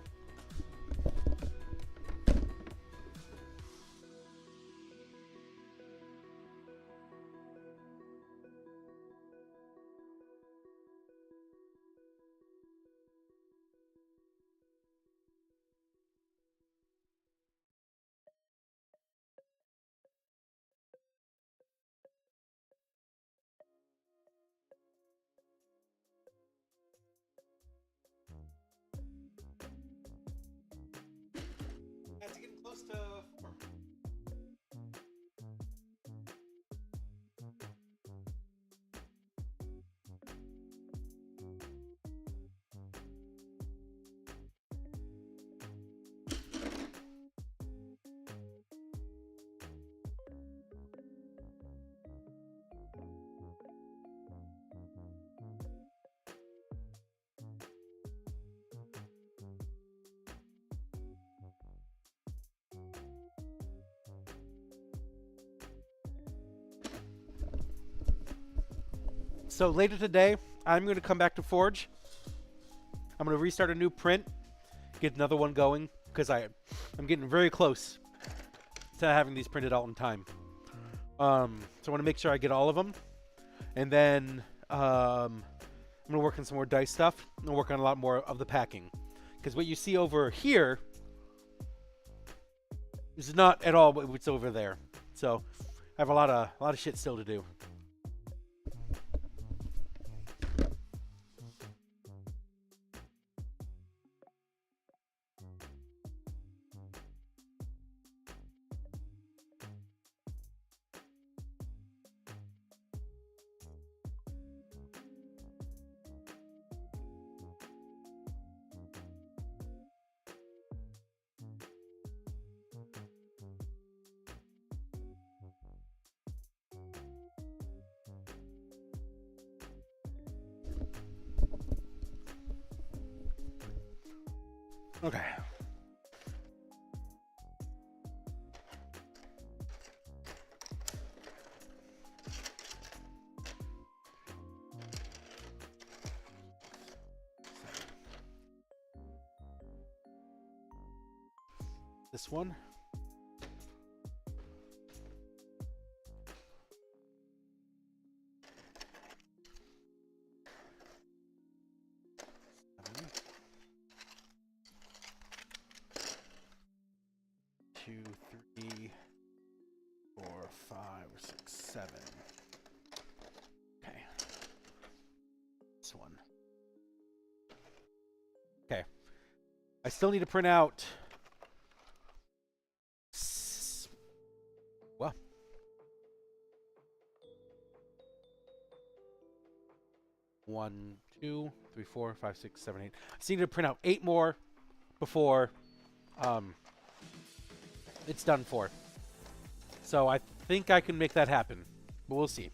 That's getting close to 4. So later today, I'm going to come back to Forge. I'm going to restart a new print, get another one going, because I'm getting very close to having these printed out in time. So I want to make sure I get all of them. And then I'm going to work on some more dice stuff and work on a lot more of the packing. Because what you see over here is not at all what's over there. So I have a lot of shit still to do. Okay. This one. Two, three, 4, 5, 6, 7. Okay. This one. Okay. I still need to print out. Well. 1, 2, 3, 4, 5, 6, 7, 8. I just need to print out 8 more before it's done for. So I think I can make that happen, but we'll see.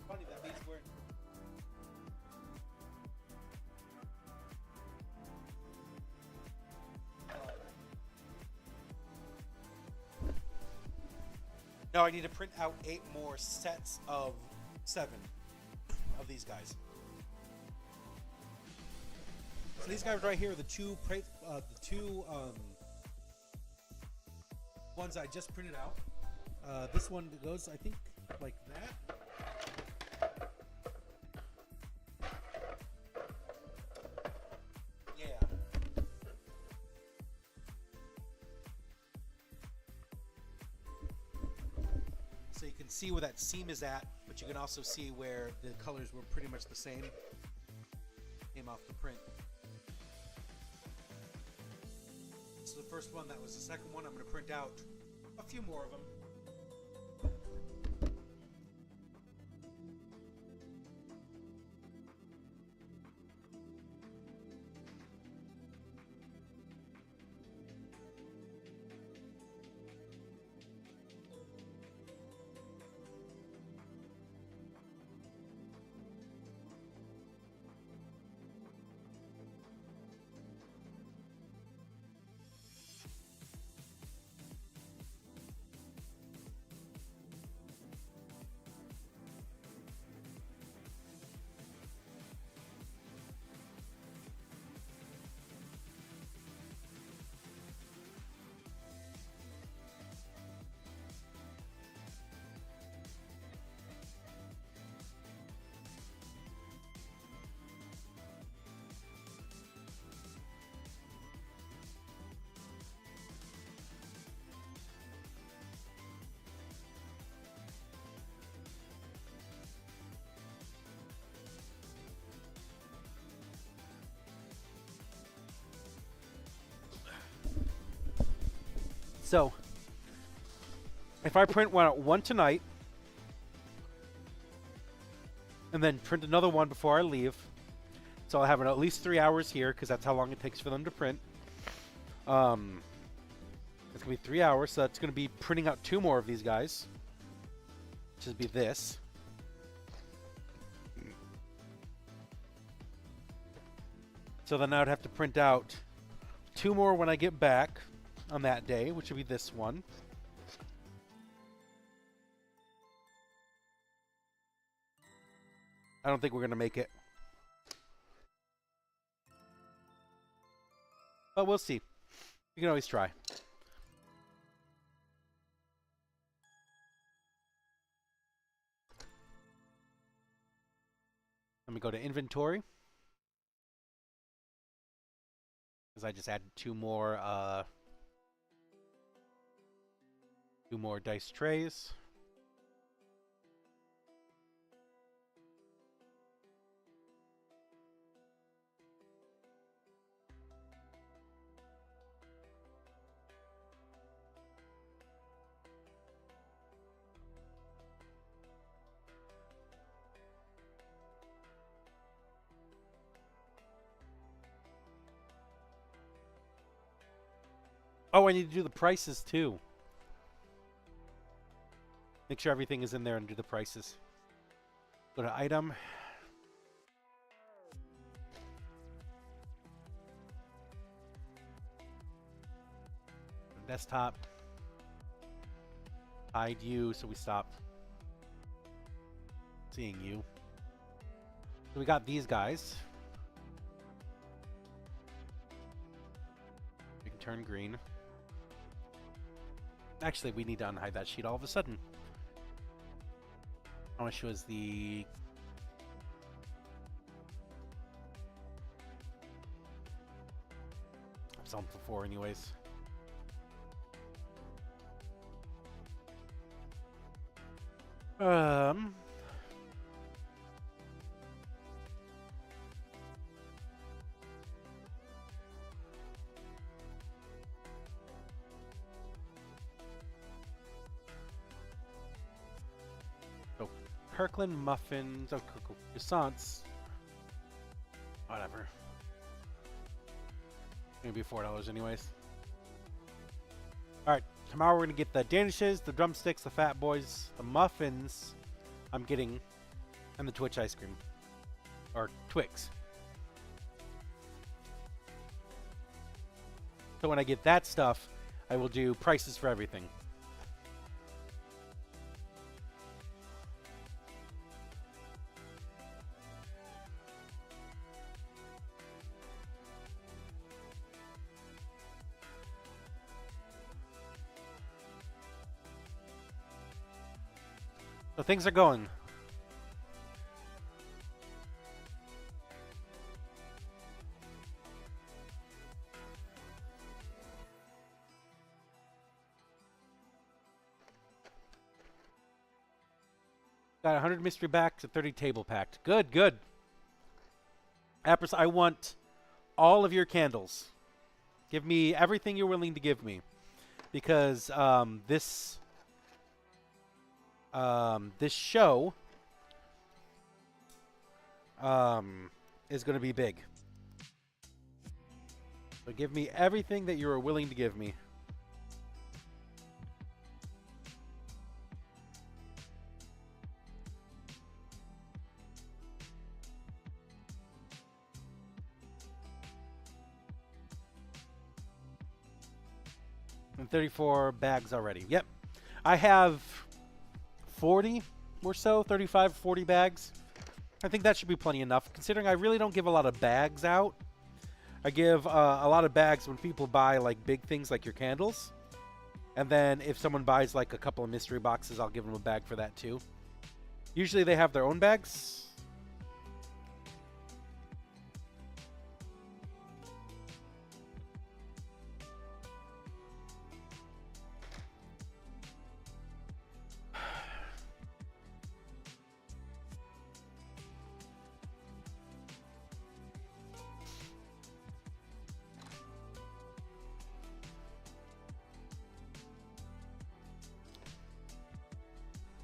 Funny that these weren't. No, I need to print out 8 more sets of 7 of these guys. So these guys right here are the two ones I just printed out. This one goes, I think, like that. So you can see where that seam is at, but you can also see where the colors were pretty much the same. Came off the print. So the first one, that was the second one. I'm going to print out a few more of them. So, if I print one tonight, and then print another one before I leave, so I'll have at least 3 hours here, because that's how long it takes for them to print. It's going to be 3 hours, so that's going to be printing out 2 more of these guys, which would be this. So then I would have to print out 2 more when I get back on that day, which would be this one. I don't think we're going to make it. But we'll see. We can always try. Let me go to inventory. Because I just added 2 more dice trays. Oh, I need to do the prices too. Make sure everything is in there and do the prices. Go to item. Desktop. Hide you, so we stop seeing you. So we got these guys. We can turn green. Actually, we need to unhide that sheet all of a sudden. How much was the... I'm selling for 4 anyways. So Kirkland muffins, croissants, whatever. Maybe $4 anyways. All right, tomorrow we're gonna get the danishes, the drumsticks, the fat boys, the muffins. I'm getting, and the Twitch ice cream, or Twix. So when I get that stuff, I will do prices for everything. So things are going. Got 100 mystery packs, 30 table packed. Good, good. Apris, I want all of your candles. Give me everything you're willing to give me, because this show is going to be big. So give me everything that you are willing to give me. And 34 bags already. Yep. I have 40 or so, 35, 40 bags. I think that should be plenty enough, considering I really don't give a lot of bags out. I give a lot of bags when people buy like big things like your candles. And then if someone buys like a couple of mystery boxes, I'll give them a bag for that too. Usually they have their own bags.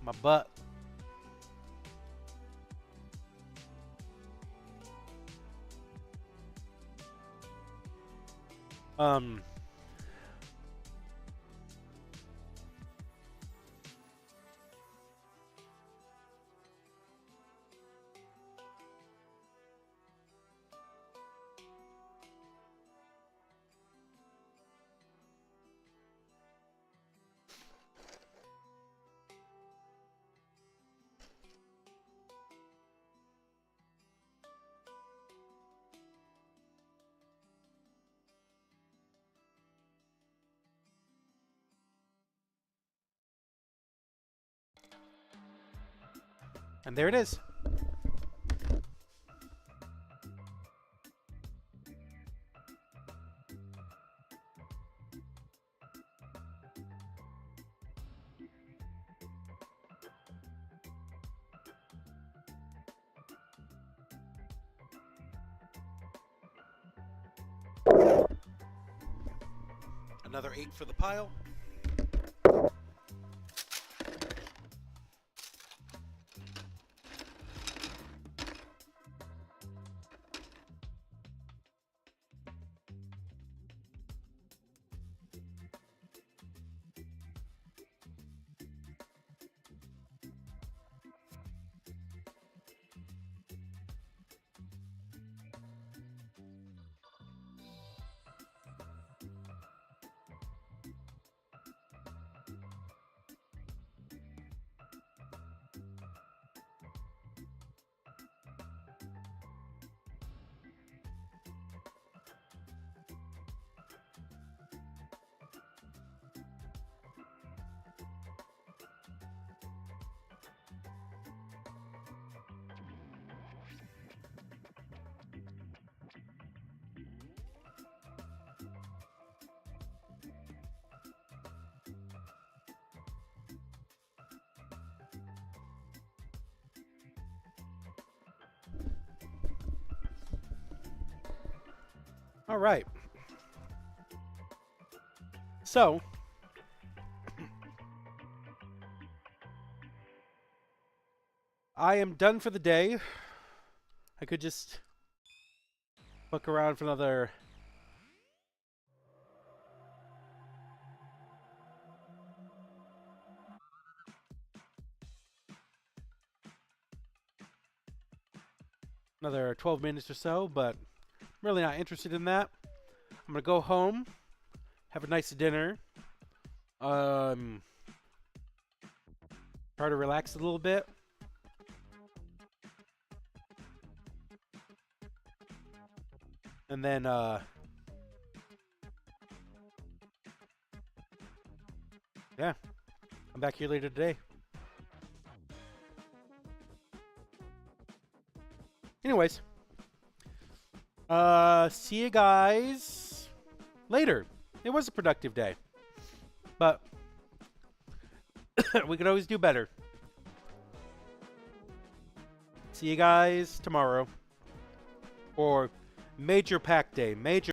My butt. And there it is. Another 8 for the pile. All right. So, I am done for the day. I could just fuck around for another another 12 minutes or so, but I'm really not interested in that. I'm gonna go home, have a nice dinner, try to relax a little bit. And then, yeah, I'm back here later today. Anyways, see you guys later. It was a productive day, but we could always do better. See you guys tomorrow for Major Pack Day. Major